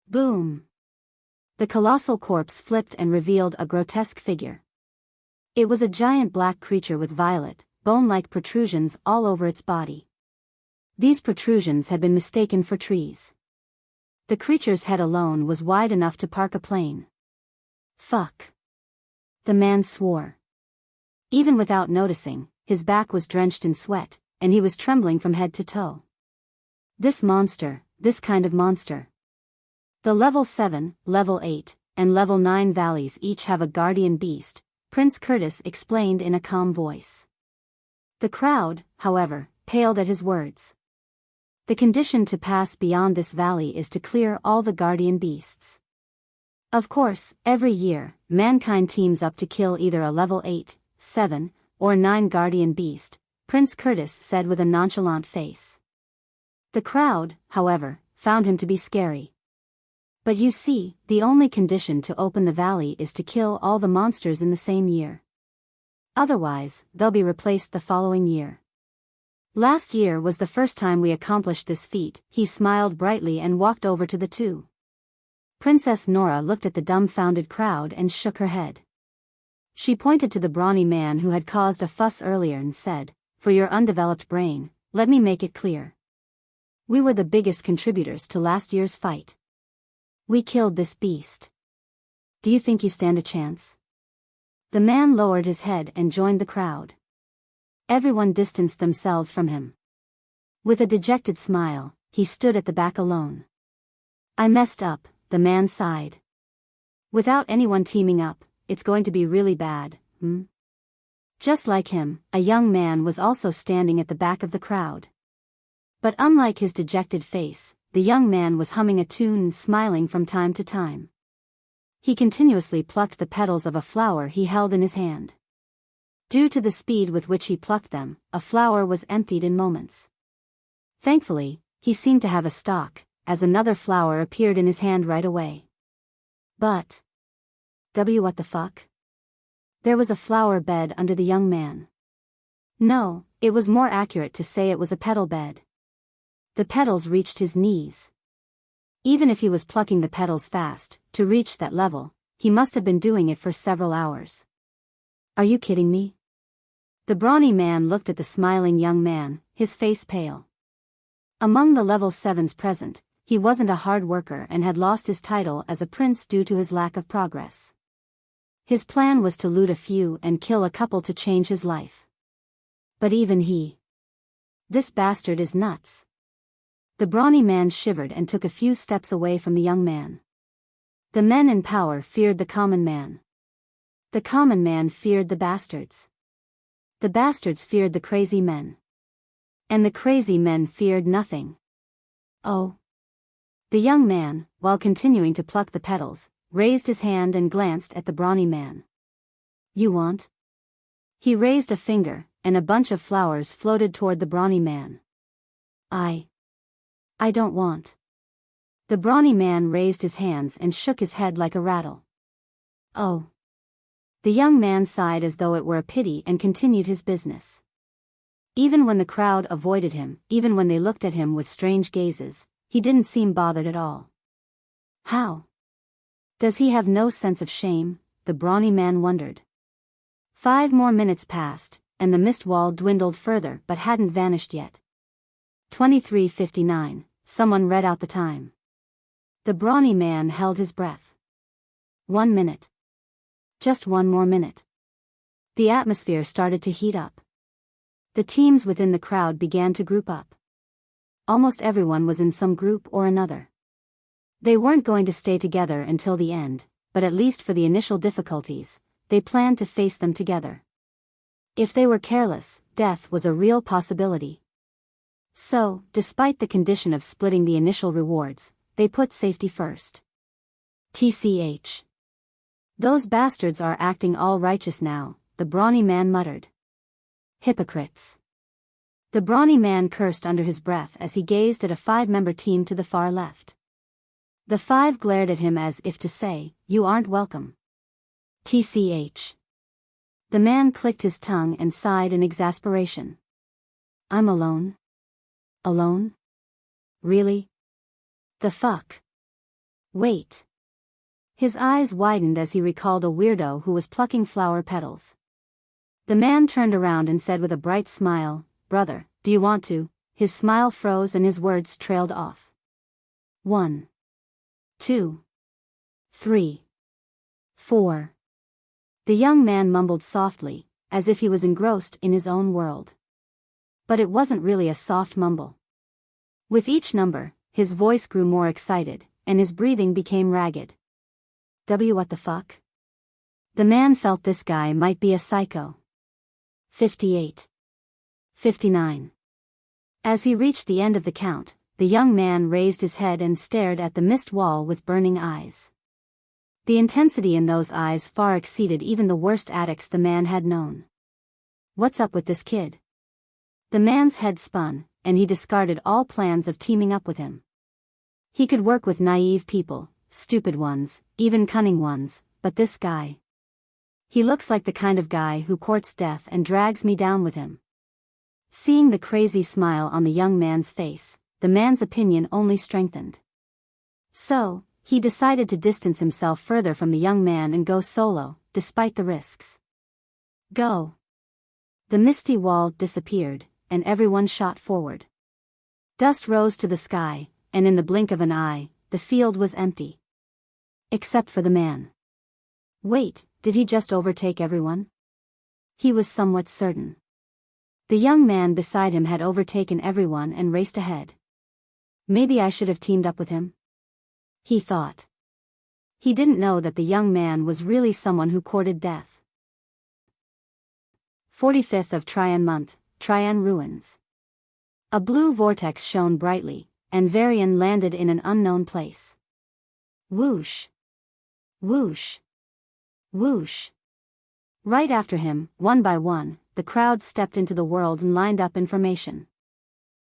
S1: Boom! The colossal corpse flipped and revealed a grotesque figure. It was a giant black creature with violet, bone-like protrusions all over its body. These protrusions had been mistaken for trees. The creature's head alone was wide enough to park a plane. Fuck. The man swore. Even without noticing, his back was drenched in sweat, and he was trembling from head to toe. This monster, this kind of monster. The level 7, level 8, and level 9 valleys each have a guardian beast, Prince Curtis explained in a calm voice. The crowd, however, paled at his words. The condition to pass beyond this valley is to clear all the guardian beasts. Of course, every year, mankind teams up to kill either a level 8, 7, or 9 guardian beast, Prince Curtis said with a nonchalant face. The crowd, however, found him to be scary. But you see, the only condition to open the valley is to kill all the monsters in the same year. Otherwise, they'll be replaced the following year. Last year was the first time we accomplished this feat. He smiled brightly and walked over to the two. Princess Nora looked at the dumbfounded crowd and shook her head. She pointed to the brawny man who had caused a fuss earlier and said, "For your undeveloped brain, let me make it clear. We were the biggest contributors to last year's fight. We killed this beast. Do you think you stand a chance?" The man lowered his head and joined the crowd. Everyone distanced themselves from him. With a dejected smile, he stood at the back alone. "I messed up," the man sighed. "Without anyone teaming up, it's going to be really bad, Just like him, a young man was also standing at the back of the crowd. But unlike his dejected face, the young man was humming a tune and smiling from time to time. He continuously plucked the petals of a flower he held in his hand. Due to the speed with which he plucked them, a flower was emptied in moments. Thankfully, he seemed to have a stock, as another flower appeared in his hand right away. But what the fuck? There was a flower bed under the young man. No, it was more accurate to say it was a petal bed. The petals reached his knees. Even if he was plucking the petals fast, to reach that level, he must have been doing it for several hours. Are you kidding me? The brawny man looked at the smiling young man, his face pale. Among the level 7s present, he wasn't a hard worker and had lost his title as a prince due to his lack of progress. His plan was to loot a few and kill a couple to change his life. But even he. This bastard is nuts. The brawny man shivered and took a few steps away from the young man. The men in power feared the common man. The common man feared the bastards. The bastards feared the crazy men. And the crazy men feared nothing. Oh. The young man, while continuing to pluck the petals, raised his hand and glanced at the brawny man. You want? He raised a finger, and a bunch of flowers floated toward the brawny man. I don't want. The brawny man raised his hands and shook his head like a rattle. Oh. The young man sighed as though it were a pity and continued his business. Even when the crowd avoided him, even when they looked at him with strange gazes, he didn't seem bothered at all. How? Does he have no sense of shame? The brawny man wondered. 5 more minutes passed, and the mist wall dwindled further but hadn't vanished yet. 23:59, someone read out the time. The brawny man held his breath. 1 minute. Just 1 more minute. The atmosphere started to heat up. The teams within the crowd began to group up. Almost everyone was in some group or another. They weren't going to stay together until the end, but at least for the initial difficulties, they planned to face them together. If they were careless, death was a real possibility. So, despite the condition of splitting the initial rewards, they put safety first. TCH. Those bastards are acting all righteous now, the brawny man muttered. Hypocrites. The brawny man cursed under his breath as he gazed at a 5-member team to the far left. The 5 glared at him as if to say, "You aren't welcome." TCH. The man clicked his tongue and sighed in exasperation. I'm alone? Alone? Really? The fuck? Wait. His eyes widened as he recalled a weirdo who was plucking flower petals. The man turned around and said with a bright smile, "Brother, do you want to?" His smile froze and his words trailed off. 1, 2, 3, 4. The young man mumbled softly, as if he was engrossed in his own world. But it wasn't really a soft mumble. With each number, his voice grew more excited, and his breathing became ragged. What the fuck? The man felt this guy might be a psycho. 58. 59. As he reached the end of the count, the young man raised his head and stared at the mist wall with burning eyes. The intensity in those eyes far exceeded even the worst addicts the man had known. What's up with this kid? The man's head spun, and he discarded all plans of teaming up with him. He could work with naive people, stupid ones, even cunning ones, but this guy. He looks like the kind of guy who courts death and drags me down with him. Seeing the crazy smile on the young man's face, the man's opinion only strengthened. So, he decided to distance himself further from the young man and go solo, despite the risks. Go. The misty wall disappeared, and everyone shot forward. Dust rose to the sky, and in the blink of an eye, the field was empty. Except for the man. Wait, did he just overtake everyone? He was somewhat certain. The young man beside him had overtaken everyone and raced ahead. Maybe I should have teamed up with him? He thought. He didn't know that the young man was really someone who courted death. 45th of Trian month, Trian ruins. A blue vortex shone brightly, and Varian landed in an unknown place. Whoosh. Whoosh. Whoosh. Right after him, one by one, the crowd stepped into the world and lined up in formation.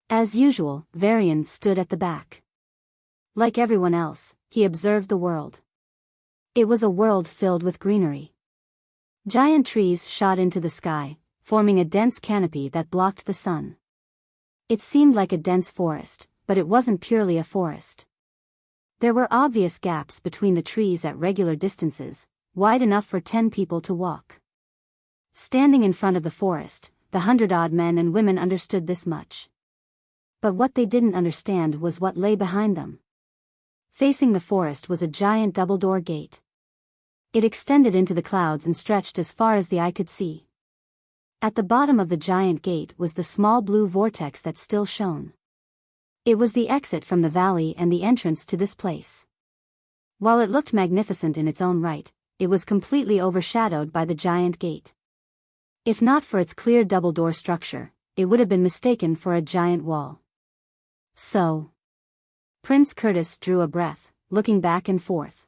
S1: As usual, Varian stood at the back. Like everyone else, he observed the world. It was a world filled with greenery. Giant trees shot into the sky, forming a dense canopy that blocked the sun. It seemed like a dense forest, but it wasn't purely a forest. There were obvious gaps between the trees at regular distances, wide enough for 10 people to walk. Standing in front of the forest, the 100-odd men and women understood this much. But what they didn't understand was what lay behind them. Facing the forest was a giant double-door gate. It extended into the clouds and stretched as far as the eye could see. At the bottom of the giant gate was the small blue vortex that still shone. It was the exit from the valley and the entrance to this place. While it looked magnificent in its own right, it was completely overshadowed by the giant gate. If not for its clear double-door structure, it would have been mistaken for a giant wall. So, Prince Curtis drew a breath, looking back and forth.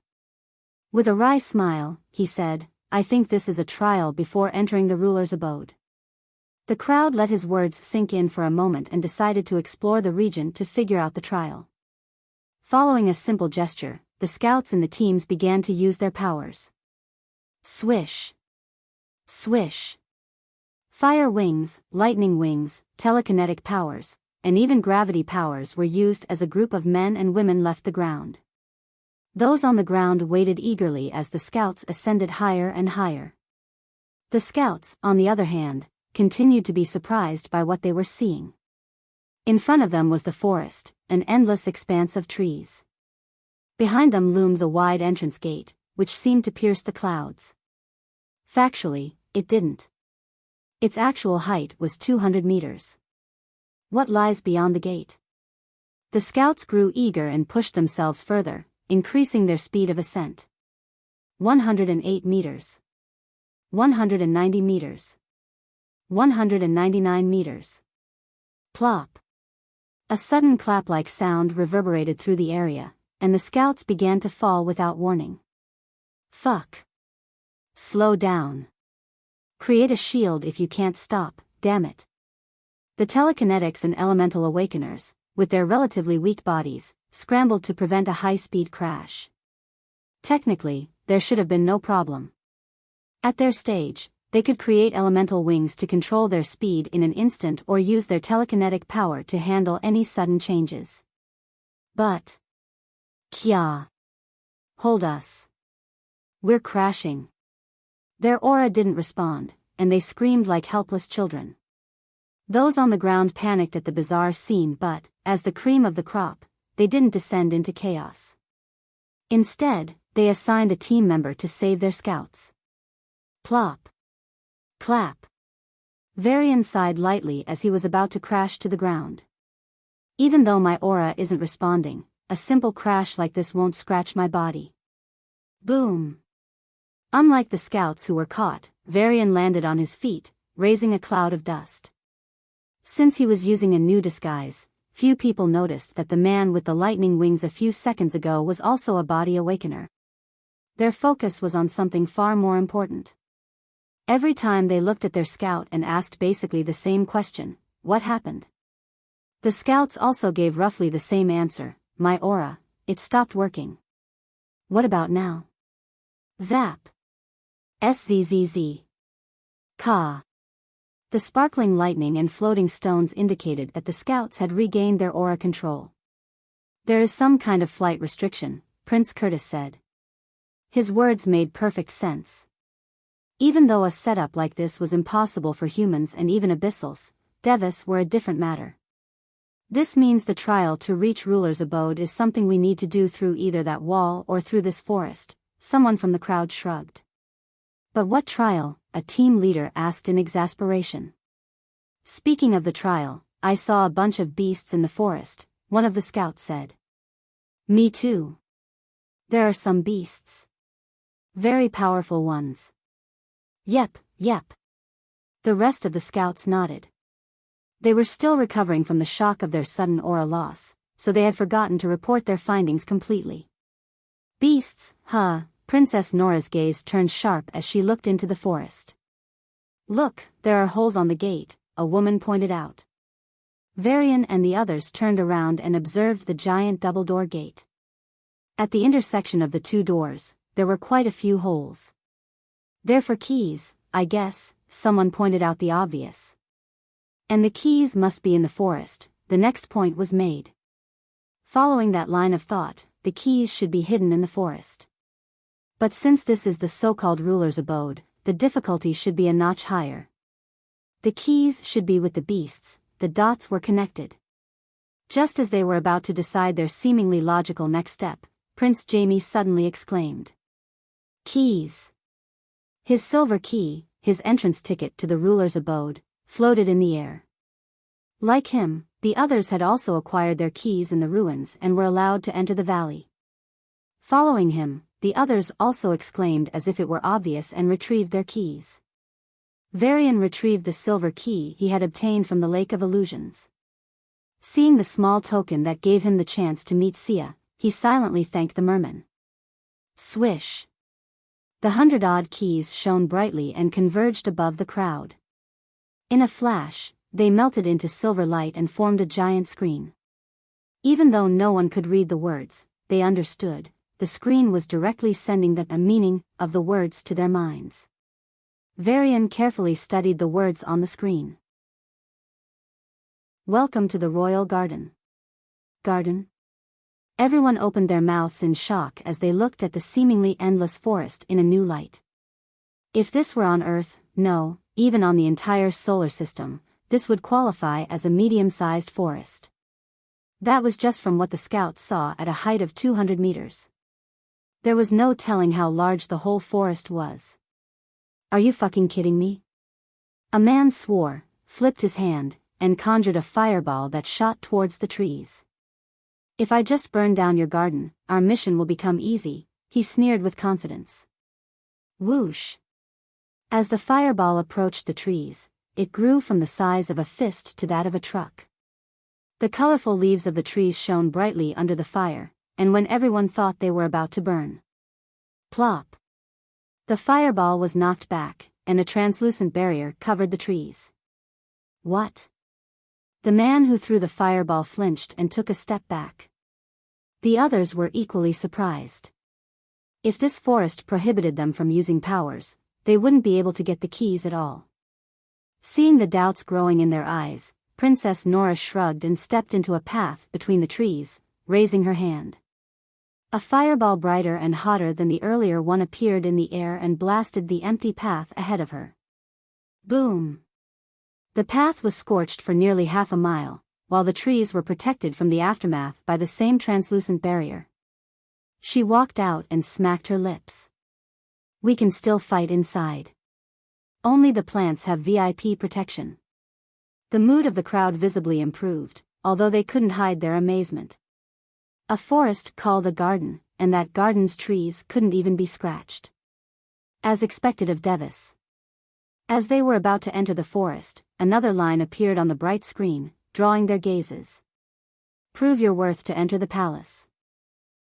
S1: With a wry smile, he said, I think this is a trial before entering the ruler's abode." The crowd let his words sink in for a moment and decided to explore the region to figure out the trial. Following a simple gesture, the scouts and the teams began to use their powers. Swish. Swish. Fire wings, lightning wings, telekinetic powers, and even gravity powers were used as a group of men and women left the ground. Those on the ground waited eagerly as the scouts ascended higher and higher. The scouts, on the other hand, continued to be surprised by what they were seeing. In front of them was the forest, an endless expanse of trees. Behind them loomed the wide entrance gate, which seemed to pierce the clouds. Factually, it didn't. Its actual height was 200 meters. What lies beyond the gate? The scouts grew eager and pushed themselves further, increasing their speed of ascent. 108 meters. 190 meters. 199 meters. Plop. A sudden clap-like sound reverberated through the area, and the scouts began to fall without warning. Fuck. Slow down. Create a shield if you can't stop, damn it. The telekinetics and elemental awakeners, with their relatively weak bodies, scrambled to prevent a high-speed crash. Technically, there should have been no problem. At their stage, they could create elemental wings to control their speed in an instant or use their telekinetic power to handle any sudden changes. But... Kya. Hold us. We're crashing. Their aura didn't respond, and they screamed like helpless children. Those on the ground panicked at the bizarre scene, but, as the cream of the crop, they didn't descend into chaos. Instead, they assigned a team member to save their scouts. Plop. Clap. Varian sighed lightly as he was about to crash to the ground. Even though my aura isn't responding, a simple crash like this won't scratch my body. Boom. Unlike the scouts who were caught, Varian landed on his feet, raising a cloud of dust. Since he was using a new disguise, few people noticed that the man with the lightning wings a few seconds ago was also a body awakener. Their focus was on something far more important. Every time they looked at their scout and asked basically the same question, what happened? The scouts also gave roughly the same answer, my aura, it stopped working. What about now? Zap. Szzz. Ka. The sparkling lightning and floating stones indicated that the scouts had regained their aura control. There is some kind of flight restriction, Prince Curtis said. His words made perfect sense. Even though a setup like this was impossible for humans and even abyssals, Devis were a different matter. This means the trial to reach ruler's abode is something we need to do through either that wall or through this forest, someone from the crowd shrugged. But what trial? A team leader asked in exasperation. Speaking of the trial, I saw a bunch of beasts in the forest, one of the scouts said. Me too. There are some beasts. Very powerful ones. Yep. The rest of the scouts nodded. They were still recovering from the shock of their sudden aura loss, so they had forgotten to report their findings completely. Beasts, huh? Princess Nora's gaze turned sharp as she looked into the forest. Look, there are holes on the gate, a woman pointed out. Varian and the others turned around and observed the giant double-door gate. At the intersection of the two doors, there were quite a few holes. They're for keys, I guess, someone pointed out the obvious. And the keys must be in the forest, the next point was made. Following that line of thought, the keys should be hidden in the forest. But since this is the so-called ruler's abode, the difficulty should be a notch higher. The keys should be with the beasts, the dots were connected. Just as they were about to decide their seemingly logical next step, Prince Jamie suddenly exclaimed. Keys! His silver key, his entrance ticket to the ruler's abode, floated in the air. Like him, the others had also acquired their keys in the ruins and were allowed to enter the valley. Following him, the others also exclaimed as if it were obvious and retrieved their keys. Varian retrieved the silver key he had obtained from the Lake of Illusions. Seeing the small token that gave him the chance to meet Sia, he silently thanked the merman. Swish. The 100-odd keys shone brightly and converged above the crowd. In a flash, they melted into silver light and formed a giant screen. Even though no one could read the words, they understood. The screen was directly sending them a meaning of the words to their minds. Varian carefully studied the words on the screen. Welcome to the royal garden. Garden? Everyone opened their mouths in shock as they looked at the seemingly endless forest in a new light. If this were on Earth, no, even on the entire solar system, this would qualify as a medium-sized forest. That was just from what the scouts saw at a height of 200 meters. There was no telling how large the whole forest was. Are you fucking kidding me? A man swore, flipped his hand, and conjured a fireball that shot towards the trees. If I just burn down your garden, our mission will become easy, he sneered with confidence. Whoosh! As the fireball approached the trees, it grew from the size of a fist to that of a truck. The colorful leaves of the trees shone brightly under the fire, and when everyone thought they were about to burn. Plop! The fireball was knocked back, and a translucent barrier covered the trees. What? The man who threw the fireball flinched and took a step back. The others were equally surprised. If this forest prohibited them from using powers, they wouldn't be able to get the keys at all. Seeing the doubts growing in their eyes, Princess Nora shrugged and stepped into a path between the trees, raising her hand. A fireball brighter and hotter than the earlier one appeared in the air and blasted the empty path ahead of her. Boom! The path was scorched for nearly half a mile, while the trees were protected from the aftermath by the same translucent barrier. She walked out and smacked her lips. We can still fight inside. Only the plants have VIP protection. The mood of the crowd visibly improved, although they couldn't hide their amazement. A forest called a garden, and that garden's trees couldn't even be scratched. As expected of Devis. As they were about to enter the forest, another line appeared on the bright screen, drawing their gazes. Prove your worth to enter the palace.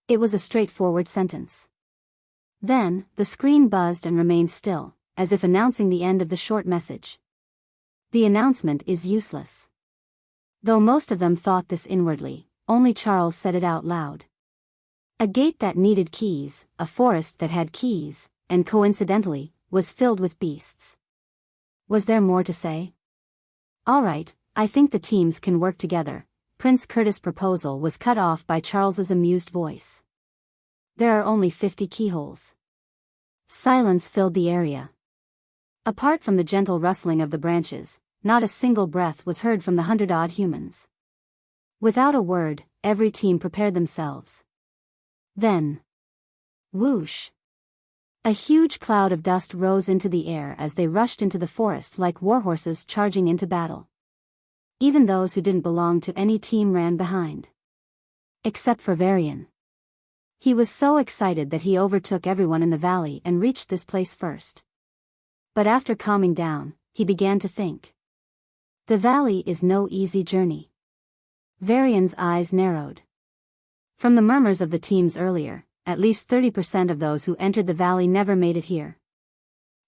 S1: It was a straightforward sentence. Then, the screen buzzed and remained still, as if announcing the end of the short message. The announcement is useless. Though most of them thought this inwardly, only Charles said it out loud. A gate that needed keys, a forest that had keys, and coincidentally, was filled with beasts. Was there more to say? All right, I think the teams can work together. Prince Curtis' proposal was cut off by Charles's amused voice. There are only 50 keyholes. Silence filled the area. Apart from the gentle rustling of the branches, not a single breath was heard from the 100-odd humans. Without a word, every team prepared themselves. Then, whoosh! A huge cloud of dust rose into the air as they rushed into the forest like warhorses charging into battle. Even those who didn't belong to any team ran behind. Except for Varian. He was so excited that he overtook everyone in the valley and reached this place first. But after calming down, he began to think. The valley is no easy journey. Varian's eyes narrowed. From the murmurs of the teams earlier, at least 30% of those who entered the valley never made it here.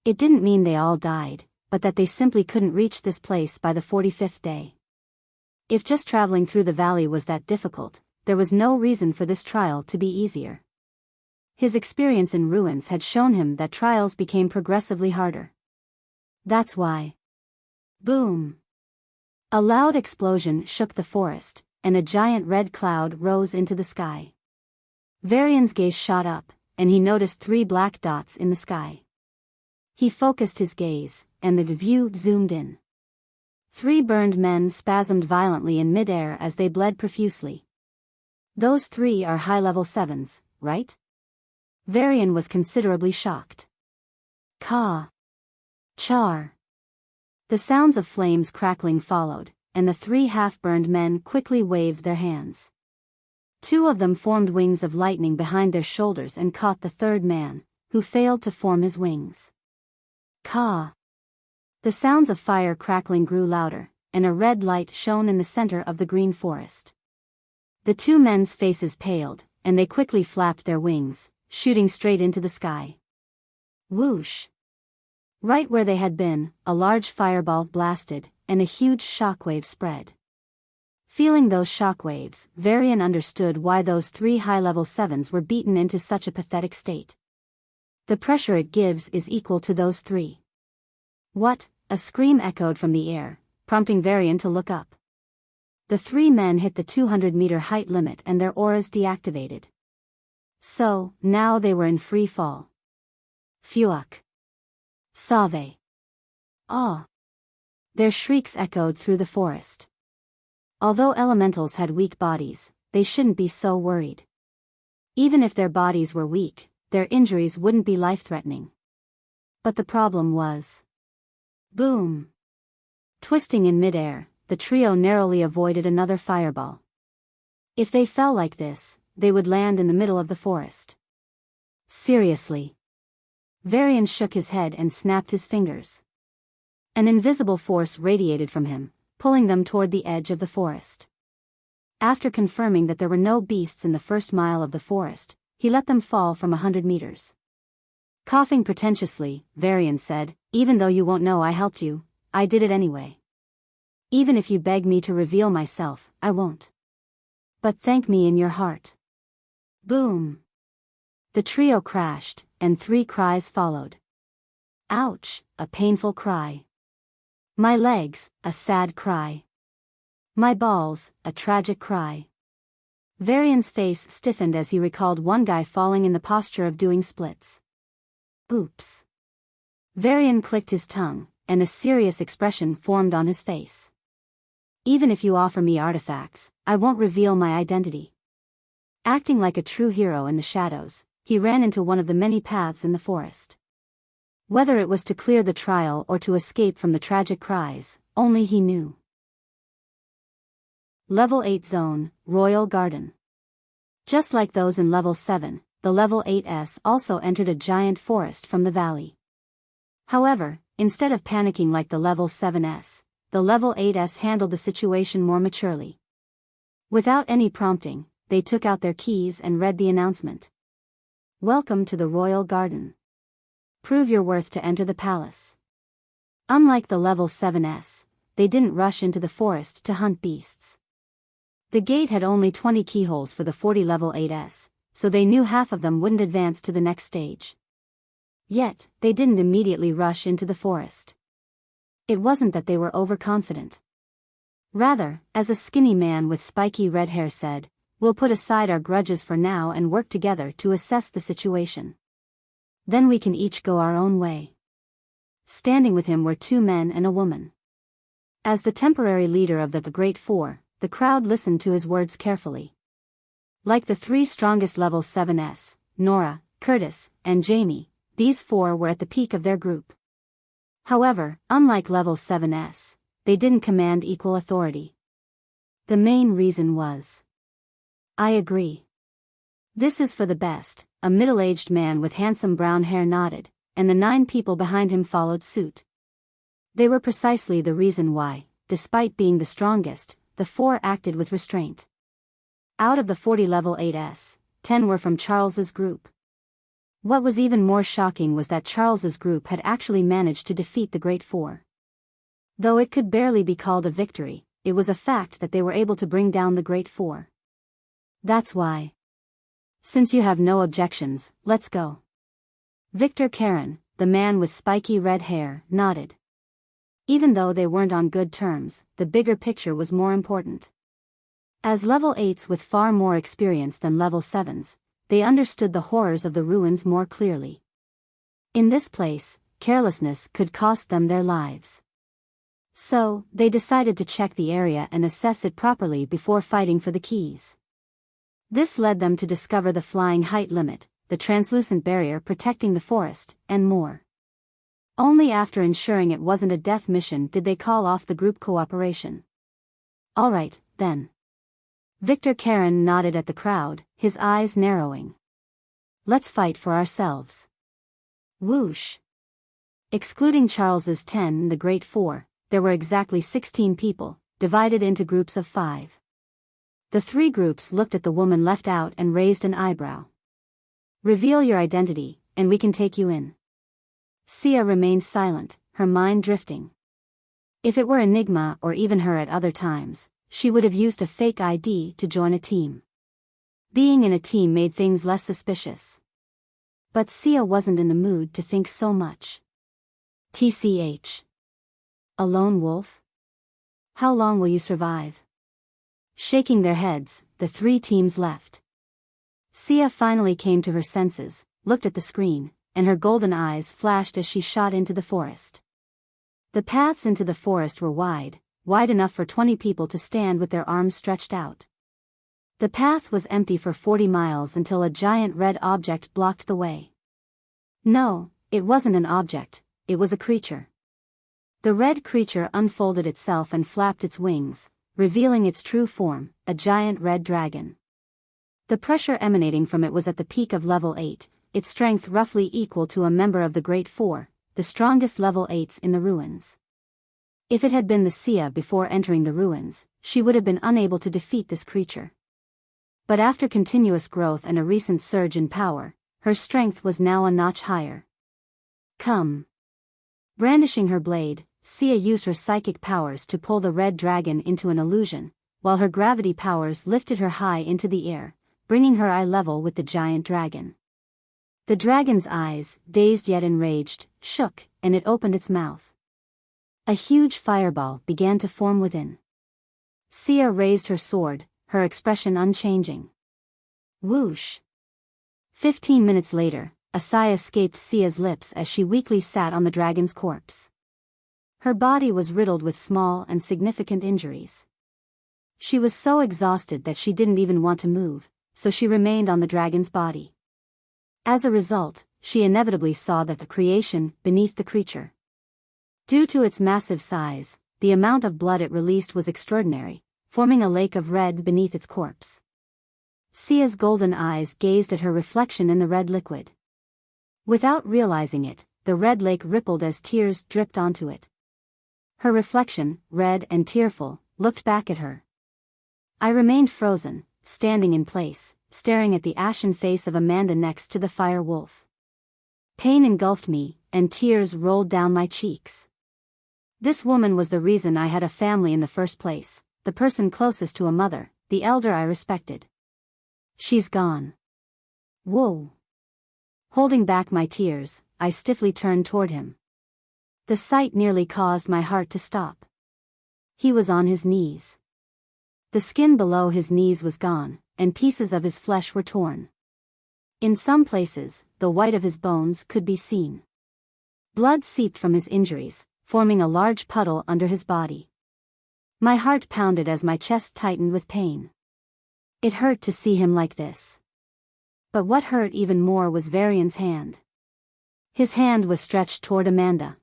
S1: It didn't mean they all died, but that they simply couldn't reach this place by the 45th day. If just traveling through the valley was that difficult, there was no reason for this trial to be easier. His experience in ruins had shown him that trials became progressively harder. That's why. Boom! A loud explosion shook the forest, and a giant red cloud rose into the sky. Varian's gaze shot up, and he noticed 3 black dots in the sky. He focused his gaze, and the view zoomed in. 3 burned men spasmed violently in midair as they bled profusely. Those 3 are high-level 7s, right? Varian was considerably shocked. Ka. Char. The sounds of flames crackling followed, and the 3 half-burned men quickly waved their hands. 2 of them formed wings of lightning behind their shoulders and caught the 3rd man, who failed to form his wings. Ka. The sounds of fire crackling grew louder, and a red light shone in the center of the green forest. The 2 men's faces paled, and they quickly flapped their wings, shooting straight into the sky. Whoosh! Right where they had been, a large fireball blasted, and a huge shockwave spread. Feeling those shockwaves, Varian understood why those 3 high-level 7s were beaten into such a pathetic state. The pressure it gives is equal to those 3. What? A scream echoed from the air, prompting Varian to look up. The 3 men hit the 200-meter height limit and their auras deactivated. So, now they were in free fall. Fuck. Save. Ah! Their shrieks echoed through the forest. Although elementals had weak bodies, they shouldn't be so worried. Even if their bodies were weak, their injuries wouldn't be life-threatening. But the problem was... Boom! Twisting in midair, the trio narrowly avoided another fireball. If they fell like this, they would land in the middle of the forest. Seriously. Varian shook his head and snapped his fingers. An invisible force radiated from him, pulling them toward the edge of the forest. After confirming that there were no beasts in the first mile of the forest, he let them fall from 100 meters. Coughing pretentiously, Varian said, "Even though you won't know I helped you, I did it anyway. Even if you beg me to reveal myself, I won't. But thank me in your heart." Boom! The trio crashed, and 3 cries followed. Ouch, a painful cry. My legs, a sad cry. My balls, a tragic cry. Varian's face stiffened as he recalled one guy falling in the posture of doing splits. Oops. Varian clicked his tongue, and a serious expression formed on his face. Even if you offer me artifacts, I won't reveal my identity. Acting like a true hero in the shadows, he ran into one of the many paths in the forest. Whether it was to clear the trial or to escape from the tragic cries, only he knew. Level 8 Zone, Royal Garden. Just like those in Level 7, the Level 8s also entered a giant forest from the valley. However, instead of panicking like the Level 7s, the Level 8s handled the situation more maturely. Without any prompting, they took out their keys and read the announcement. Welcome to the Royal Garden. Prove your worth to enter the palace. Unlike the Level 7s, they didn't rush into the forest to hunt beasts. The gate had only 20 keyholes for the 40 Level 8s, so they knew half of them wouldn't advance to the next stage. Yet, they didn't immediately rush into the forest. It wasn't that they were overconfident. Rather, as a skinny man with spiky red hair said, "We'll put aside our grudges for now and work together to assess the situation. Then we can each go our own way." Standing with him were 2 men and a woman. As the temporary leader of the Great Four, the crowd listened to his words carefully. Like the 3 strongest Level 7s, Nora, Curtis, and Jamie, these 4 were at the peak of their group. However, unlike Level 7s, they didn't command equal authority. The main reason was, "I agree. This is for the best," a middle-aged man with handsome brown hair nodded, and the 9 people behind him followed suit. They were precisely the reason why, despite being the strongest, the 4 acted with restraint. Out of the 40 Level 8s, 10 were from Charles's group. What was even more shocking was that Charles's group had actually managed to defeat the Great Four. Though it could barely be called a victory, it was a fact that they were able to bring down the Great Four. That's why. Since you have no objections, let's go. Victor Karen, the man with spiky red hair, nodded. Even though they weren't on good terms, the bigger picture was more important. As Level 8s with far more experience than Level 7s, they understood the horrors of the ruins more clearly. In this place, carelessness could cost them their lives. So, they decided to check the area and assess it properly before fighting for the keys. This led them to discover the flying height limit, the translucent barrier protecting the forest, and more. Only after ensuring it wasn't a death mission did they call off the group cooperation. "Alright, then." Victor Karen nodded at the crowd, his eyes narrowing. "Let's fight for ourselves." Whoosh. Excluding Charles's 10 and the Great Four, there were exactly 16 people, divided into groups of 5. The 3 groups looked at the woman left out and raised an eyebrow. "Reveal your identity, and we can take you in." Sia remained silent, her mind drifting. If it were Enigma or even her at other times, she would have used a fake ID to join a team. Being in a team made things less suspicious. But Sia wasn't in the mood to think so much. TCH. A lone wolf? How long will you survive? Shaking their heads, the three teams left. Sia finally came to her senses, looked at the screen, and her golden eyes flashed as she shot into the forest. The paths into the forest were wide enough for 20 people to stand with their arms stretched out. The path was empty for 40 miles until a giant red object blocked the way. No, it wasn't an object, it was a creature. The red creature unfolded itself and flapped its wings, revealing its true form, a giant red dragon. The pressure emanating from it was at the peak of level 8, its strength roughly equal to a member of the Great Four, the strongest level 8s in the ruins. If it had been the Sia before entering the ruins, she would have been unable to defeat this creature. But after continuous growth and a recent surge in power, her strength was now a notch higher. Come. Brandishing her blade, Sia used her psychic powers to pull the red dragon into an illusion, while her gravity powers lifted her high into the air, bringing her eye level with the giant dragon. The dragon's eyes, dazed yet enraged, shook, and it opened its mouth. A huge fireball began to form within. Sia raised her sword, her expression unchanging. Whoosh! 15 minutes later, a sigh escaped Sia's lips as she weakly sat on the dragon's corpse. Her body was riddled with small and significant injuries. She was so exhausted that she didn't even want to move, so she remained on the dragon's body. As a result, she inevitably saw that the creation beneath the creature. Due to its massive size, the amount of blood it released was extraordinary, forming a lake of red beneath its corpse. Sia's golden eyes gazed at her reflection in the red liquid. Without realizing it, the red lake rippled as tears dripped onto it. Her reflection, red and tearful, looked back at her. I remained frozen, standing in place, staring at the ashen face of Amanda next to the fire wolf. Pain engulfed me, and tears rolled down my cheeks. This woman was the reason I had a family in the first place, the person closest to a mother, the elder I respected. She's gone. Whoa. Holding back my tears, I stiffly turned toward him. The sight nearly caused my heart to stop. He was on his knees. The skin below his knees was gone, and pieces of his flesh were torn. In some places, the white of his bones could be seen. Blood seeped from his injuries, forming a large puddle under his body. My heart pounded as my chest tightened with pain. It hurt to see him like this. But what hurt even more was Varian's hand. His hand was stretched toward Amanda.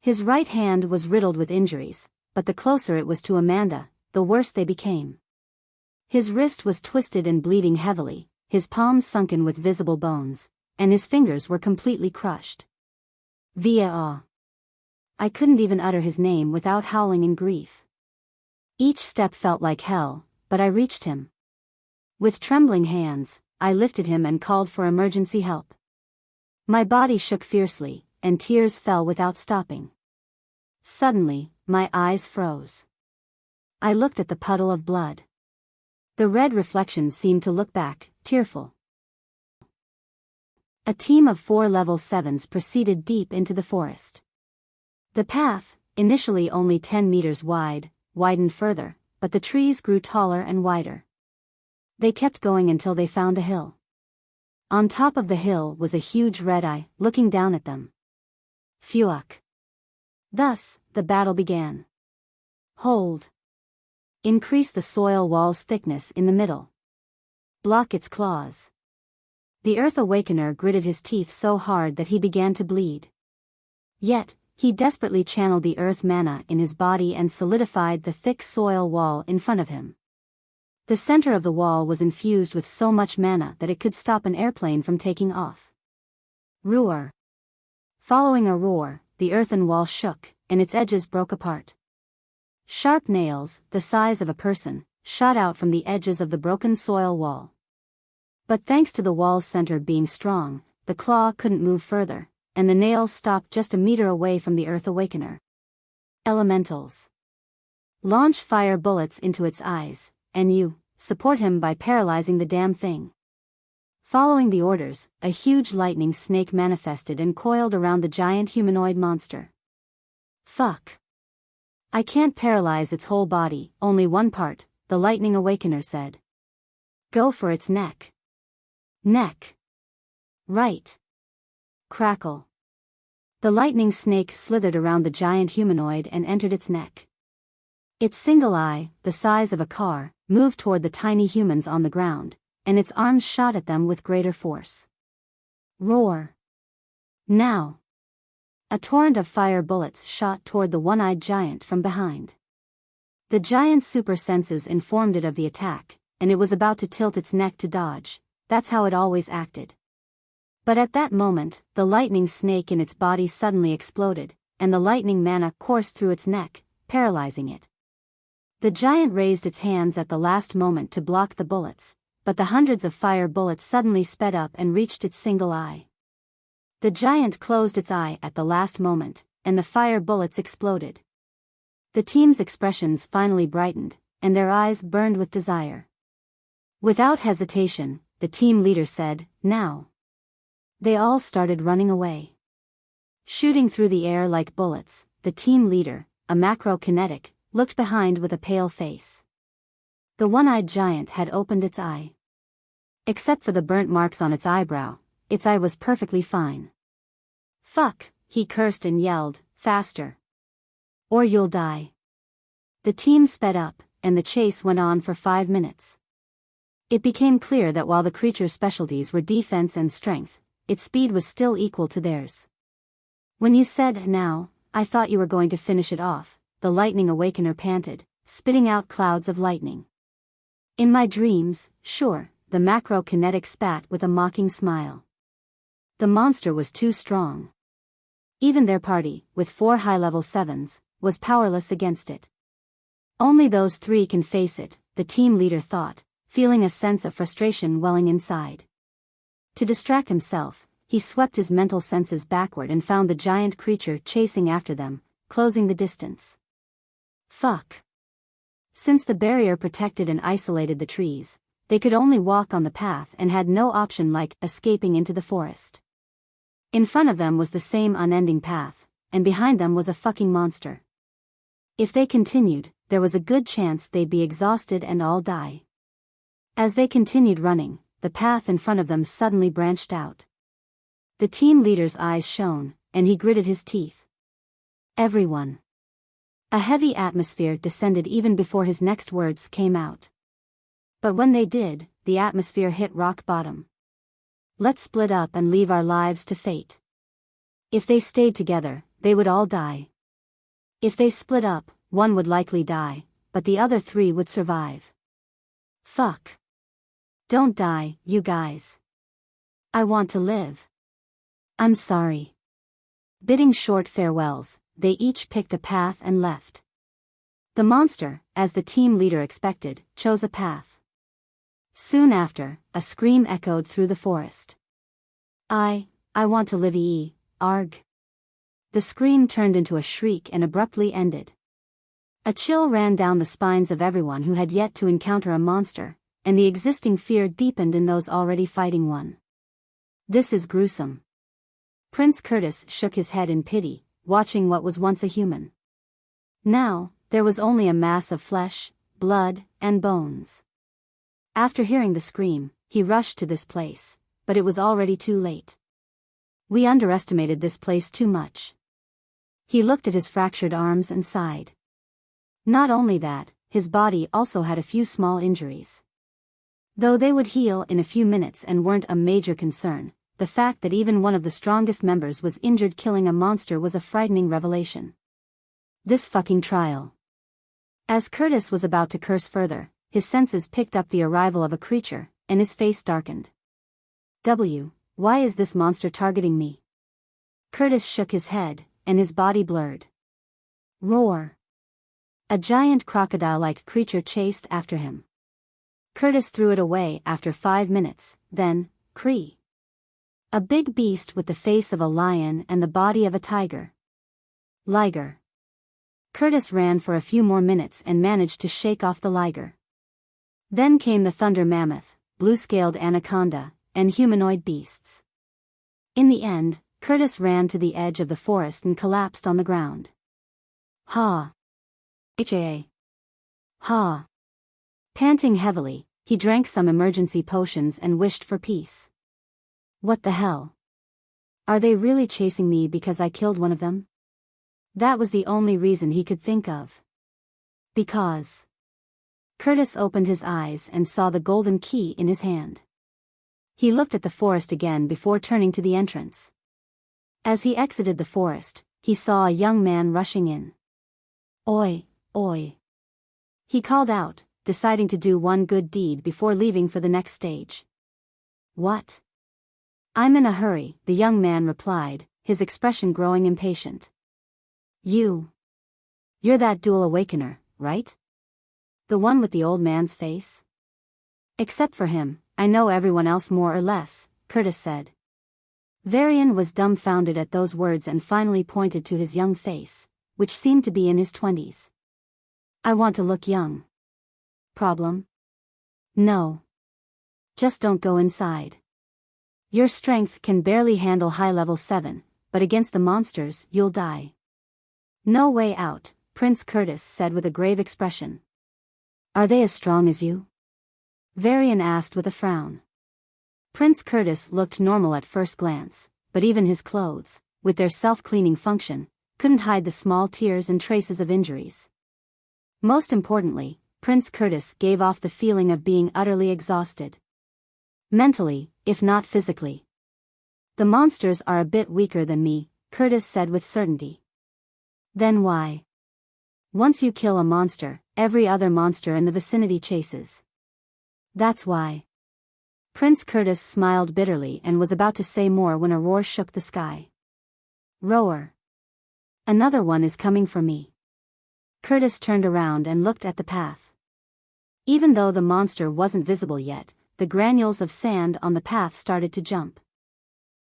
S1: His right hand was riddled with injuries, but the closer it was to Amanda, the worse they became. His wrist was twisted and bleeding heavily, his palms sunken with visible bones, and his fingers were completely crushed. Via. I couldn't even utter his name without howling in grief. Each step felt like hell, but I reached him. With trembling hands, I lifted him and called for emergency help. My body shook fiercely, and tears fell without stopping. Suddenly, my eyes froze. I looked at the puddle of blood. The red reflection seemed to look back, tearful. A team of 4 level 7s proceeded deep into the forest. The path, initially only 10 meters wide, widened further, but the trees grew taller and wider. They kept going until they found a hill. On top of the hill was a huge red eye, looking down at them. Phuck. Thus, the battle began. Hold. Increase the soil wall's thickness in the middle. Block its claws. The Earth Awakener gritted his teeth so hard that he began to bleed. Yet, he desperately channeled the earth mana in his body and solidified the thick soil wall in front of him. The center of the wall was infused with so much mana that it could stop an airplane from taking off. Roar. Following a roar, the earthen wall shook, and its edges broke apart. Sharp nails, the size of a person, shot out from the edges of the broken soil wall. But thanks to the wall's center being strong, the claw couldn't move further, and the nails stopped just a meter away from the Earth Awakener. Elementals. Launch fire bullets into its eyes, and you support him by paralyzing the damn thing. Following the orders, a huge lightning snake manifested and coiled around the giant humanoid monster. Fuck. I can't paralyze its whole body, only one part, the Lightning Awakener said. Go for its neck. Neck. Right. Crackle. The lightning snake slithered around the giant humanoid and entered its neck. Its single eye, the size of a car, moved toward the tiny humans on the ground, and its arms shot at them with greater force. Roar. Now. A torrent of fire bullets shot toward the one-eyed giant from behind. The giant's super senses informed it of the attack, and it was about to tilt its neck to dodge. That's how it always acted. But at that moment, the lightning snake in its body suddenly exploded, and the lightning mana coursed through its neck, paralyzing it. The giant raised its hands at the last moment to block the bullets, but the hundreds of fire bullets suddenly sped up and reached its single eye. The giant closed its eye at the last moment, and the fire bullets exploded. The team's expressions finally brightened, and their eyes burned with desire. Without hesitation, the team leader said, "Now." They all started running away. Shooting through the air like bullets, the team leader, a macro-kinetic, looked behind with a pale face. The one-eyed giant had opened its eye. Except for the burnt marks on its eyebrow, its eye was perfectly fine. Fuck, he cursed and yelled, faster. Or you'll die. The team sped up, and the chase went on for 5 minutes. It became clear that while the creature's specialties were defense and strength, its speed was still equal to theirs. When you said now, I thought you were going to finish it off, the Lightning Awakener panted, spitting out clouds of lightning. In my dreams, sure, the macro-kinetic spat with a mocking smile. The monster was too strong. Even their party, with 4 high-level 7s, was powerless against it. Only those 3 can face it, the team leader thought, feeling a sense of frustration welling inside. To distract himself, he swept his mental senses backward and found the giant creature chasing after them, closing the distance. Fuck. Since the barrier protected and isolated the trees, they could only walk on the path and had no option like escaping into the forest. In front of them was the same unending path, and behind them was a fucking monster. If they continued, there was a good chance they'd be exhausted and all die. As they continued running, the path in front of them suddenly branched out. The team leader's eyes shone, and he gritted his teeth. Everyone. A heavy atmosphere descended even before his next words came out. But when they did, the atmosphere hit rock bottom. Let's split up and leave our lives to fate. If they stayed together, they would all die. If they split up, one would likely die, but the other 3 would survive. Fuck. Don't die, you guys. I want to live. I'm sorry. Bidding short farewells, they each picked a path and left. The monster, as the team leader expected, chose a path. Soon after, a scream echoed through the forest. I want to live, arg. The scream turned into a shriek and abruptly ended. A chill ran down the spines of everyone who had yet to encounter a monster, and the existing fear deepened in those already fighting one. This is gruesome. Prince Curtis shook his head in pity, watching what was once a human. Now, there was only a mass of flesh, blood, and bones. After hearing the scream, he rushed to this place, but it was already too late. We underestimated this place too much. He looked at his fractured arms and sighed. Not only that, his body also had a few small injuries. Though they would heal in a few minutes and weren't a major concern, the fact that even one of the strongest members was injured killing a monster was a frightening revelation. This fucking trial. As Curtis was about to curse further, his senses picked up the arrival of a creature, and his face darkened. Why is this monster targeting me? Curtis shook his head, and his body blurred. Roar. A giant crocodile-like creature chased after him. Curtis threw it away after 5 minutes, then, Cree. A big beast with the face of a lion and the body of a tiger. Liger. Curtis ran for a few more minutes and managed to shake off the liger. Then came the thunder mammoth, blue-scaled anaconda, and humanoid beasts. In the end, Curtis ran to the edge of the forest and collapsed on the ground. Ha! Ha! Ha! Panting heavily, he drank some emergency potions and wished for peace. What the hell? Are they really chasing me because I killed one of them? That was the only reason he could think of. Because. Curtis opened his eyes and saw the golden key in his hand. He looked at the forest again before turning to the entrance. As he exited the forest, he saw a young man rushing in. Oi, oi. He called out, deciding to do one good deed before leaving for the next stage. What? I'm in a hurry, the young man replied, his expression growing impatient. You're that dual awakener, right? The one with the old man's face? Except for him, I know everyone else more or less, Curtis said. Varian was dumbfounded at those words and finally pointed to his young face, which seemed to be in his 20s. I want to look young. Problem? No. Just don't go inside. Your strength can barely handle high level 7, but against the monsters, you'll die. No way out, Prince Curtis said with a grave expression. Are they as strong as you? Varian asked with a frown. Prince Curtis looked normal at first glance, but even his clothes, with their self-cleaning function, couldn't hide the small tears and traces of injuries. Most importantly, Prince Curtis gave off the feeling of being utterly exhausted. Mentally, if not physically. The monsters are a bit weaker than me, Curtis said with certainty. Then why? Once you kill a monster, every other monster in the vicinity chases. That's why. Prince Curtis smiled bitterly and was about to say more when a roar shook the sky. Roar. Another one is coming for me. Curtis turned around and looked at the path. Even though the monster wasn't visible yet, the granules of sand on the path started to jump.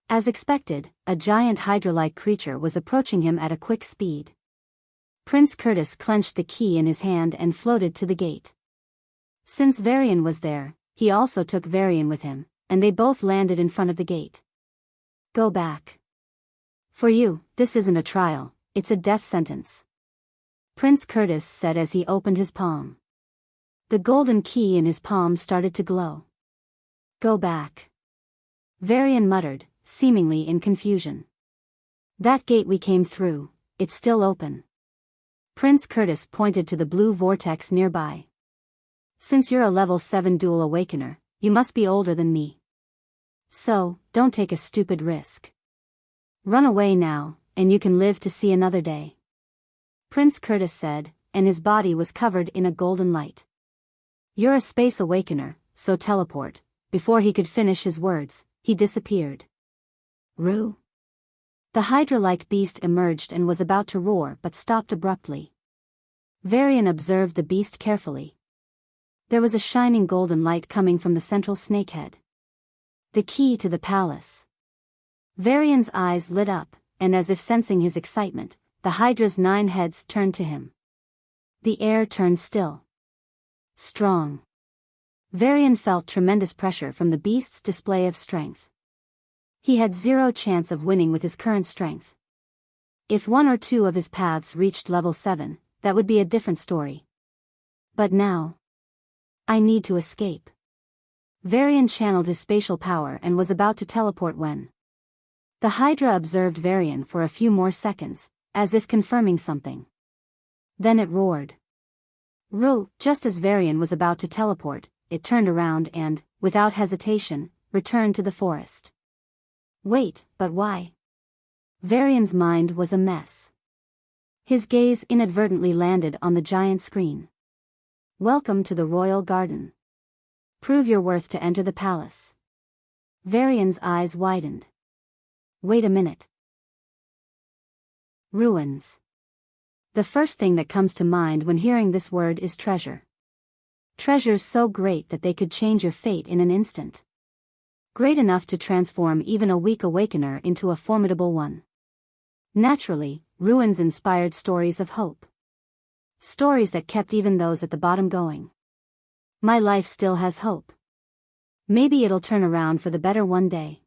S1: As expected, a giant hydra-like creature was approaching him at a quick speed. Prince Curtis clenched the key in his hand and floated to the gate. Since Varian was there, he also took Varian with him, and they both landed in front of the gate. Go back. For you, this isn't a trial, it's a death sentence. Prince Curtis said as he opened his palm. The golden key in his palm started to glow. Go back. Varian muttered, seemingly in confusion. That gate we came through, it's still open. Prince Curtis pointed to the blue vortex nearby. Since you're a level 7 dual awakener, you must be older than me. So, don't take a stupid risk. Run away now, and you can live to see another day. Prince Curtis said, and his body was covered in a golden light. You're a space awakener, so teleport. Before he could finish his words, he disappeared. Roo. The hydra-like beast emerged and was about to roar but stopped abruptly. Varian observed the beast carefully. There was a shining golden light coming from the central snakehead. The key to the palace. Varian's eyes lit up, and as if sensing his excitement, the hydra's 9 heads turned to him. The air turned still. Strong. Varian felt tremendous pressure from the beast's display of strength. He had 0 chance of winning with his current strength. If 1 or 2 of his paths reached level 7, that would be a different story. But now, I need to escape. Varian channeled his spatial power and was about to teleport when the Hydra observed Varian for a few more seconds, as if confirming something. Then it roared. Just as Varian was about to teleport, it turned around and, without hesitation, returned to the forest. Wait, but why? Varian's mind was a mess. His gaze inadvertently landed on the giant screen. Welcome to the royal garden. Prove your worth to enter the palace. Varian's eyes widened. Wait a minute. Ruins. The first thing that comes to mind when hearing this word is treasure. Treasures so great that they could change your fate in an instant. Great enough to transform even a weak awakener into a formidable one. Naturally, ruins inspired stories of hope. Stories that kept even those at the bottom going. My life still has hope. Maybe it'll turn around for the better one day.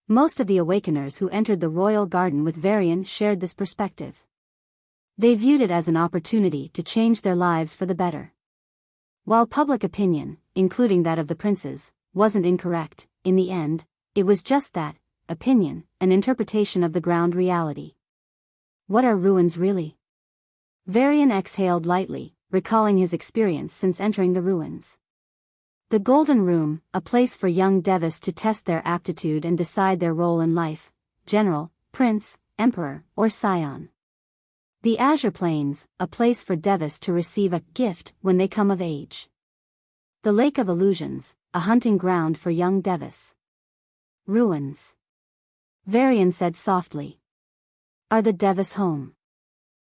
S1: Most of the awakeners who entered the royal garden with Varian shared this perspective. They viewed it as an opportunity to change their lives for the better. While public opinion, including that of the princes, wasn't incorrect, in the end, it was just that, opinion, an interpretation of the ground reality. What are ruins really? Varian exhaled lightly, recalling his experience since entering the ruins. The Golden Room, a place for young Devis to test their aptitude and decide their role in life, general, prince, emperor, or scion. The Azure Plains, a place for Devis to receive a gift when they come of age. The Lake of Illusions, a hunting ground for young Devis. Ruins. Varian said softly. Are the Devis home?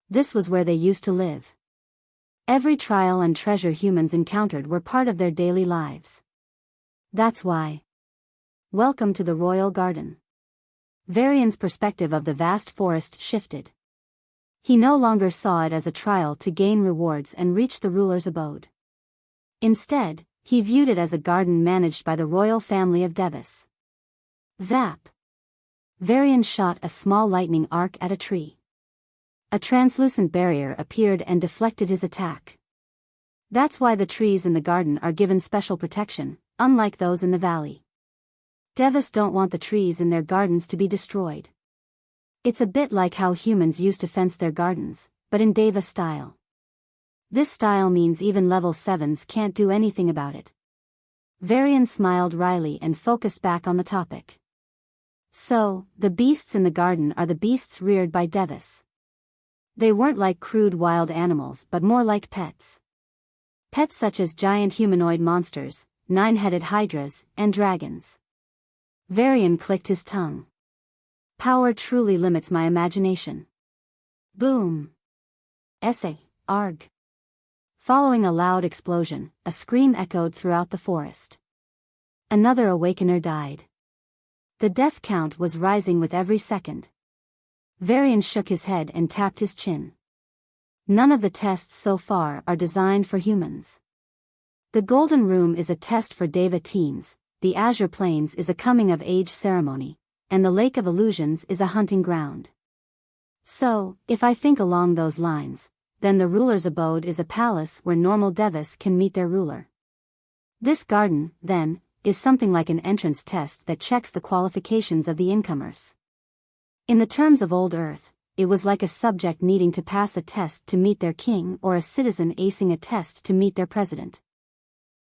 S1: This was where they used to live. Every trial and treasure humans encountered were part of their daily lives. That's why. Welcome to the royal garden. Varian's perspective of the vast forest shifted. He no longer saw it as a trial to gain rewards and reach the ruler's abode. Instead, he viewed it as a garden managed by the royal family of Devis. Zap! Varian shot a small lightning arc at a tree. A translucent barrier appeared and deflected his attack. That's why the trees in the garden are given special protection, unlike those in the valley. Devis don't want the trees in their gardens to be destroyed. It's a bit like how humans used to fence their gardens, but in Deva style. This style means even level 7s can't do anything about it. Varian smiled wryly and focused back on the topic. So, the beasts in the garden are the beasts reared by Devis. They weren't like crude wild animals but more like pets. Pets such as giant humanoid monsters, 9-headed hydras, and dragons. Varian clicked his tongue. Power truly limits my imagination. Boom. Essay, arg. Following a loud explosion, a scream echoed throughout the forest. Another awakener died. The death count was rising with every second. Varian shook his head and tapped his chin. None of the tests so far are designed for humans. The Golden Room is a test for Deva teens, the Azure Plains is a coming-of-age ceremony, and the Lake of Illusions is a hunting ground. So, if I think along those lines, then the ruler's abode is a palace where normal Devis can meet their ruler. This garden, then, is something like an entrance test that checks the qualifications of the incomers. In the terms of Old Earth, it was like a subject needing to pass a test to meet their king or a citizen acing a test to meet their president.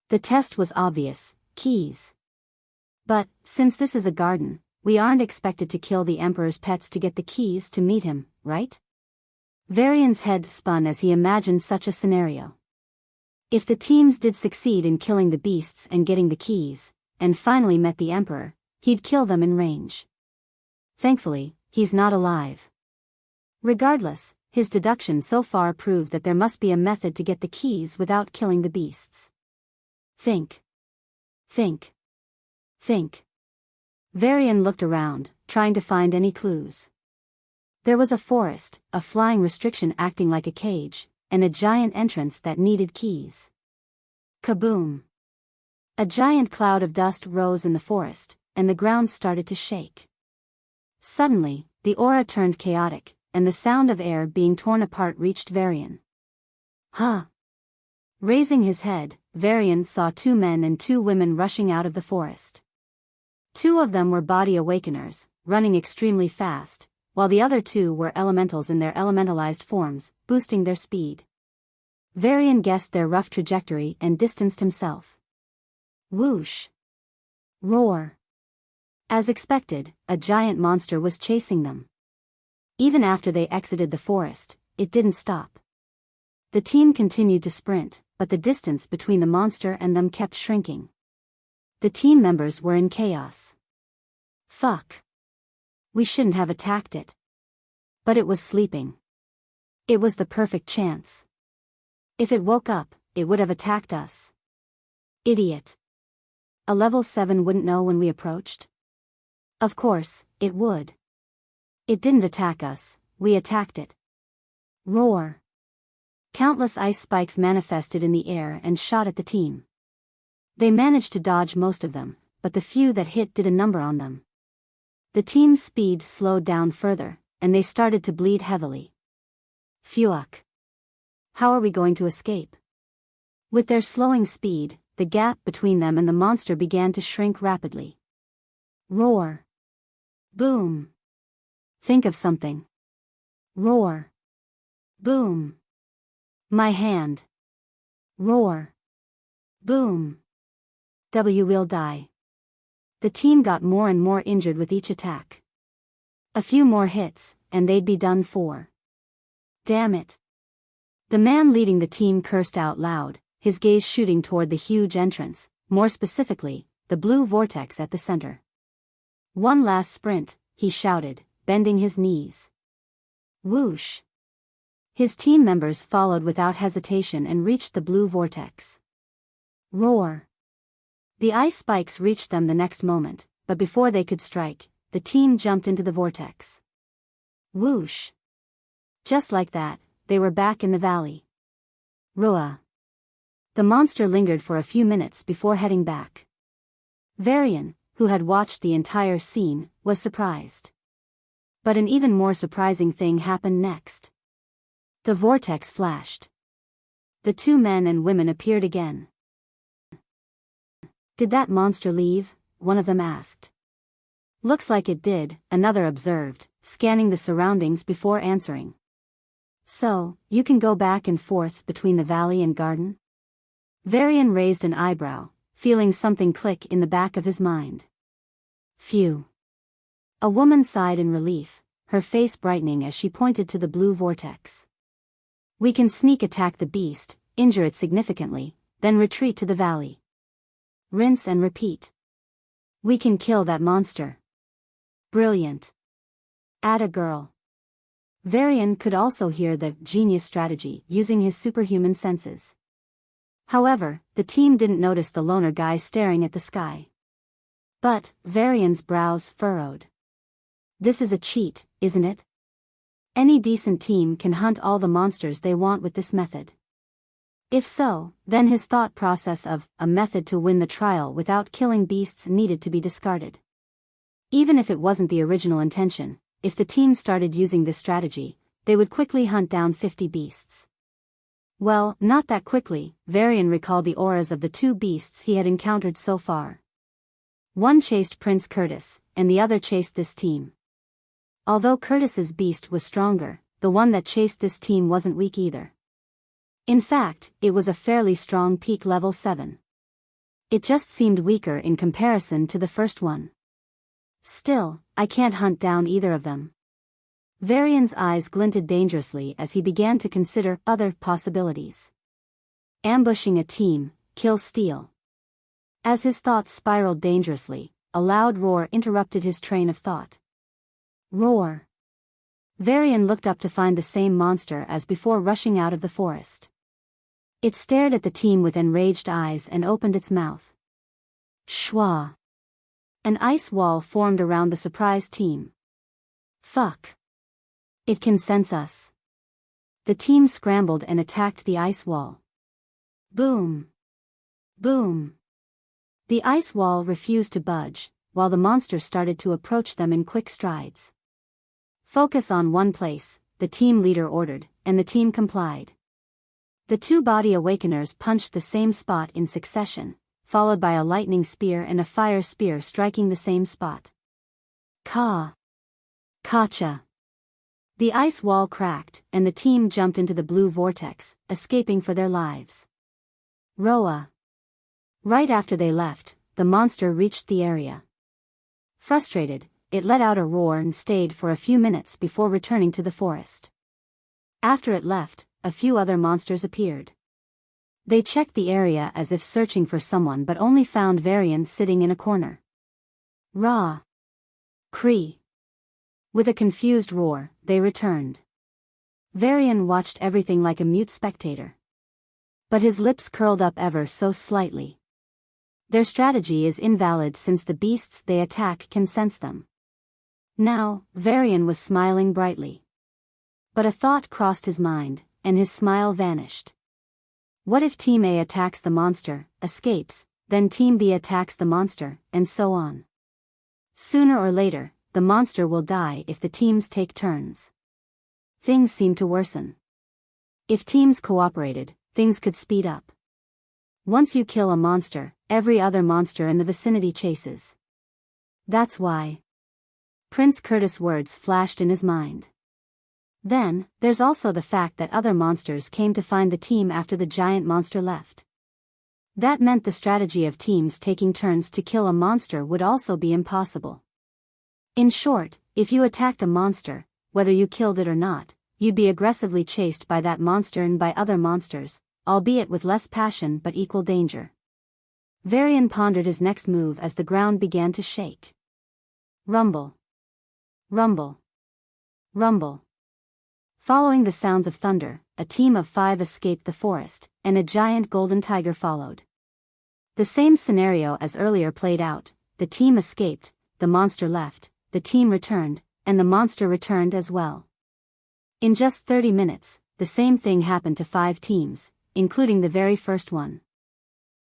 S1: The test was obvious, keys. But, since this is a garden, we aren't expected to kill the emperor's pets to get the keys to meet him, right? Varian's head spun as he imagined such a scenario. If the teams did succeed in killing the beasts and getting the keys, and finally met the emperor, he'd kill them in range. Thankfully, he's not alive. Regardless, his deduction so far proved that there must be a method to get the keys without killing the beasts. Think. Think. Think. Varian looked around, trying to find any clues. There was a forest, a flying restriction acting like a cage, and a giant entrance that needed keys. Kaboom! A giant cloud of dust rose in the forest, and the ground started to shake. Suddenly, the aura turned chaotic, and the sound of air being torn apart reached Varian. Huh! Raising his head, Varian saw 2 men and 2 women rushing out of the forest. 2 of them were body awakeners, running extremely fast, while the other 2 were elementals in their elementalized forms, boosting their speed. Varian guessed their rough trajectory and distanced himself. Whoosh! Roar! As expected, a giant monster was chasing them. Even after they exited the forest, it didn't stop. The team continued to sprint, but the distance between the monster and them kept shrinking. The team members were in chaos. Fuck. We shouldn't have attacked it. But it was sleeping. It was the perfect chance. If it woke up, it would have attacked us. Idiot. A level 7 wouldn't know when we approached? Of course, it would. It didn't attack us, we attacked it. Roar. Countless ice spikes manifested in the air and shot at the team. They managed to dodge most of them, but the few that hit did a number on them. The team's speed slowed down further, and they started to bleed heavily. Phew. How are we going to escape? With their slowing speed, the gap between them and the monster began to shrink rapidly. Roar. Boom. Think of something. Roar. Boom. My hand. Roar. Boom. We'll die. The team got more and more injured with each attack. A few more hits, and they'd be done for. Damn it. The man leading the team cursed out loud, his gaze shooting toward the huge entrance, more specifically, the blue vortex at the center. One last sprint, he shouted, bending his knees. Whoosh. His team members followed without hesitation and reached the blue vortex. Roar. The ice spikes reached them the next moment, but before they could strike, the team jumped into the vortex. Whoosh. Just like that, they were back in the valley. Roa. The monster lingered for a few minutes before heading back. Varian, who had watched the entire scene, was surprised. But an even more surprising thing happened next. The vortex flashed. The two men and women appeared again. Did that monster leave? One of them asked. Looks like it did, another observed, scanning the surroundings before answering. So, you can go back and forth between the valley and garden? Varian raised an eyebrow, feeling something click in the back of his mind. Phew. A woman sighed in relief, her face brightening as she pointed to the blue vortex. We can sneak attack the beast, injure it significantly, then retreat to the valley. Rinse and repeat. We can kill that monster. Brilliant. Atta girl. Varian could also hear the genius strategy using his superhuman senses. However, the team didn't notice the loner guy staring at the sky. But, Varian's brows furrowed. This is a cheat, isn't it? Any decent team can hunt all the monsters they want with this method. If so, then his thought process of a method to win the trial without killing beasts needed to be discarded. Even if it wasn't the original intention, if the team started using this strategy, they would quickly hunt down 50 beasts. Well, not that quickly. Varian recalled the auras of the two beasts he had encountered so far. One chased Prince Curtis, and the other chased this team. Although Curtis's beast was stronger, the one that chased this team wasn't weak either. In fact, it was a fairly strong peak level 7. It just seemed weaker in comparison to the first one. Still, I can't hunt down either of them. Varian's eyes glinted dangerously as he began to consider other possibilities. Ambushing a team, kill steal. As his thoughts spiraled dangerously, a loud roar interrupted his train of thought. Roar. Varian looked up to find the same monster as before rushing out of the forest. It stared at the team with enraged eyes and opened its mouth. Shwa. An ice wall formed around the surprised team. Fuck. It can sense us. The team scrambled and attacked the ice wall. Boom. Boom. The ice wall refused to budge, while the monster started to approach them in quick strides. Focus on one place, the team leader ordered, and the team complied. The two body awakeners punched the same spot in succession, followed by a lightning spear and a fire spear striking the same spot. Ka. Kacha. The ice wall cracked, and the team jumped into the blue vortex, escaping for their lives. Roa. Right after they left, the monster reached the area. Frustrated, it let out a roar and stayed for a few minutes before returning to the forest. After it left, a few other monsters appeared. They checked the area as if searching for someone but only found Varian sitting in a corner. Ra. Cree. With a confused roar, they returned. Varian watched everything like a mute spectator. But his lips curled up ever so slightly. Their strategy is invalid since the beasts they attack can sense them. Now, Varian was smiling brightly. But a thought crossed his mind, and his smile vanished. What if Team A attacks the monster, escapes, then Team B attacks the monster, and so on? Sooner or later, the monster will die if the teams take turns. Things seem to worsen. If teams cooperated, things could speed up. Once you kill a monster, every other monster in the vicinity chases. That's why. Prince Curtis' words flashed in his mind. Then, there's also the fact that other monsters came to find the team after the giant monster left. That meant the strategy of teams taking turns to kill a monster would also be impossible. In short, if you attacked a monster, whether you killed it or not, you'd be aggressively chased by that monster and by other monsters, albeit with less passion but equal danger. Varian pondered his next move as the ground began to shake. Rumble. Rumble. Rumble. Following the sounds of thunder, a team of 5 escaped the forest, and a giant golden tiger followed. The same scenario as earlier played out: the team escaped, the monster left, the team returned, and the monster returned as well. In just 30 minutes, the same thing happened to 5 teams, including the very first one.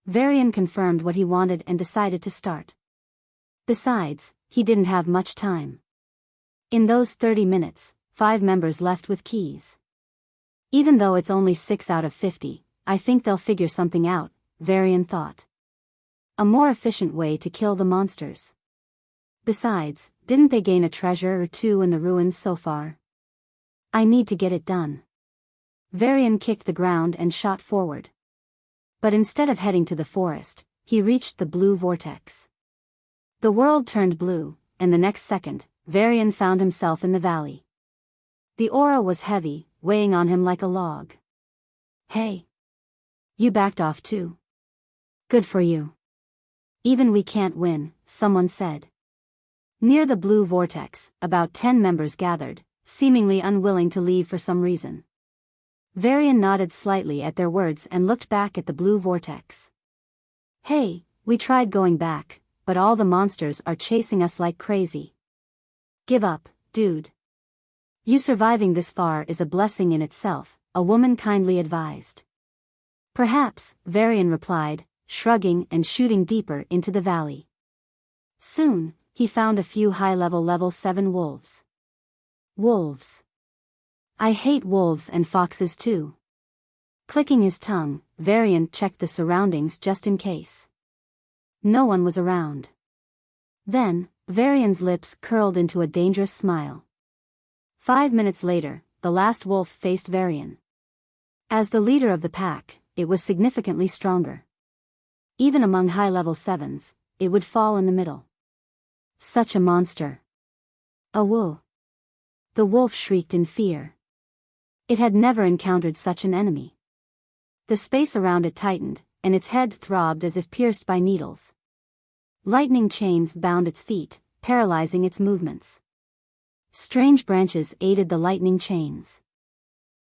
S1: Varian confirmed what he wanted and decided to start. Besides, he didn't have much time. In those 30 minutes, 5 members left with keys. Even though it's only 6 out of 50, I think they'll figure something out, Varian thought. A more efficient way to kill the monsters. Besides, didn't they gain a treasure or 2 in the ruins so far? I need to get it done. Varian kicked the ground and shot forward. But instead of heading to the forest, he reached the blue vortex. The world turned blue, and the next second, Varian found himself in the valley. The aura was heavy, weighing on him like a log. Hey! You backed off too. Good for you. Even we can't win, someone said. Near the blue vortex, about 10 members gathered, seemingly unwilling to leave for some reason. Varian nodded slightly at their words and looked back at the blue vortex. Hey, we tried going back, but all the monsters are chasing us like crazy. Give up, dude. You surviving this far is a blessing in itself, a woman kindly advised. Perhaps, Varian replied, shrugging and shooting deeper into the valley. Soon, he found a few high-level level 7 wolves. Wolves. I hate wolves and foxes too. Clicking his tongue, Varian checked the surroundings just in case. No one was around. Then, Varian's lips curled into a dangerous smile. 5 minutes later, the last wolf faced Varian. As the leader of the pack, it was significantly stronger. Even among high-level 7s, it would fall in the middle. Such a monster. A wolf. The wolf shrieked in fear. It had never encountered such an enemy. The space around it tightened, and its head throbbed as if pierced by needles. Lightning chains bound its feet, paralyzing its movements. Strange branches aided the lightning chains.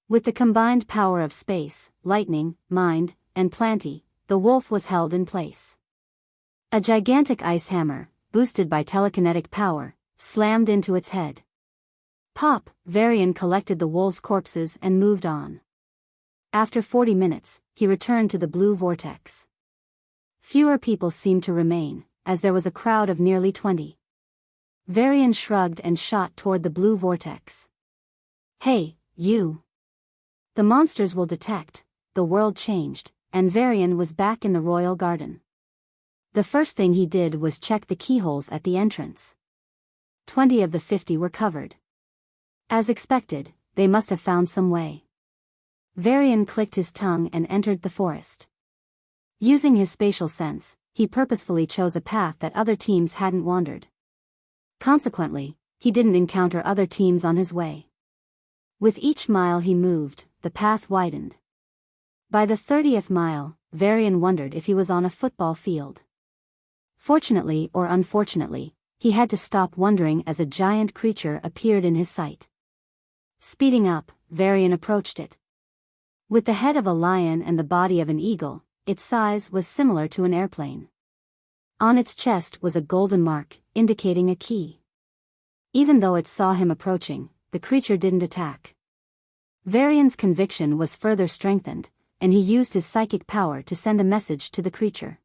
S1: With the combined power of space, lightning, mind, and plenty, the wolf was held in place. A gigantic ice hammer, boosted by telekinetic power, slammed into its head. Pop! Varian collected the wolves' corpses and moved on. After 40 minutes, he returned to the blue vortex. Fewer people seemed to remain, as there was a crowd of nearly 20. Varian shrugged and shot toward the blue vortex. Hey, you! The monsters will detect. The world changed, and Varian was back in the royal garden. The first thing he did was check the keyholes at the entrance. 20 of the 50 were covered. As expected, they must have found some way. Varian clicked his tongue and entered the forest. Using his spatial sense, he purposefully chose a path that other teams hadn't wandered. Consequently, he didn't encounter other teams on his way. With each mile he moved, the path widened. By the 30th mile, Varian wondered if he was on a football field. Fortunately or unfortunately, he had to stop wondering as a giant creature appeared in his sight. Speeding up, Varian approached it. With the head of a lion and the body of an eagle, its size was similar to an airplane. On its chest was a golden mark, indicating a key. Even though it saw him approaching, the creature didn't attack. Varian's conviction was further strengthened, and he used his psychic power to send a message to the creature.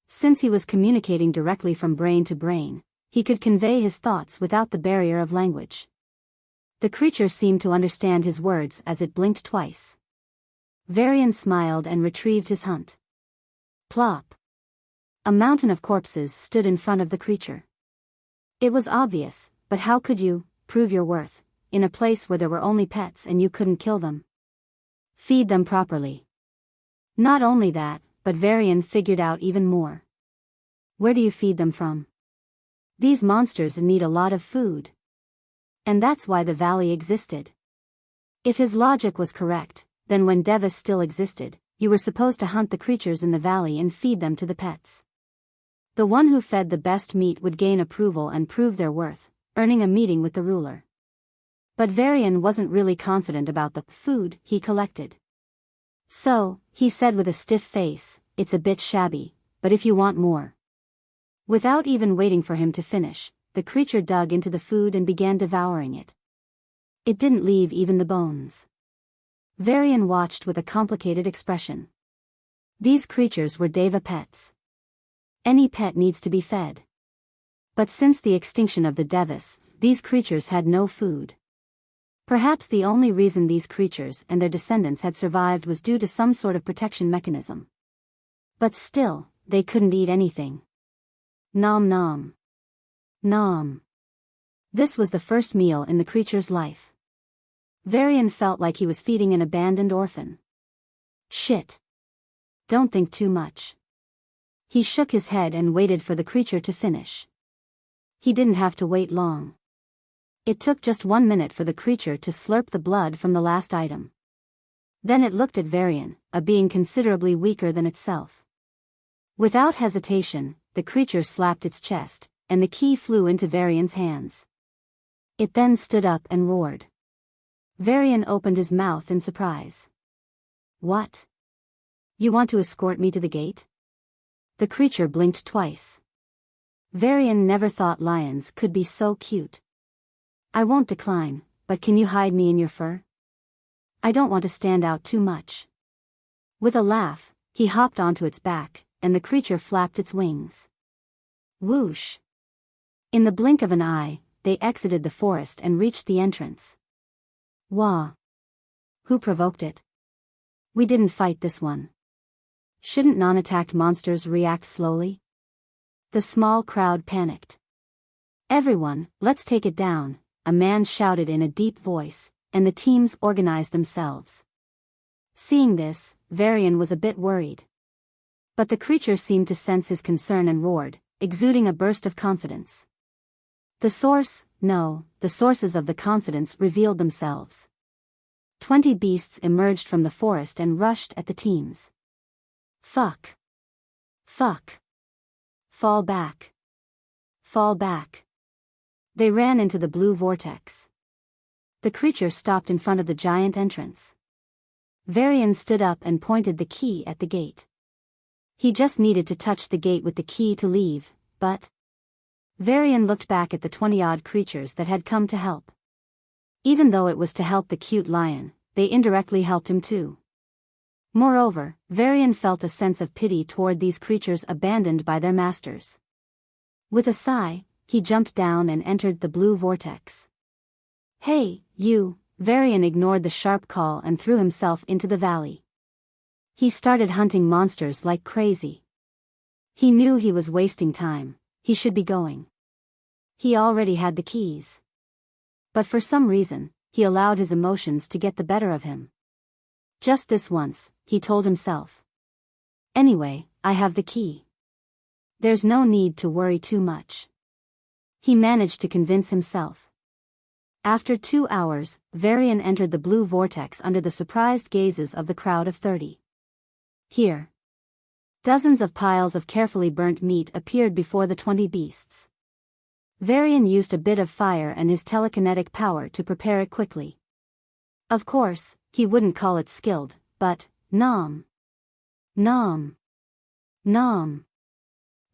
S1: Since he was communicating directly from brain to brain, he could convey his thoughts without the barrier of language. The creature seemed to understand his words as it blinked twice. Varian smiled and retrieved his hunt. Plop! A mountain of corpses stood in front of the creature. It was obvious, but how could you prove your worth in a place where there were only pets and you couldn't kill them? Feed them properly. Not only that, but Varian figured out even more. Where do you feed them from? These monsters need a lot of food. And that's why the valley existed. If his logic was correct, then when Devis still existed, you were supposed to hunt the creatures in the valley and feed them to the pets. The one who fed the best meat would gain approval and prove their worth, earning a meeting with the ruler. But Varian wasn't really confident about the food he collected. So, he said with a stiff face, "It's a bit shabby, but if you want more." Without even waiting for him to finish, the creature dug into the food and began devouring it. It didn't leave even the bones. Varian watched with a complicated expression. These creatures were Deva pets. Any pet needs to be fed. But since the extinction of the Devas, these creatures had no food. Perhaps the only reason these creatures and their descendants had survived was due to some sort of protection mechanism. But still, they couldn't eat anything. Nom nom. Nom. This was the first meal in the creature's life. Varian felt like he was feeding an abandoned orphan. Shit. Don't think too much. He shook his head and waited for the creature to finish. He didn't have to wait long. It took just 1 minute for the creature to slurp the blood from the last item. Then it looked at Varian, a being considerably weaker than itself. Without hesitation, the creature slapped its chest, and the key flew into Varian's hands. It then stood up and roared. Varian opened his mouth in surprise. What? You want to escort me to the gate? The creature blinked twice. Varian never thought lions could be so cute. I won't decline, but can you hide me in your fur? I don't want to stand out too much. With a laugh, he hopped onto its back, and the creature flapped its wings. Whoosh! In the blink of an eye, they exited the forest and reached the entrance. Wah! Who provoked it? We didn't fight this one. Shouldn't non-attacked monsters react slowly? The small crowd panicked. Everyone, let's take it down, a man shouted in a deep voice, and the teams organized themselves. Seeing this, Varian was a bit worried. But the creature seemed to sense his concern and roared, exuding a burst of confidence. The sources of the confidence revealed themselves. 20 beasts emerged from the forest and rushed at the teams. Fuck. Fuck. Fall back. Fall back. They ran into the blue vortex. The creature stopped in front of the giant entrance. Varian stood up and pointed the key at the gate. He just needed to touch the gate with the key to leave, but... Varian looked back at the 20-odd creatures that had come to help. Even though it was to help the cute lion, they indirectly helped him too. Moreover, Varian felt a sense of pity toward these creatures abandoned by their masters. With a sigh, he jumped down and entered the blue vortex. Hey, you! Varian ignored the sharp call and threw himself into the valley. He started hunting monsters like crazy. He knew he was wasting time, he should be going. He already had the keys. But for some reason, he allowed his emotions to get the better of him. Just this once, he told himself. Anyway, I have the key. There's no need to worry too much. He managed to convince himself. After 2 hours, Varian entered the blue vortex under the surprised gazes of the crowd of 30. Here. Dozens of piles of carefully burnt meat appeared before the 20 beasts. Varian used a bit of fire and his telekinetic power to prepare it quickly. Of course, he wouldn't call it skilled, but, nom. Nom. Nom.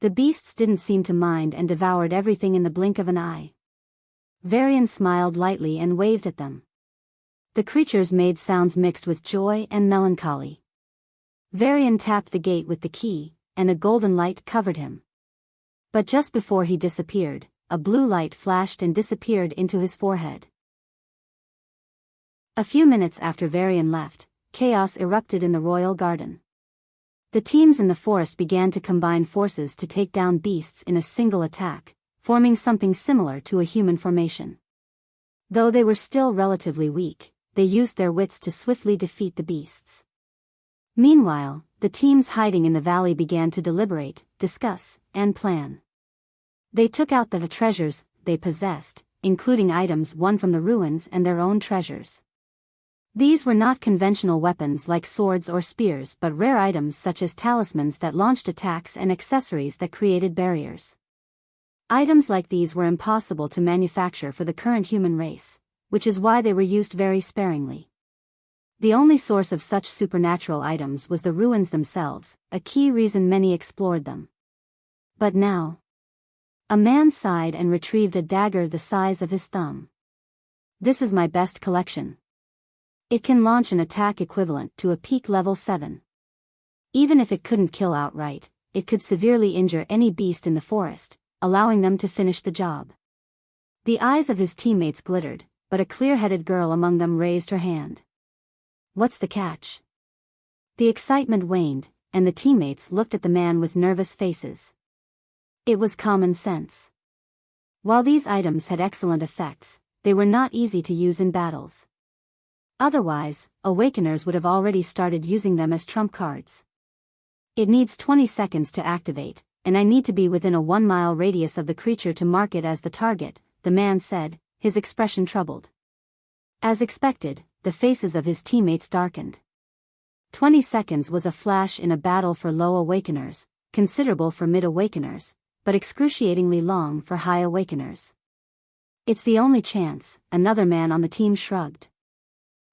S1: The beasts didn't seem to mind and devoured everything in the blink of an eye. Varian smiled lightly and waved at them. The creatures made sounds mixed with joy and melancholy. Varian tapped the gate with the key, and a golden light covered him. But just before he disappeared, a blue light flashed and disappeared into his forehead. A few minutes after Varian left, chaos erupted in the royal garden. The teams in the forest began to combine forces to take down beasts in a single attack, forming something similar to a human formation. Though they were still relatively weak, they used their wits to swiftly defeat the beasts. Meanwhile, the teams hiding in the valley began to deliberate, discuss, and plan. They took out the treasures they possessed, including items won from the ruins and their own treasures. These were not conventional weapons like swords or spears but rare items such as talismans that launched attacks and accessories that created barriers. Items like these were impossible to manufacture for the current human race, which is why they were used very sparingly. The only source of such supernatural items was the ruins themselves, a key reason many explored them. But now, a man sighed and retrieved a dagger the size of his thumb. "This is my best collection. It can launch an attack equivalent to a peak level 7. Even if it couldn't kill outright, it could severely injure any beast in the forest, allowing them to finish the job." The eyes of his teammates glittered, but a clear-headed girl among them raised her hand. "What's the catch?" The excitement waned, and the teammates looked at the man with nervous faces. It was common sense. While these items had excellent effects, they were not easy to use in battles. Otherwise, Awakeners would have already started using them as trump cards. "It needs 20 seconds to activate, and I need to be within a 1-mile radius of the creature to mark it as the target," the man said, his expression troubled. As expected, the faces of his teammates darkened. 20 seconds was a flash in a battle for low Awakeners, considerable for mid-Awakeners, but excruciatingly long for high Awakeners. "It's the only chance," another man on the team shrugged.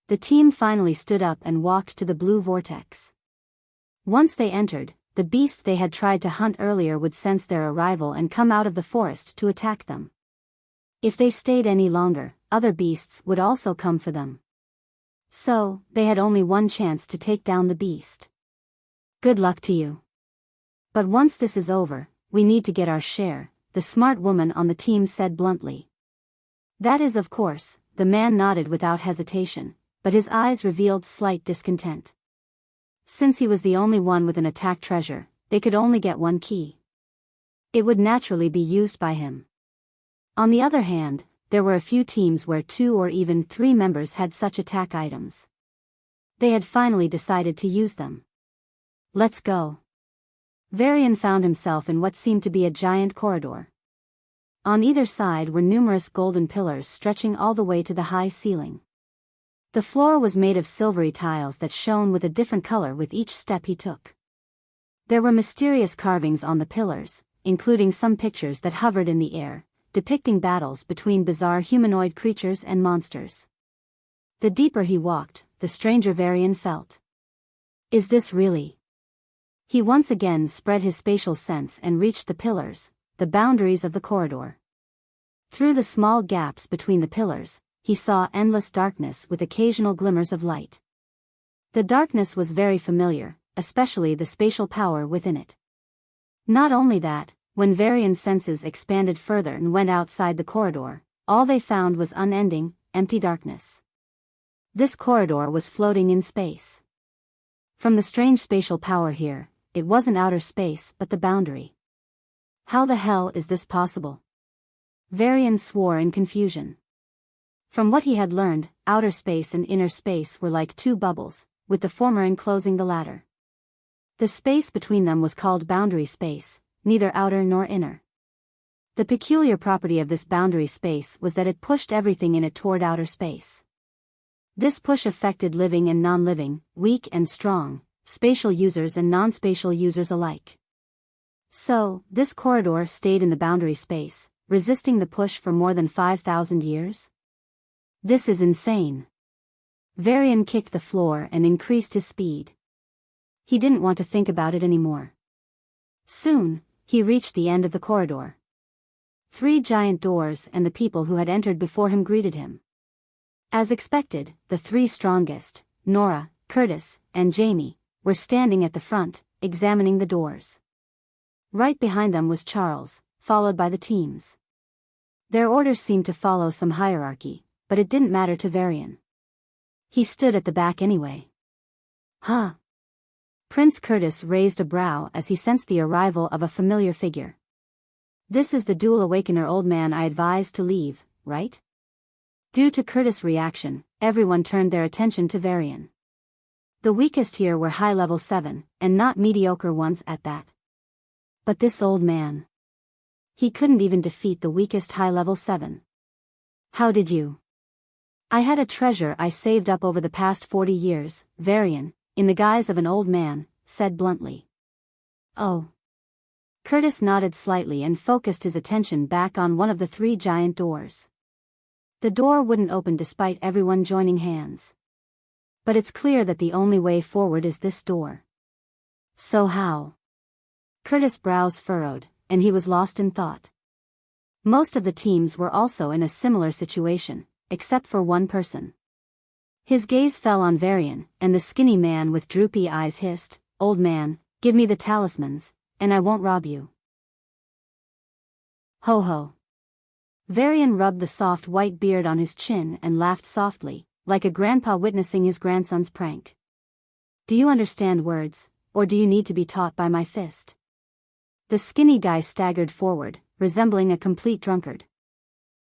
S1: The team finally stood up and walked to the blue vortex. Once they entered, the beasts they had tried to hunt earlier would sense their arrival and come out of the forest to attack them. If they stayed any longer, other beasts would also come for them. So, they had only one chance to take down the beast. "Good luck to you. But once this is over, we need to get our share," the smart woman on the team said bluntly. "That is of course," the man nodded without hesitation, but his eyes revealed slight discontent. Since he was the only one with an attack treasure, they could only get one key. It would naturally be used by him. On the other hand, there were a few teams where 2 or even 3 members had such attack items. They had finally decided to use them. "Let's go." Varian found himself in what seemed to be a giant corridor. On either side were numerous golden pillars stretching all the way to the high ceiling. The floor was made of silvery tiles that shone with a different color with each step he took. There were mysterious carvings on the pillars, including some pictures that hovered in the air, depicting battles between bizarre humanoid creatures and monsters. The deeper he walked, the stranger Varian felt. Is this really? He once again spread his spatial sense and reached the pillars, the boundaries of the corridor. Through the small gaps between the pillars, he saw endless darkness with occasional glimmers of light. The darkness was very familiar, especially the spatial power within it. Not only that, when Varian's senses expanded further and went outside the corridor, all they found was unending, empty darkness. This corridor was floating in space. From the strange spatial power here, it wasn't outer space but the boundary. How the hell is this possible? Varian swore in confusion. From what he had learned, outer space and inner space were like 2 bubbles, with the former enclosing the latter. The space between them was called boundary space, neither outer nor inner. The peculiar property of this boundary space was that it pushed everything in it toward outer space. This push affected living and non-living, weak and strong, spatial users and non-spatial users alike. So, this corridor stayed in the boundary space, resisting the push for more than 5,000 years? This is insane. Varian kicked the floor and increased his speed. He didn't want to think about it anymore. Soon, he reached the end of the corridor. 3 giant doors and the people who had entered before him greeted him. As expected, the 3 strongest, Nora, Curtis, and Jamie, were standing at the front, examining the doors. Right behind them was Charles, followed by the teams. Their orders seemed to follow some hierarchy, but it didn't matter to Varian. He stood at the back anyway. Huh? Prince Curtis raised a brow as he sensed the arrival of a familiar figure. This is the Dual Awakener old man I advised to leave, right? Due to Curtis' reaction, everyone turned their attention to Varian. The weakest here were high level 7, and not mediocre ones at that. But this old man. He couldn't even defeat the weakest high level 7. How did you? I had a treasure I saved up over the past 40 years, Varian, in the guise of an old man, said bluntly. Oh. Curtis nodded slightly and focused his attention back on one of the 3 giant doors. The door wouldn't open despite everyone joining hands. But it's clear that the only way forward is this door. So how? Curtis' brows furrowed, and he was lost in thought. Most of the teams were also in a similar situation, except for one person. His gaze fell on Varian, and the skinny man with droopy eyes hissed, "Old man, give me the talismans, and I won't rob you." Ho ho. Varian rubbed the soft white beard on his chin and laughed softly, like a grandpa witnessing his grandson's prank. Do you understand words, or do you need to be taught by my fist? The skinny guy staggered forward, resembling a complete drunkard.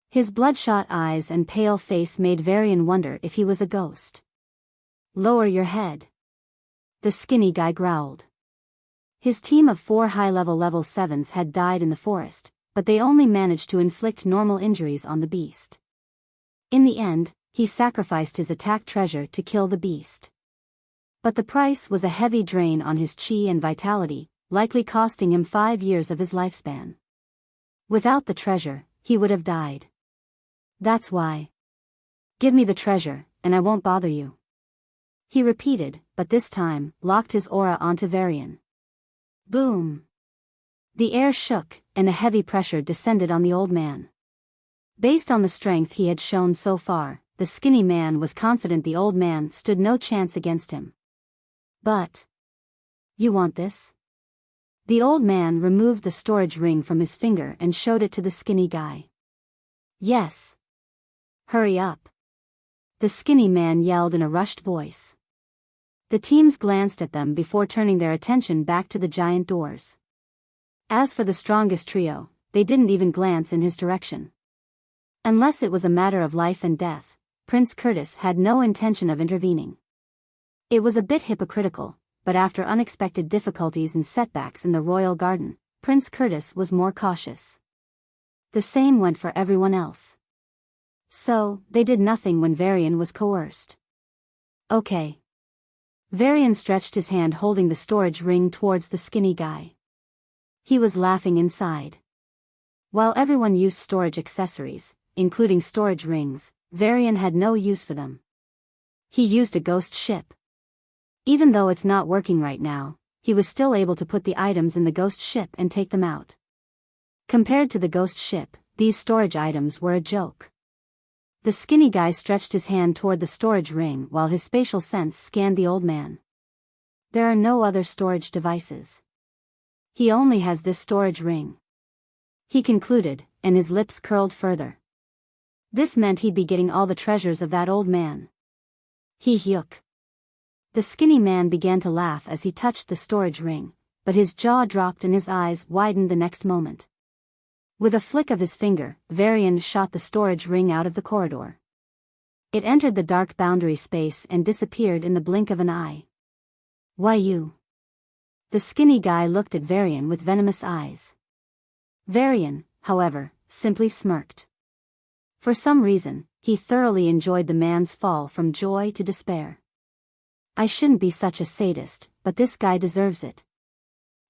S1: His bloodshot eyes and pale face made Varian wonder if he was a ghost. Lower your head. The skinny guy growled. His team of 4 high-level level 7s had died in the forest, but they only managed to inflict normal injuries on the beast. In the end, he sacrificed his attack treasure to kill the beast. But the price was a heavy drain on his chi and vitality, likely costing him 5 years of his lifespan. Without the treasure, he would have died. That's why. Give me the treasure, and I won't bother you. He repeated, but this time, locked his aura onto Varian. Boom. The air shook, and a heavy pressure descended on the old man. Based on the strength he had shown so far, the skinny man was confident the old man stood no chance against him. But. You want this? The old man removed the storage ring from his finger and showed it to the skinny guy. Yes. Hurry up. The skinny man yelled in a rushed voice. The teams glanced at them before turning their attention back to the giant doors. As for the strongest trio, they didn't even glance in his direction. Unless it was a matter of life and death, Prince Curtis had no intention of intervening. It was a bit hypocritical, but after unexpected difficulties and setbacks in the royal garden, Prince Curtis was more cautious. The same went for everyone else. So, they did nothing when Varian was coerced. Okay. Varian stretched his hand holding the storage ring towards the skinny guy. He was laughing inside. While everyone used storage accessories, including storage rings, Varian had no use for them. He used a ghost ship. Even though it's not working right now, he was still able to put the items in the ghost ship and take them out. Compared to the ghost ship, these storage items were a joke. The skinny guy stretched his hand toward the storage ring while his spatial sense scanned the old man. There are no other storage devices. He only has this storage ring. He concluded, and his lips curled further. This meant he'd be getting all the treasures of that old man. Yuck. The skinny man began to laugh as he touched the storage ring, but his jaw dropped and his eyes widened the next moment. With a flick of his finger, Varian shot the storage ring out of the corridor. It entered the dark boundary space and disappeared in the blink of an eye. Why you? The skinny guy looked at Varian with venomous eyes. Varian, however, simply smirked. For some reason, he thoroughly enjoyed the man's fall from joy to despair. I shouldn't be such a sadist, but this guy deserves it.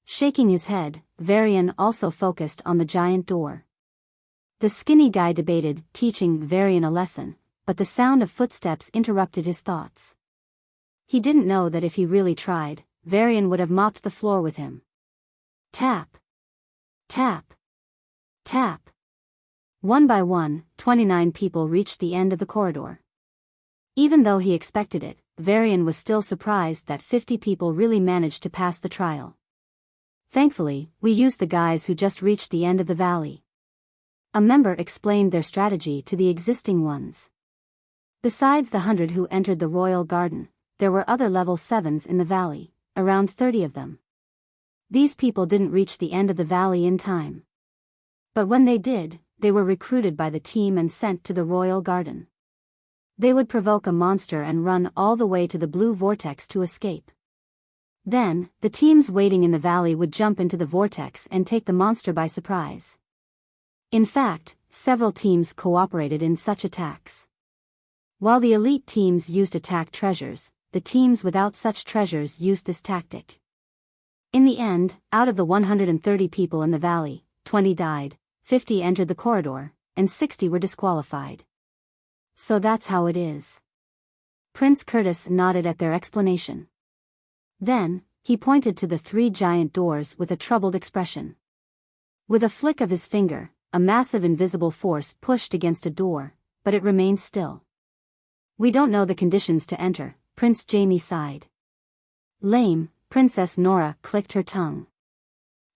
S1: Shaking his head, Varian also focused on the giant door. The skinny guy debated teaching Varian a lesson, but the sound of footsteps interrupted his thoughts. He didn't know that if he really tried, Varian would have mopped the floor with him. Tap. Tap. Tap. One by one, 29 people reached the end of the corridor. Even though he expected it, Varian was still surprised that 50 people really managed to pass the trial. Thankfully, we used the guys who just reached the end of the valley. A member explained their strategy to the existing ones. Besides the 100 who entered the royal garden, there were other level 7s in the valley, around 30 of them. These people didn't reach the end of the valley in time. But when they did, they were recruited by the team and sent to the royal garden. They would provoke a monster and run all the way to the blue vortex to escape. Then, the teams waiting in the valley would jump into the vortex and take the monster by surprise. In fact, several teams cooperated in such attacks. While the elite teams used attack treasures, the teams without such treasures used this tactic. In the end, out of the 130 people in the valley, 20 died, 50 entered the corridor, and 60 were disqualified. So that's how it is. Prince Curtis nodded at their explanation. Then, he pointed to the 3 giant doors with a troubled expression. With a flick of his finger, a massive invisible force pushed against a door, but it remained still. We don't know the conditions to enter, Prince Jamie sighed. Lame, Princess Nora clicked her tongue.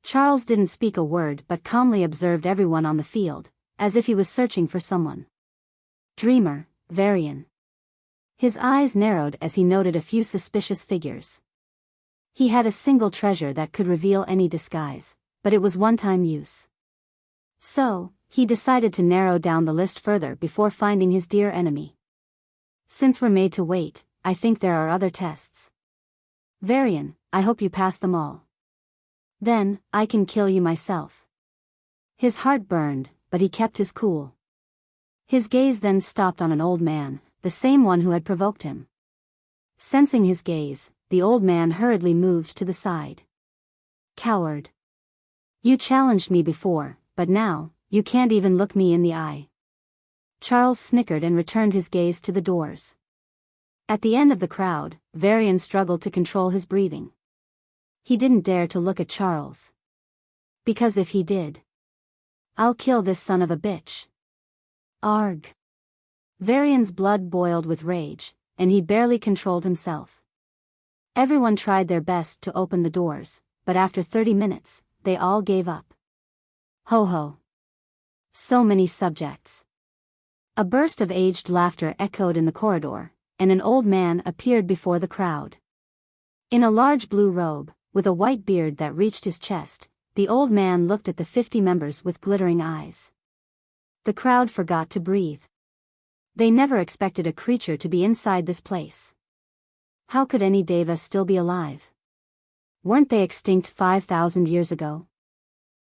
S1: Charles didn't speak a word but calmly observed everyone on the field, as if he was searching for someone. Dreamer, Varian. His eyes narrowed as he noted a few suspicious figures. He had a single treasure that could reveal any disguise, but it was one-time use. So, he decided to narrow down the list further before finding his dear enemy. Since we're made to wait, I think there are other tests. Varian, I hope you pass them all. Then, I can kill you myself. His heart burned, but he kept his cool. His gaze then stopped on an old man, the same one who had provoked him. Sensing his gaze, the old man hurriedly moved to the side. Coward. You challenged me before, but now, you can't even look me in the eye. Charles snickered and returned his gaze to the doors. At the end of the crowd, Varian struggled to control his breathing. He didn't dare to look at Charles. Because if he did, I'll kill this son of a bitch. Arg. Varian's blood boiled with rage, and he barely controlled himself. Everyone tried their best to open the doors, but after 30 minutes, they all gave up. Ho ho. So many subjects. A burst of aged laughter echoed in the corridor, and an old man appeared before the crowd. In a large blue robe, with a white beard that reached his chest, the old man looked at the 50 members with glittering eyes. The crowd forgot to breathe. They never expected a creature to be inside this place. How could any deva still be alive? Weren't they extinct 5,000 years ago?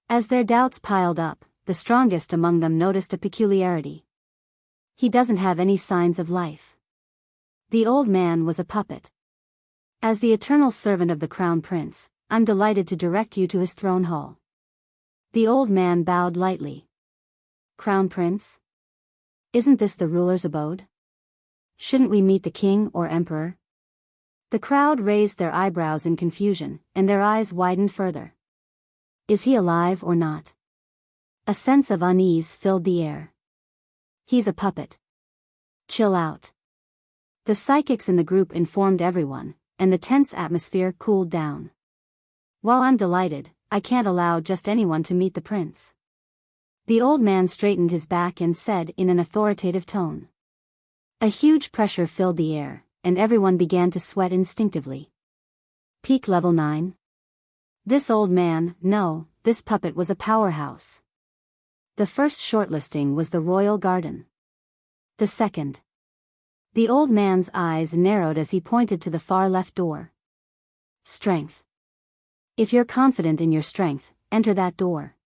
S1: As their doubts piled up, the strongest among them noticed a peculiarity. He doesn't have any signs of life. The old man was a puppet. As the eternal servant of the crown prince, I'm delighted to direct you to his throne hall. The old man bowed lightly. Crown prince? Isn't this the ruler's abode? Shouldn't we meet the king or emperor? The crowd raised their eyebrows in confusion, and their eyes widened further. Is he alive or not? A sense of unease filled the air. He's a puppet. Chill out. The psychics in the group informed everyone, and the tense atmosphere cooled down. While I'm delighted, I can't allow just anyone to meet the prince. The old man straightened his back and said in an authoritative tone. A huge pressure filled the air, and everyone began to sweat instinctively. Peak level 9? This old man, no, this puppet was a powerhouse. The first shortlisting was the royal garden. The second. The old man's eyes narrowed as he pointed to the far left door. Strength. If you're confident in your strength, enter that door.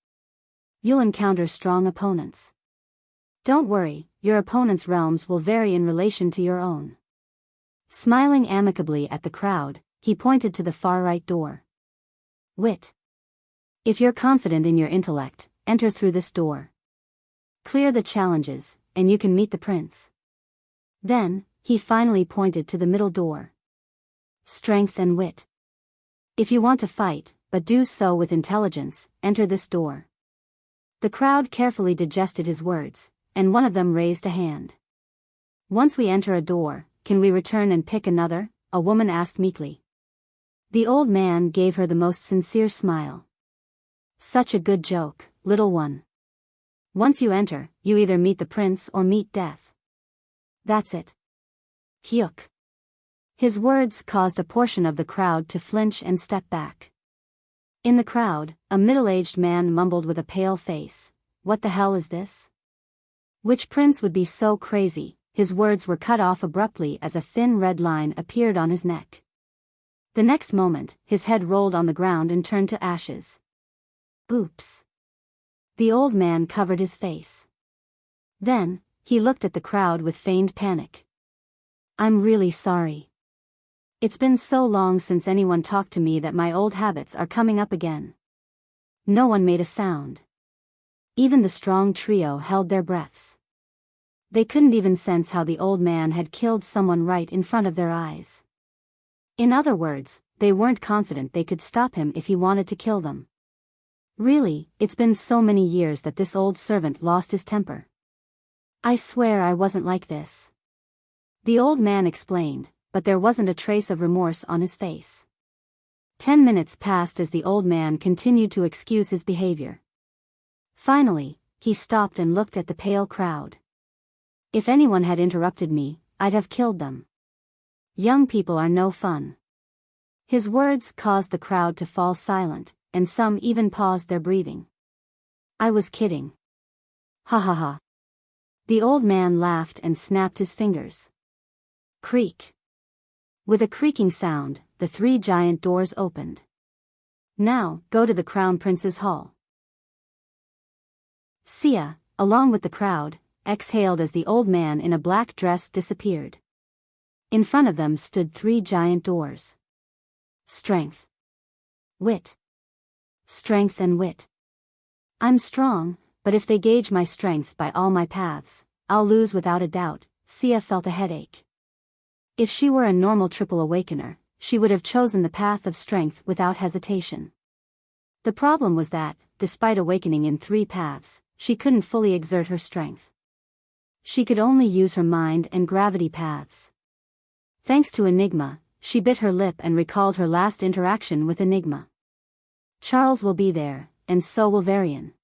S1: You'll encounter strong opponents. Don't worry, your opponent's realms will vary in relation to your own. Smiling amicably at the crowd, he pointed to the far right door. Wit. If you're confident in your intellect, enter through this door. Clear the challenges, and you can meet the prince. Then, he finally pointed to the middle door. Strength and wit. If you want to fight, but do so with intelligence. Enter this door. The crowd carefully digested his words, and one of them raised a hand. Once we enter a door, can we return and pick another? A woman asked meekly. The old man gave her the most sincere smile. Such a good joke, little one. Once you enter, you either meet the prince or meet death. That's it. Hyuk. His words caused a portion of the crowd to flinch and step back. In the crowd, a middle-aged man mumbled with a pale face, "What the hell is this? Which prince would be so crazy?" His words were cut off abruptly as a thin red line appeared on his neck. The next moment, his head rolled on the ground and turned to ashes. Oops. The old man covered his face. Then, he looked at the crowd with feigned panic. "I'm really sorry. It's been so long since anyone talked to me that my old habits are coming up again." No one made a sound. Even the strong trio held their breaths. They couldn't even sense how the old man had killed someone right in front of their eyes. In other words, they weren't confident they could stop him if he wanted to kill them. Really, it's been so many years that this old servant lost his temper. "I swear I wasn't like this," the old man explained, but there wasn't a trace of remorse on his face. 10 minutes passed as the old man continued to excuse his behavior. Finally, he stopped and looked at the pale crowd. "If anyone had interrupted me, I'd have killed them. Young people are no fun." His words caused the crowd to fall silent, and some even paused their breathing. "I was kidding. Ha ha ha." The old man laughed and snapped his fingers. Creak. With a creaking sound, the 3 giant doors opened. "Now, go to the Crown Prince's Hall." Sia, along with the crowd, exhaled as the old man in a black dress disappeared. In front of them stood 3 giant doors. Strength. Wit. Strength and wit. "I'm strong, but if they gauge my strength by all my paths, I'll lose without a doubt." Sia felt a headache. If she were a normal triple awakener, she would have chosen the path of strength without hesitation. The problem was that, despite awakening in 3 paths, she couldn't fully exert her strength. She could only use her mind and gravity paths. Thanks to Enigma, she bit her lip and recalled her last interaction with Enigma. Charles will be there, and so will Varian.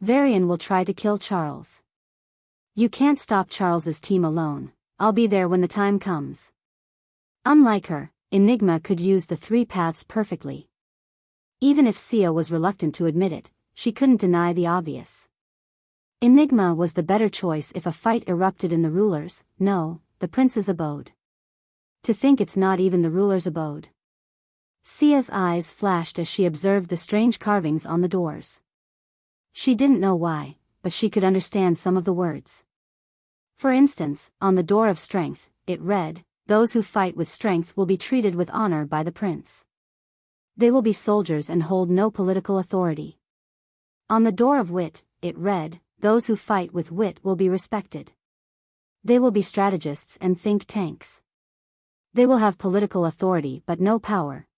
S1: Varian will try to kill Charles. "You can't stop Charles's team alone. I'll be there when the time comes." Unlike her, Enigma could use the 3 paths perfectly. Even if Sia was reluctant to admit it, she couldn't deny the obvious. Enigma was the better choice if a fight erupted in the ruler's, no, the prince's abode. To think it's not even the ruler's abode. Sia's eyes flashed as she observed the strange carvings on the doors. She didn't know why, but she could understand some of the words. For instance, on the door of strength, it read, "Those who fight with strength will be treated with honor by the prince. They will be soldiers and hold no political authority." On the door of wit, it read, "Those who fight with wit will be respected. They will be strategists and think tanks. They will have political authority but no power."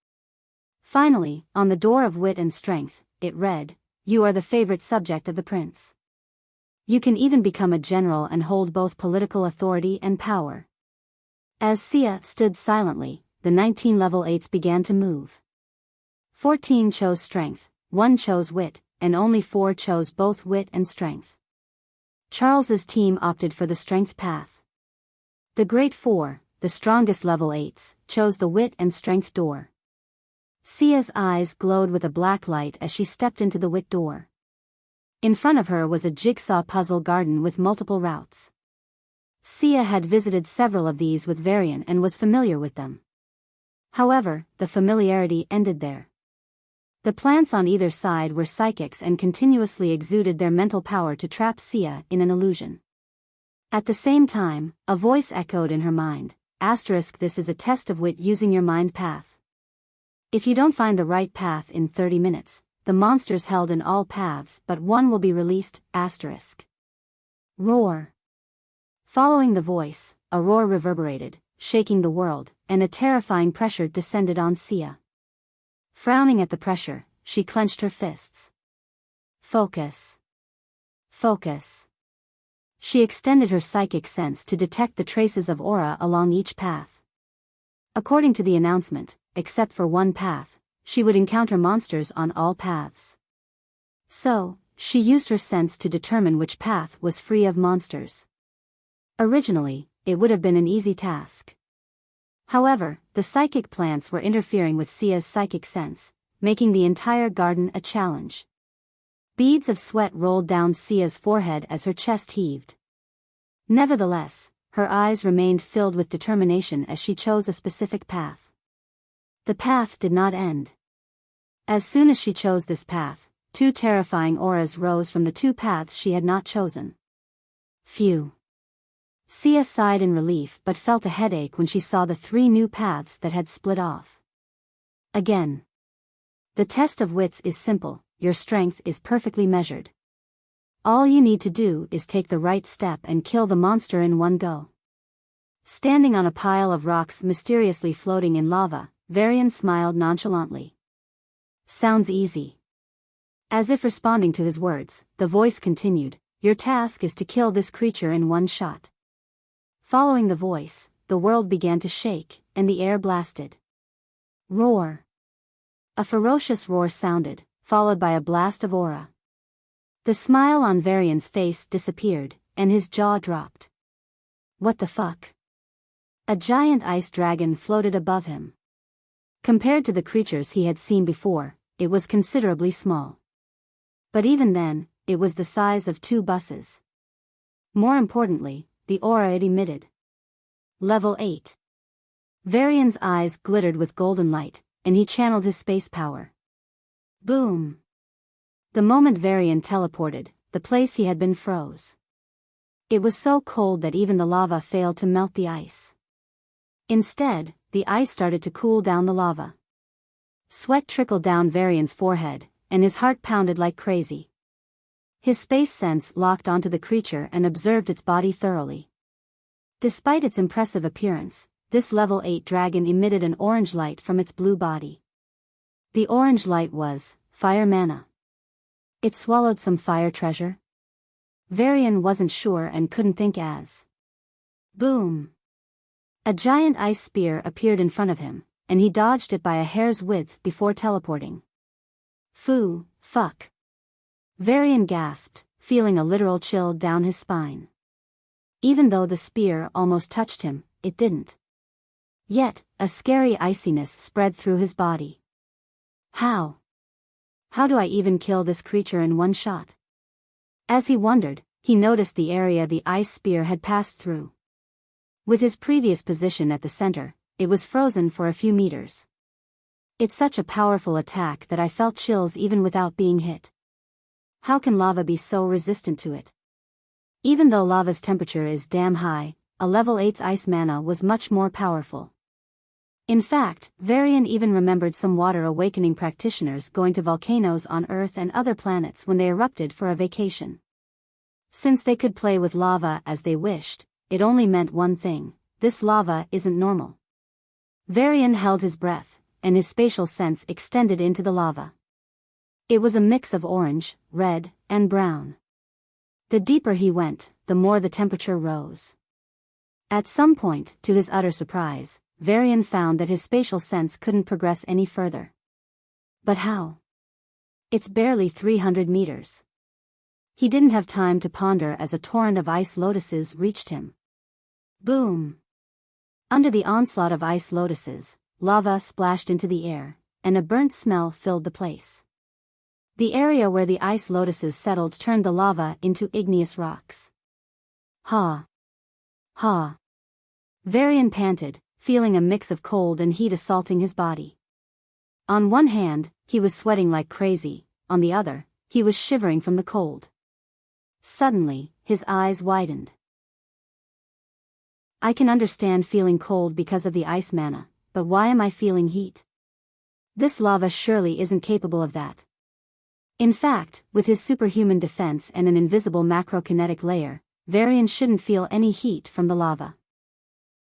S1: Finally, on the door of wit and strength, it read, "You are the favorite subject of the prince. You can even become a general and hold both political authority and power." As Sia stood silently, the 19 level 8s began to move. 14 chose strength, 1 chose wit, and only 4 chose both wit and strength. Charles's team opted for the strength path. The Great 4, the strongest level 8s, chose the wit and strength door. Sia's eyes glowed with a black light as she stepped into the wit door. In front of her was a jigsaw puzzle garden with multiple routes. Sia had visited several of these with Varian and was familiar with them. However, the familiarity ended there. The plants on either side were psychics and continuously exuded their mental power to trap Sia in an illusion. At the same time, a voice echoed in her mind, *, this is a test of wit using your mind path. If you don't find the right path in 30 minutes, the monsters held in all paths but one will be released, *. Roar. Following the voice, a roar reverberated, shaking the world, and a terrifying pressure descended on Sia. Frowning at the pressure, she clenched her fists. Focus. Focus. She extended her psychic sense to detect the traces of aura along each path. According to the announcement, except for one path, she would encounter monsters on all paths. So, she used her sense to determine which path was free of monsters. Originally, it would have been an easy task. However, the psychic plants were interfering with Sia's psychic sense, making the entire garden a challenge. Beads of sweat rolled down Sia's forehead as her chest heaved. Nevertheless, her eyes remained filled with determination as she chose a specific path. The path did not end. As soon as she chose this path, two terrifying auras rose from the two paths she had not chosen. Phew. Sia sighed in relief but felt a headache when she saw the three new paths that had split off. Again. The test of wits is simple, your strength is perfectly measured. All you need to do is take the right step and kill the monster in one go. Standing on a pile of rocks mysteriously floating in lava, Varian smiled nonchalantly. Sounds easy. As if responding to his words, the voice continued, your task is to kill this creature in one shot. Following the voice, the world began to shake, and the air blasted. Roar. A ferocious roar sounded, followed by a blast of aura. The smile on Varian's face disappeared, and his jaw dropped. What the fuck? A giant ice dragon floated above him. Compared to the creatures he had seen before, it was considerably small. But even then, it was the size of two buses. More importantly, the aura it emitted. Level 8. Varian's eyes glittered with golden light, and he channeled his space power. Boom! The moment Varian teleported, the place he had been froze. It was so cold that even the lava failed to melt the ice. Instead, the ice started to cool down the lava. Sweat trickled down Varian's forehead, and his heart pounded like crazy. His space sense locked onto the creature and observed its body thoroughly. Despite its impressive appearance, this level 8 dragon emitted an orange light from its blue body. The orange light was fire mana. It swallowed some fire treasure? Varian wasn't sure and couldn't think as. Boom! A giant ice spear appeared in front of him, and he dodged it by a hair's width before teleporting. Fuck. Varian gasped, feeling a literal chill down his spine. Even though the spear almost touched him, it didn't. Yet, a scary iciness spread through his body. How? How do I even kill this creature in one shot? As he wondered, he noticed the area the ice spear had passed through. With his previous position at the center, it was frozen for a few meters. It's such a powerful attack that I felt chills even without being hit. How can lava be so resistant to it? Even though lava's temperature is damn high, a level 8's ice mana was much more powerful. In fact, Varian even remembered some water awakening practitioners going to volcanoes on Earth and other planets when they erupted for a vacation. Since they could play with lava as they wished, it only meant one thing: this lava isn't normal. Varian held his breath, and his spatial sense extended into the lava. It was a mix of orange, red, and brown. The deeper he went, the more the temperature rose. At some point, to his utter surprise, Varian found that his spatial sense couldn't progress any further. But how? It's barely 300 meters. He didn't have time to ponder as a torrent of ice lotuses reached him. Boom! Under the onslaught of ice lotuses, lava splashed into the air, and a burnt smell filled the place. The area where the ice lotuses settled turned the lava into igneous rocks. Ha! Ha! Varian panted, feeling a mix of cold and heat assaulting his body. On one hand, he was sweating like crazy, on the other, he was shivering from the cold. Suddenly, his eyes widened. I can understand feeling cold because of the ice mana, but why am I feeling heat? This lava surely isn't capable of that. In fact, with his superhuman defense and an invisible macrokinetic layer, Varian shouldn't feel any heat from the lava.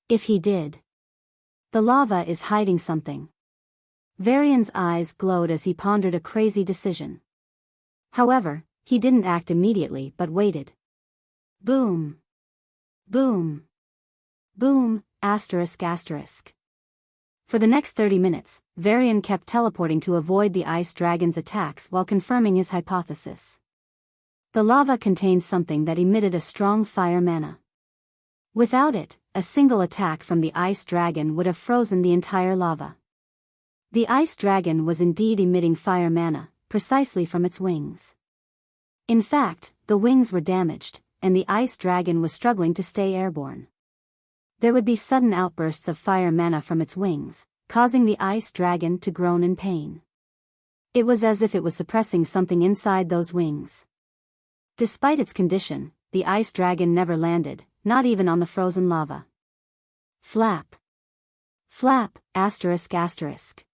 S1: If he did, the lava is hiding something. Varian's eyes glowed as he pondered a crazy decision. However, he didn't act immediately but waited. Boom. Boom. Boom, asterisk asterisk. For the next 30 minutes, Varian kept teleporting to avoid the ice dragon's attacks while confirming his hypothesis. The lava contained something that emitted a strong fire mana. Without it, a single attack from the ice dragon would have frozen the entire lava. The ice dragon was indeed emitting fire mana, precisely from its wings. In fact, the wings were damaged, and the ice dragon was struggling to stay airborne. There would be sudden outbursts of fire mana from its wings, causing the ice dragon to groan in pain. It was as if it was suppressing something inside those wings. Despite its condition, the ice dragon never landed, not even on the frozen lava. Flap. Flap, asterisk asterisk.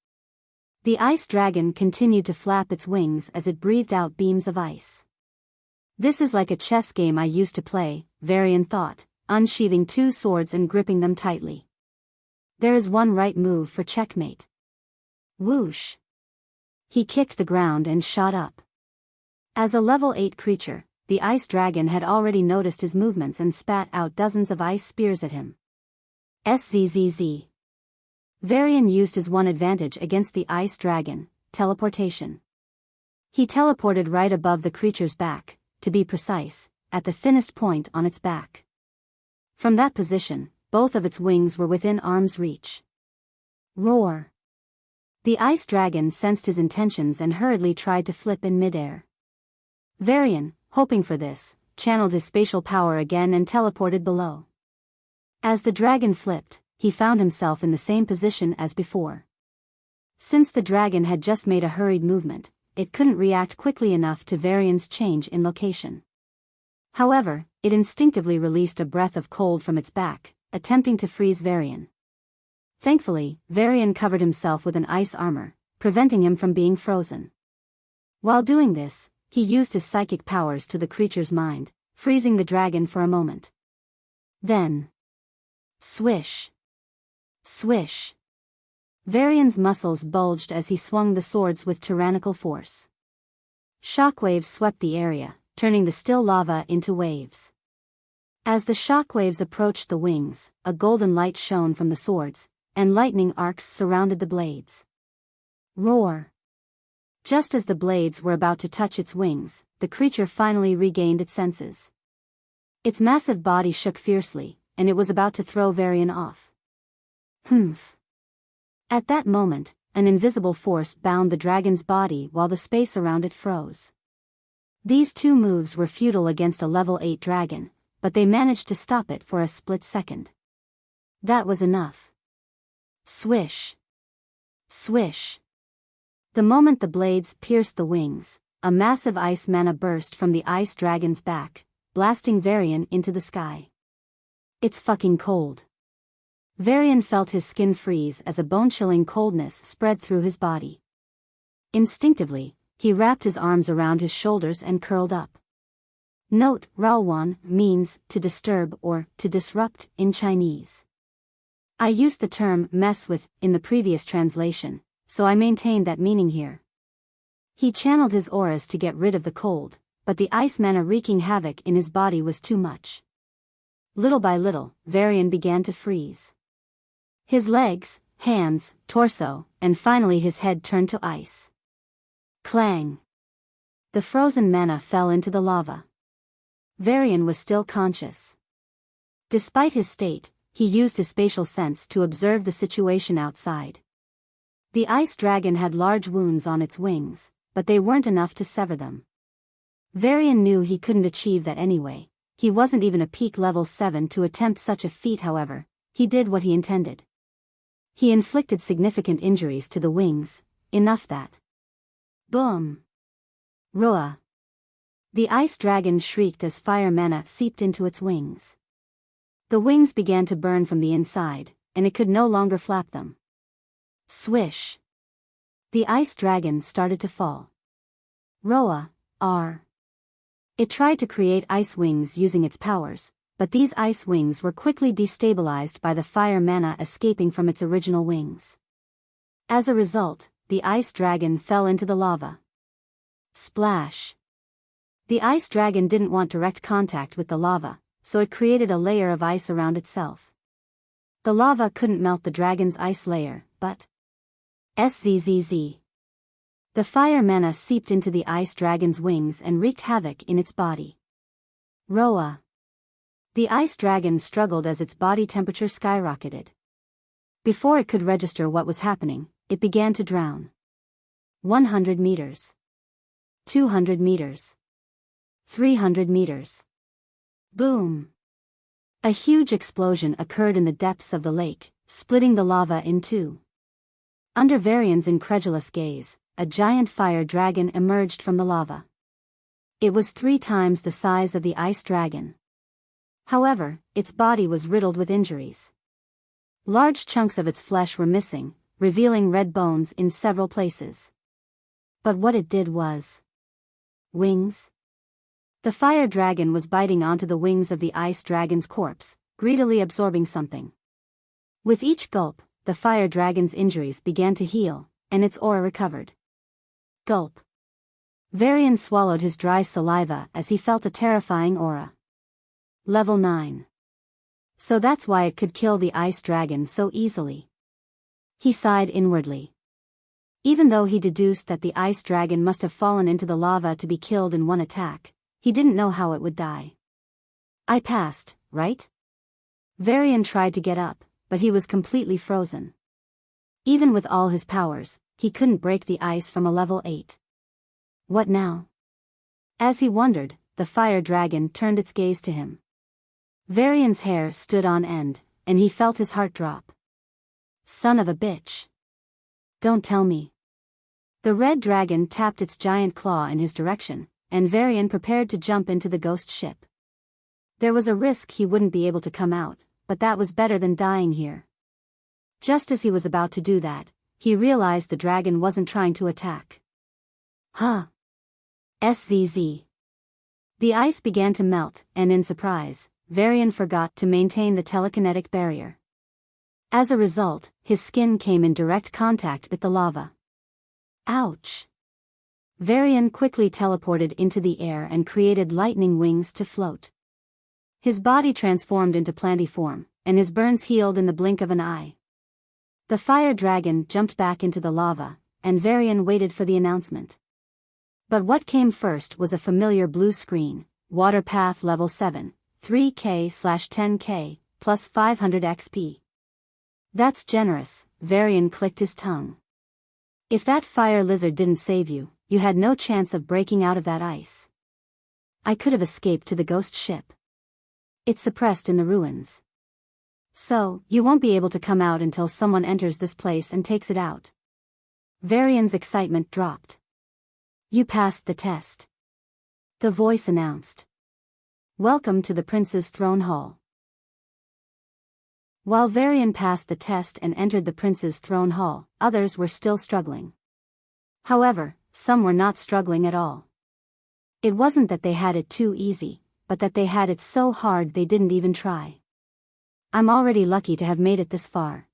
S1: The ice dragon continued to flap its wings as it breathed out beams of ice. This is like a chess game I used to play, Varian thought, unsheathing two swords and gripping them tightly. There is one right move for checkmate. Whoosh. He kicked the ground and shot up. As a level 8 creature, the ice dragon had already noticed his movements and spat out dozens of ice spears at him. Szzz. Varian used his one advantage against the ice dragon, teleportation. He teleported right above the creature's back, to be precise, at the thinnest point on its back. From that position, both of its wings were within arm's reach. Roar. The ice dragon sensed his intentions and hurriedly tried to flip in midair. Varian, hoping for this, channeled his spatial power again and teleported below. As the dragon flipped, he found himself in the same position as before. Since the dragon had just made a hurried movement, it couldn't react quickly enough to Varian's change in location. However, it instinctively released a breath of cold from its back, attempting to freeze Varian. Thankfully, Varian covered himself with an ice armor, preventing him from being frozen. While doing this, he used his psychic powers to the creature's mind, freezing the dragon for a moment. Then, swish. Swish. Varian's muscles bulged as he swung the swords with tyrannical force. Shockwaves swept the area, turning the still lava into waves. As the shockwaves approached the wings, a golden light shone from the swords, and lightning arcs surrounded the blades. Roar. Just as the blades were about to touch its wings, the creature finally regained its senses. Its massive body shook fiercely, and it was about to throw Varian off. Humph. At that moment, an invisible force bound the dragon's body while the space around it froze. These two moves were futile against a level 8 dragon, but they managed to stop it for a split second. That was enough. Swish. Swish. The moment the blades pierced the wings, a massive ice mana burst from the ice dragon's back, blasting Varian into the sky. It's fucking cold. Varian felt his skin freeze as a bone-chilling coldness spread through his body. Instinctively, he wrapped his arms around his shoulders and curled up. Note, Raowan means to disturb or to disrupt in Chinese. I used the term mess with in the previous translation, so I maintained that meaning here. He channeled his auras to get rid of the cold, but the ice mana wreaking havoc in his body was too much. Little by little, Varian began to freeze. His legs, hands, torso, and finally his head turned to ice. Clang. The frozen mana fell into the lava. Varian was still conscious. Despite his state, he used his spatial sense to observe the situation outside. The ice dragon had large wounds on its wings, but they weren't enough to sever them. Varian knew he couldn't achieve that anyway. He wasn't even a peak level 7 to attempt such a feat. However, he did what he intended. He inflicted significant injuries to the wings, enough that. Boom. Roa. The ice dragon shrieked as fire mana seeped into its wings. The wings began to burn from the inside, and it could no longer flap them. Swish. The ice dragon started to fall. Roa, R. It tried to create ice wings using its powers, but these ice wings were quickly destabilized by the fire mana escaping from its original wings. As a result, the ice dragon fell into the lava. Splash! The ice dragon didn't want direct contact with the lava, so it created a layer of ice around itself. The lava couldn't melt the dragon's ice layer, but SZZZ. The fire mana seeped into the ice dragon's wings and wreaked havoc in its body. Roa. The ice dragon struggled as its body temperature skyrocketed. Before it could register what was happening, it began to drown. 100 meters. 200 meters. 300 meters. Boom! A huge explosion occurred in the depths of the lake, splitting the lava in two. Under Varian's incredulous gaze, a giant fire dragon emerged from the lava. It was 3 times the size of the ice dragon. However, its body was riddled with injuries. Large chunks of its flesh were missing, revealing red bones in several places. But what it did was wings. The fire dragon was biting onto the wings of the ice dragon's corpse, greedily absorbing something. With each gulp, the fire dragon's injuries began to heal, and its aura recovered. Gulp. Varian swallowed his dry saliva as he felt a terrifying aura. Level 9. So that's why it could kill the ice dragon so easily. He sighed inwardly. Even though he deduced that the ice dragon must have fallen into the lava to be killed in one attack, he didn't know how it would die. I passed, right? Varian tried to get up, but he was completely frozen. Even with all his powers, he couldn't break the ice from a level 8. What now? As he wondered, the fire dragon turned its gaze to him. Varian's hair stood on end, and he felt his heart drop. Son of a bitch. Don't tell me. The red dragon tapped its giant claw in his direction, and Varian prepared to jump into the ghost ship. There was a risk he wouldn't be able to come out, but that was better than dying here. Just as he was about to do that, he realized the dragon wasn't trying to attack. Huh. SZZ. The ice began to melt, and in surprise, Varian forgot to maintain the telekinetic barrier. As a result, his skin came in direct contact with the lava. Ouch! Varian quickly teleported into the air and created lightning wings to float. His body transformed into planty form, and his burns healed in the blink of an eye. The fire dragon jumped back into the lava, and Varian waited for the announcement. But what came first was a familiar blue screen: Water Path Level 7, 3K/10K, plus 500 XP. That's generous, Varian clicked his tongue. If that fire lizard didn't save you, you had no chance of breaking out of that ice. I could have escaped to the ghost ship. It's suppressed in the ruins. So, you won't be able to come out until someone enters this place and takes it out. Varian's excitement dropped. You passed the test. The voice announced. Welcome to the Prince's Throne Hall. While Varian passed the test and entered the Prince's Throne Hall, others were still struggling. However, some were not struggling at all. It wasn't that they had it too easy, but that they had it so hard they didn't even try. I'm already lucky to have made it this far.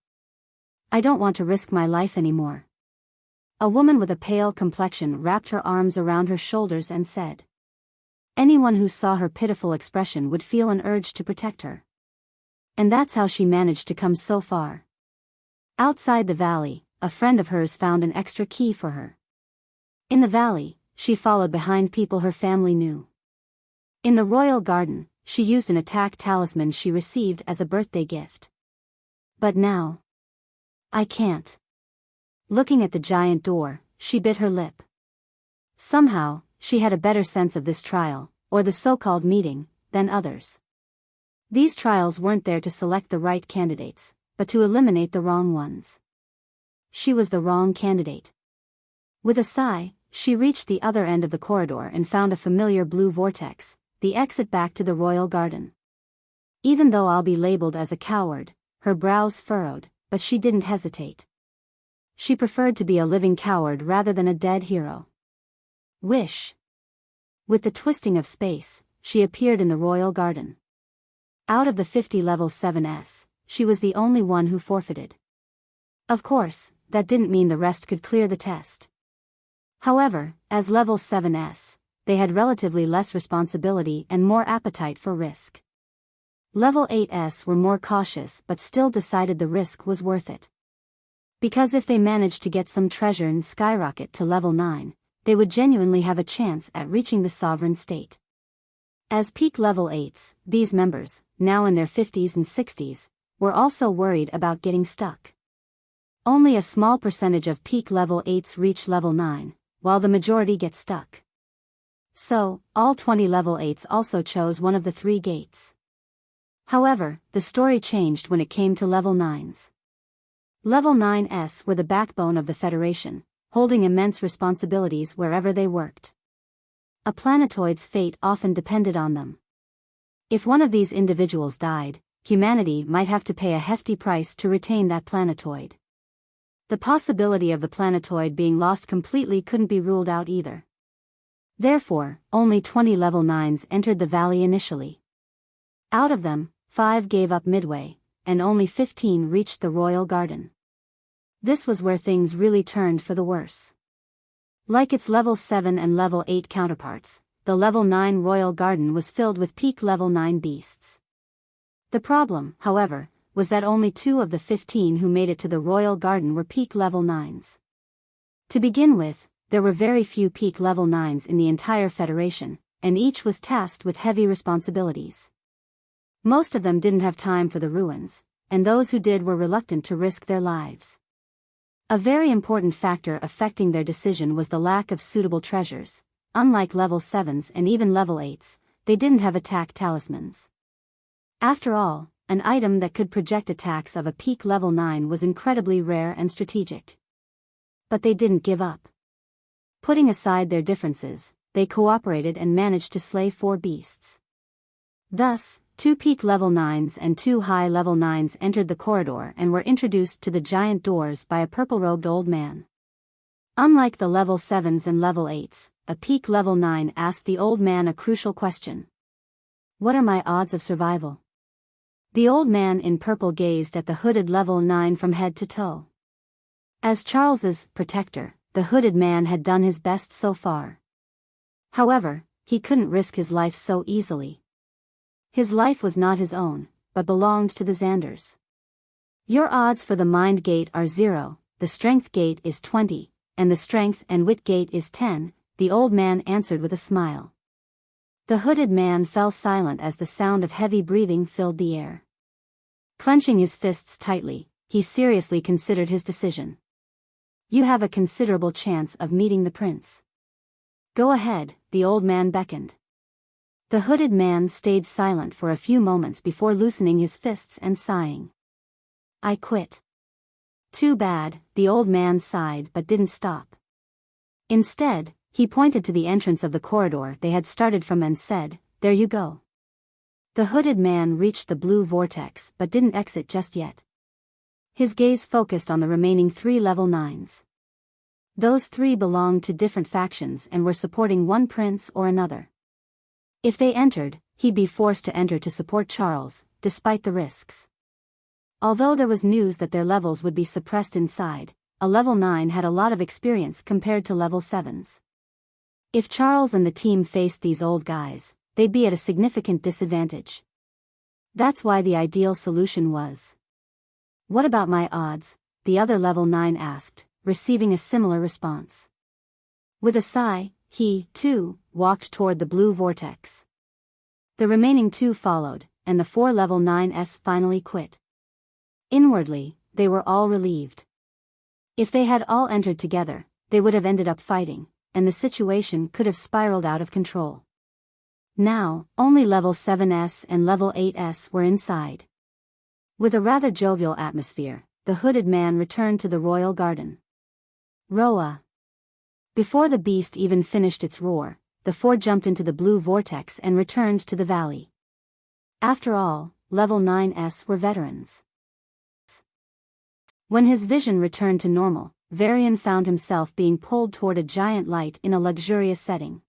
S1: I don't want to risk my life anymore. A woman with a pale complexion wrapped her arms around her shoulders and said. Anyone who saw her pitiful expression would feel an urge to protect her. And that's how she managed to come so far. Outside the valley, a friend of hers found an extra key for her. In the valley, she followed behind people her family knew. In the royal garden, she used an attack talisman she received as a birthday gift. But now, I can't. Looking at the giant door, she bit her lip. Somehow, she had a better sense of this trial, or the so-called meeting, than others. These trials weren't there to select the right candidates, but to eliminate the wrong ones. She was the wrong candidate. With a sigh, she reached the other end of the corridor and found a familiar blue vortex, the exit back to the royal garden. Even though I'll be labeled as a coward, her brows furrowed, but she didn't hesitate. She preferred to be a living coward rather than a dead hero. Wish. With the twisting of space, she appeared in the royal garden. Out of the 50 level 7s, she was the only one who forfeited. Of course, that didn't mean the rest could clear the test. However, as level 7s, they had relatively less responsibility and more appetite for risk. Level 8s were more cautious but still decided the risk was worth it. Because if they managed to get some treasure and skyrocket to level 9, they would genuinely have a chance at reaching the sovereign state. As peak level 8s, these members, now in their 50s and 60s, were also worried about getting stuck. Only a small percentage of peak level 8s reach level 9, while the majority get stuck. So, all 20 level 8s also chose one of the 3 gates. However, the story changed when it came to level 9s. Level 9s were the backbone of the Federation, holding immense responsibilities wherever they worked. A planetoid's fate often depended on them. If one of these individuals died, humanity might have to pay a hefty price to retain that planetoid. The possibility of the planetoid being lost completely couldn't be ruled out either. Therefore, only 20 level 9s entered the valley initially. Out of them, 5 gave up midway, and only 15 reached the royal garden. This was where things really turned for the worse. Like its level 7 and level 8 counterparts, the level 9 royal garden was filled with peak level 9 beasts. The problem, however, was that only 2 of the 15 who made it to the royal garden were peak level 9s. To begin with, there were very few peak level 9s in the entire Federation, and each was tasked with heavy responsibilities. Most of them didn't have time for the ruins, and those who did were reluctant to risk their lives. A very important factor affecting their decision was the lack of suitable treasures. Unlike level 7s and even level 8s, they didn't have attack talismans. After all, an item that could project attacks of a peak level 9 was incredibly rare and strategic. But they didn't give up. Putting aside their differences, they cooperated and managed to slay 4 beasts. Thus, 2 peak level 9s and 2 high level 9s entered the corridor and were introduced to the giant doors by a purple-robed old man. Unlike the level 7s and level 8s, a peak level 9 asked the old man a crucial question. What are my odds of survival? The old man in purple gazed at the hooded level 9 from head to toe. As Charles's protector, the hooded man had done his best so far. However, he couldn't risk his life so easily. His life was not his own, but belonged to the Xanders. Your odds for the mind gate are 0, the strength gate is 20, and the strength and wit gate is 10, the old man answered with a smile. The hooded man fell silent as the sound of heavy breathing filled the air. Clenching his fists tightly, he seriously considered his decision. You have a considerable chance of meeting the prince. Go ahead, the old man beckoned. The hooded man stayed silent for a few moments before loosening his fists and sighing. I quit. Too bad, the old man sighed but didn't stop. Instead, he pointed to the entrance of the corridor they had started from and said, There you go. The hooded man reached the blue vortex but didn't exit just yet. His gaze focused on the remaining 3 level 9s. Those 3 belonged to different factions and were supporting one prince or another. If they entered, he'd be forced to enter to support Charles, despite the risks. Although there was news that their levels would be suppressed inside, a level 9 had a lot of experience compared to level 7s. If Charles and the team faced these old guys, they'd be at a significant disadvantage. That's why the ideal solution was. What about my odds? The other level 9 asked, receiving a similar response. With a sigh, he, too, walked toward the blue vortex. The remaining 2 followed, and the 4 level 9s finally quit. Inwardly, they were all relieved. If they had all entered together, they would have ended up fighting, and the situation could have spiraled out of control. Now, only level 7s and level 8s were inside. With a rather jovial atmosphere, the hooded man returned to the royal garden. Roa. Before the beast even finished its roar, the 4 jumped into the blue vortex and returned to the valley. After all, level 9s were veterans. When his vision returned to normal, Varian found himself being pulled toward a giant light in a luxurious setting.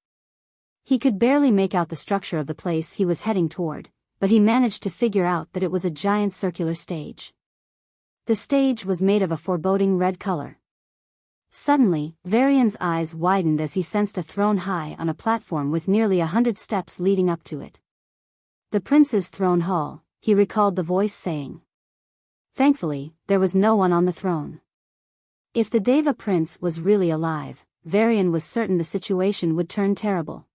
S1: He could barely make out the structure of the place he was heading toward, but he managed to figure out that it was a giant circular stage. The stage was made of a foreboding red color. Suddenly, Varian's eyes widened as he sensed a throne high on a platform with nearly 100 steps leading up to it. The prince's throne hall, he recalled the voice saying. Thankfully, there was no one on the throne. If the Deva prince was really alive, Varian was certain the situation would turn terrible.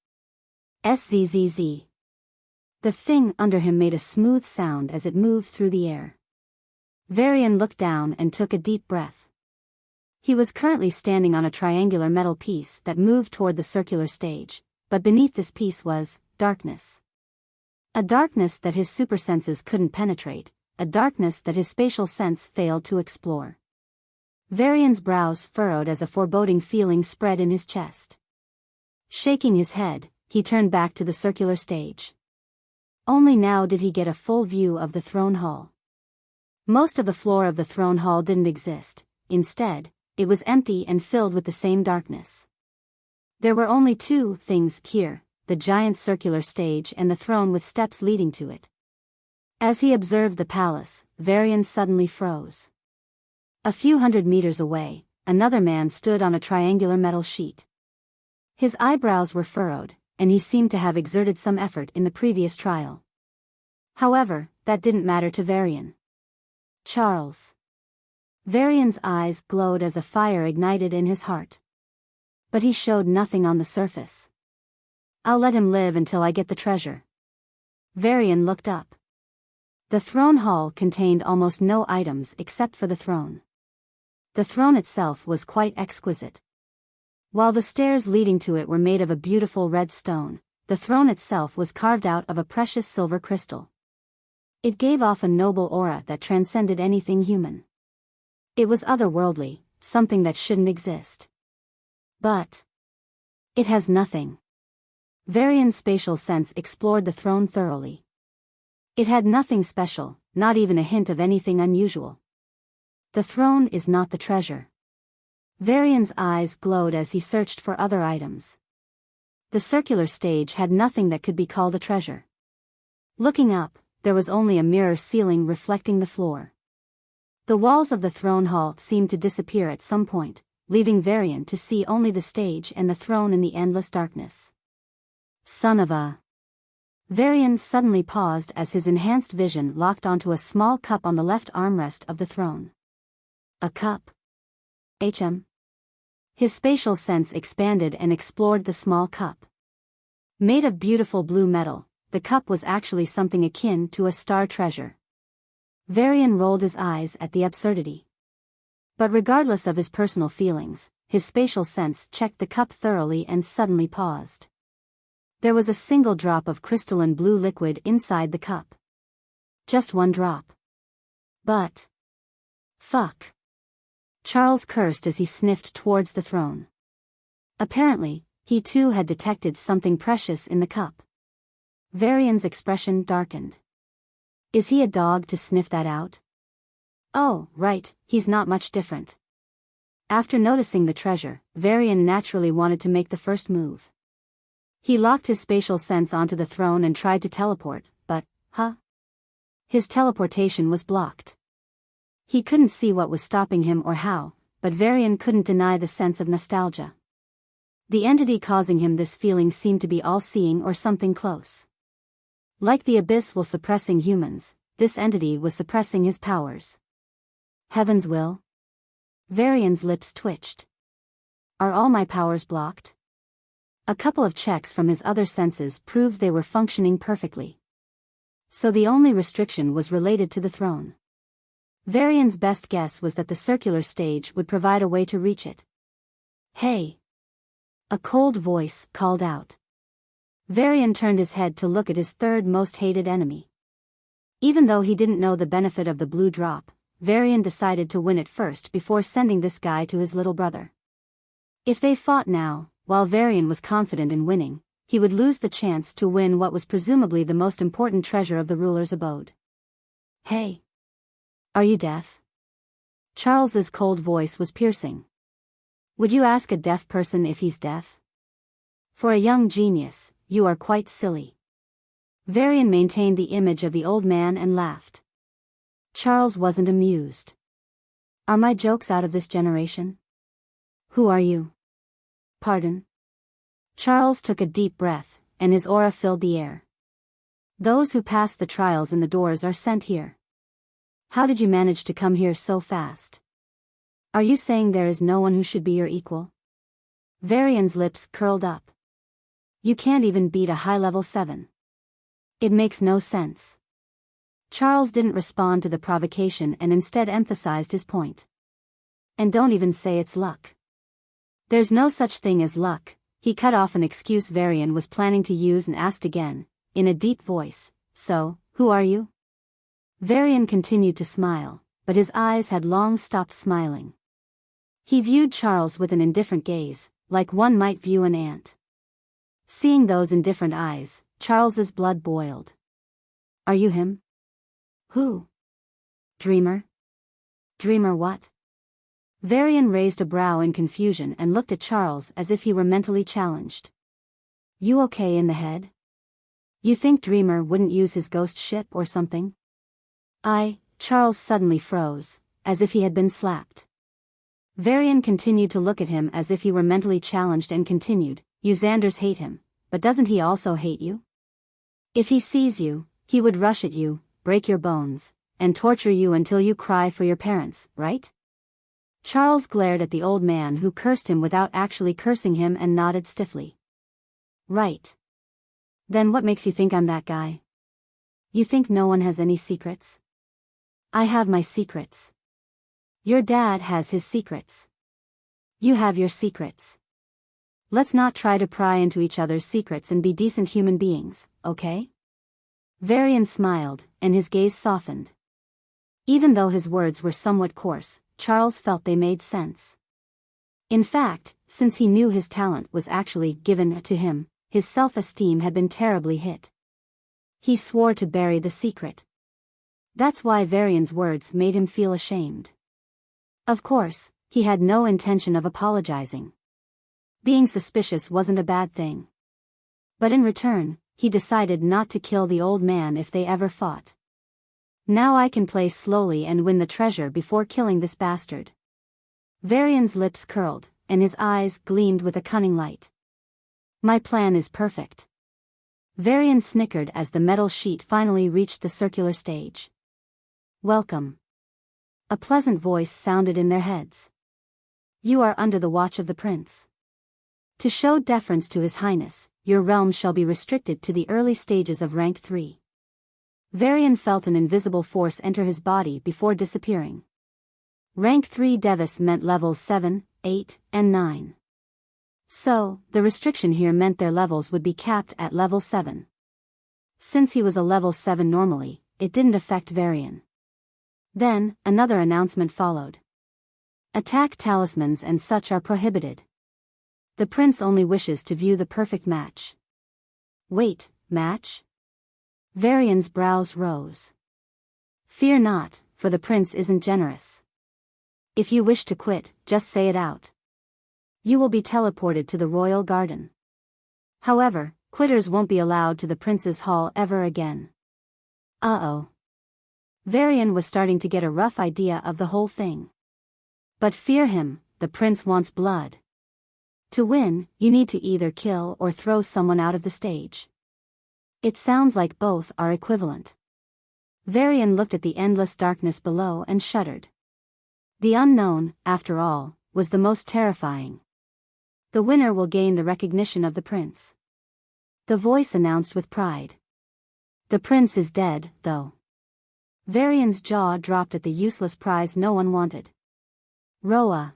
S1: Szzz. The thing under him made a smooth sound as it moved through the air. Varian looked down and took a deep breath. He was currently standing on a triangular metal piece that moved toward the circular stage, but beneath this piece was darkness. A darkness that his supersenses couldn't penetrate, a darkness that his spatial sense failed to explore. Varian's brows furrowed as a foreboding feeling spread in his chest. Shaking his head, he turned back to the circular stage. Only now did he get a full view of the throne hall. Most of the floor of the throne hall didn't exist. Instead, it was empty and filled with the same darkness. There were only two things here, the giant circular stage and the throne with steps leading to it. As he observed the palace, Varian suddenly froze. A few hundred meters away, another man stood on a triangular metal sheet. His eyebrows were furrowed, and he seemed to have exerted some effort in the previous trial. However, that didn't matter to Varian. Charles. Varian's eyes glowed as a fire ignited in his heart. But he showed nothing on the surface. I'll let him live until I get the treasure. Varian looked up. The throne hall contained almost no items except for the throne. The throne itself was quite exquisite. While the stairs leading to it were made of a beautiful red stone, the throne itself was carved out of a precious silver crystal. It gave off a noble aura that transcended anything human. It was otherworldly, something that shouldn't exist. But it has nothing. Varian's spatial sense explored the throne thoroughly. It had nothing special, not even a hint of anything unusual. The throne is not the treasure. Varian's eyes glowed as he searched for other items. The circular stage had nothing that could be called a treasure. Looking up, there was only a mirror ceiling reflecting the floor. The walls of the throne hall seemed to disappear at some point, leaving Varian to see only the stage and the throne in the endless darkness. Son of a... Varian suddenly paused as his enhanced vision locked onto a small cup on the left armrest of the throne. A cup? His spatial sense expanded and explored the small cup. Made of beautiful blue metal, the cup was actually something akin to a star treasure. Varian rolled his eyes at the absurdity. But regardless of his personal feelings, his spatial sense checked the cup thoroughly and suddenly paused. There was a single drop of crystalline blue liquid inside the cup. Just one drop. But... fuck. Charles cursed as he sniffed towards the throne. Apparently, he too had detected something precious in the cup. Varian's expression darkened. Is he a dog to sniff that out? Oh, right, he's not much different. After noticing the treasure, Varian naturally wanted to make the first move. He locked his spatial sense onto the throne and tried to teleport, but, his teleportation was blocked. He couldn't see what was stopping him or how, but Varian couldn't deny the sense of nostalgia. The entity causing him this feeling seemed to be all-seeing or something close. Like the abyss was suppressing humans, this entity was suppressing his powers. Heaven's will? Varian's lips twitched. Are all my powers blocked? A couple of checks from his other senses proved they were functioning perfectly. So the only restriction was related to the throne. Varian's best guess was that the circular stage would provide a way to reach it. Hey! A cold voice called out. Varian turned his head to look at his third most hated enemy. Even though he didn't know the benefit of the blue drop, Varian decided to win it first before sending this guy to his little brother. If they fought now, while Varian was confident in winning, he would lose the chance to win what was presumably the most important treasure of the ruler's abode. Hey! Are you deaf? Charles's cold voice was piercing. Would you ask a deaf person if he's deaf? For a young genius, you are quite silly. Varian maintained the image of the old man and laughed. Charles wasn't amused. Are my jokes out of this generation? Who are you? Pardon? Charles took a deep breath, and his aura filled the air. Those who pass the trials in the doors are sent here. How did you manage to come here so fast? Are you saying there is no one who should be your equal? Varian's lips curled up. You can't even beat a high-level 7. It makes no sense. Charles didn't respond to the provocation and instead emphasized his point. And don't even say it's luck. There's no such thing as luck. He cut off an excuse Varian was planning to use and asked again, in a deep voice, so, who are you? Varian continued to smile, but his eyes had long stopped smiling. He viewed Charles with an indifferent gaze, like one might view an ant. Seeing those indifferent eyes, Charles's blood boiled. Are you him? Who? Dreamer? Dreamer what? Varian raised a brow in confusion and looked at Charles as if he were mentally challenged. You okay in the head? You think Dreamer wouldn't use his ghost ship or something? Charles suddenly froze, as if he had been slapped. Varian continued to look at him as if he were mentally challenged and continued, You Xanders hate him, but doesn't he also hate you? If he sees you, he would rush at you, break your bones, and torture you until you cry for your parents, right? Charles glared at the old man who cursed him without actually cursing him and nodded stiffly. Right. Then what makes you think I'm that guy? You think no one has any secrets? I have my secrets. Your dad has his secrets. You have your secrets. Let's not try to pry into each other's secrets and be decent human beings, okay? Varian smiled, and his gaze softened. Even though his words were somewhat coarse, Charles felt they made sense. In fact, since he knew his talent was actually given to him, his self-esteem had been terribly hit. He swore to bury the secret. That's why Varian's words made him feel ashamed. Of course, he had no intention of apologizing. Being suspicious wasn't a bad thing. But in return, he decided not to kill the old man if they ever fought. Now I can play slowly and win the treasure before killing this bastard. Varian's lips curled, and his eyes gleamed with a cunning light. My plan is perfect. Varian snickered as the metal sheet finally reached the circular stage. Welcome. A pleasant voice sounded in their heads. You are under the watch of the prince. To show deference to his highness, your realm shall be restricted to the early stages of rank 3. Varian felt an invisible force enter his body before disappearing. Rank 3 Devis meant levels 7, 8, and 9. So, the restriction here meant their levels would be capped at level 7. Since he was a level 7 normally, it didn't affect Varian. Then, another announcement followed. Attack talismans and such are prohibited. The prince only wishes to view the perfect match. Wait, match? Varian's brows rose. Fear not, for the prince isn't generous. If you wish to quit, just say it out. You will be teleported to the royal garden. However, quitters won't be allowed to the prince's hall ever again. Uh-oh. Varian was starting to get a rough idea of the whole thing. But fear him, the prince wants blood. To win, you need to either kill or throw someone out of the stage. It sounds like both are equivalent. Varian looked at the endless darkness below and shuddered. The unknown, after all, was the most terrifying. The winner will gain the recognition of the prince. The voice announced with pride. The prince is dead, though. Varian's jaw dropped at the useless prize no one wanted. Roa.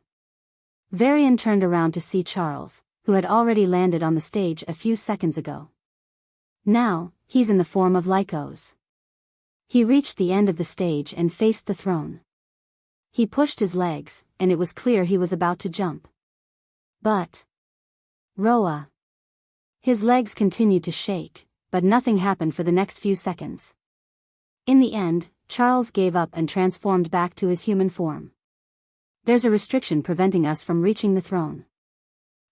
S1: Varian turned around to see Charles, who had already landed on the stage a few seconds ago. Now, he's in the form of Lycos. He reached the end of the stage and faced the throne. He pushed his legs, and it was clear he was about to jump. But Roa. His legs continued to shake, but nothing happened for the next few seconds. In the end, Charles gave up and transformed back to his human form. There's a restriction preventing us from reaching the throne.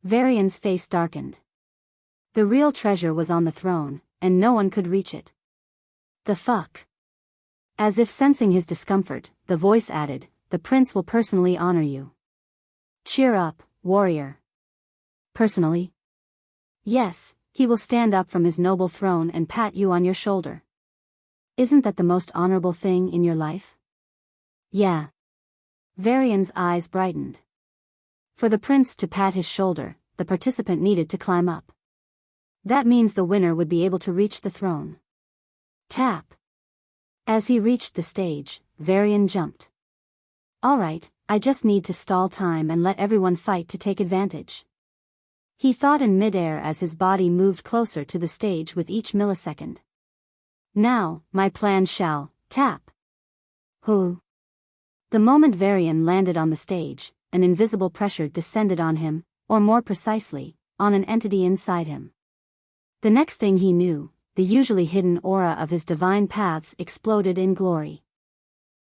S1: Varian's face darkened. The real treasure was on the throne, and no one could reach it. The fuck? As if sensing his discomfort, the voice added, the prince will personally honor you. Cheer up, warrior. Personally? Yes, he will stand up from his noble throne and pat you on your shoulder. Isn't that the most honorable thing in your life? Yeah. Varian's eyes brightened. For the prince to pat his shoulder, the participant needed to climb up. That means the winner would be able to reach the throne. Tap. As he reached the stage, Varian jumped. Alright, I just need to stall time and let everyone fight to take advantage. He thought in midair as his body moved closer to the stage with each millisecond. Now, my plan shall, tap. Who? The moment Varian landed on the stage, an invisible pressure descended on him, or more precisely, on an entity inside him. The next thing he knew, the usually hidden aura of his divine paths exploded in glory.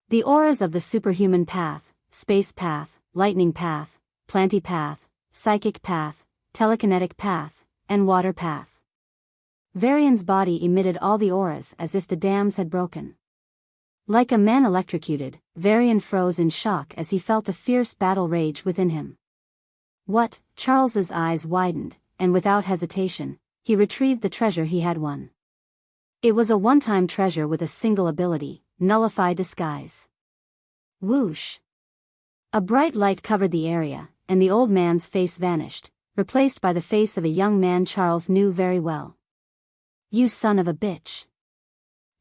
S1: The auras of the superhuman path, space path, lightning path, planty path, psychic path, telekinetic path, and water path. Varian's body emitted all the auras as if the dams had broken. Like a man electrocuted, Varian froze in shock as he felt a fierce battle rage within him. What? Charles's eyes widened, and without hesitation, he retrieved the treasure he had won. It was a one-time treasure with a single ability, Nullify Disguise. Whoosh! A bright light covered the area, and the old man's face vanished, replaced by the face of a young man Charles knew very well. You son of a bitch!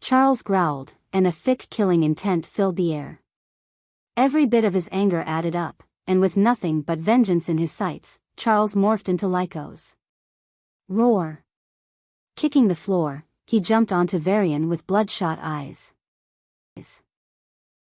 S1: Charles growled, and a thick killing intent filled the air. Every bit of his anger added up, and with nothing but vengeance in his sights, Charles morphed into Lycos. Roar! Kicking the floor, he jumped onto Varian with bloodshot eyes.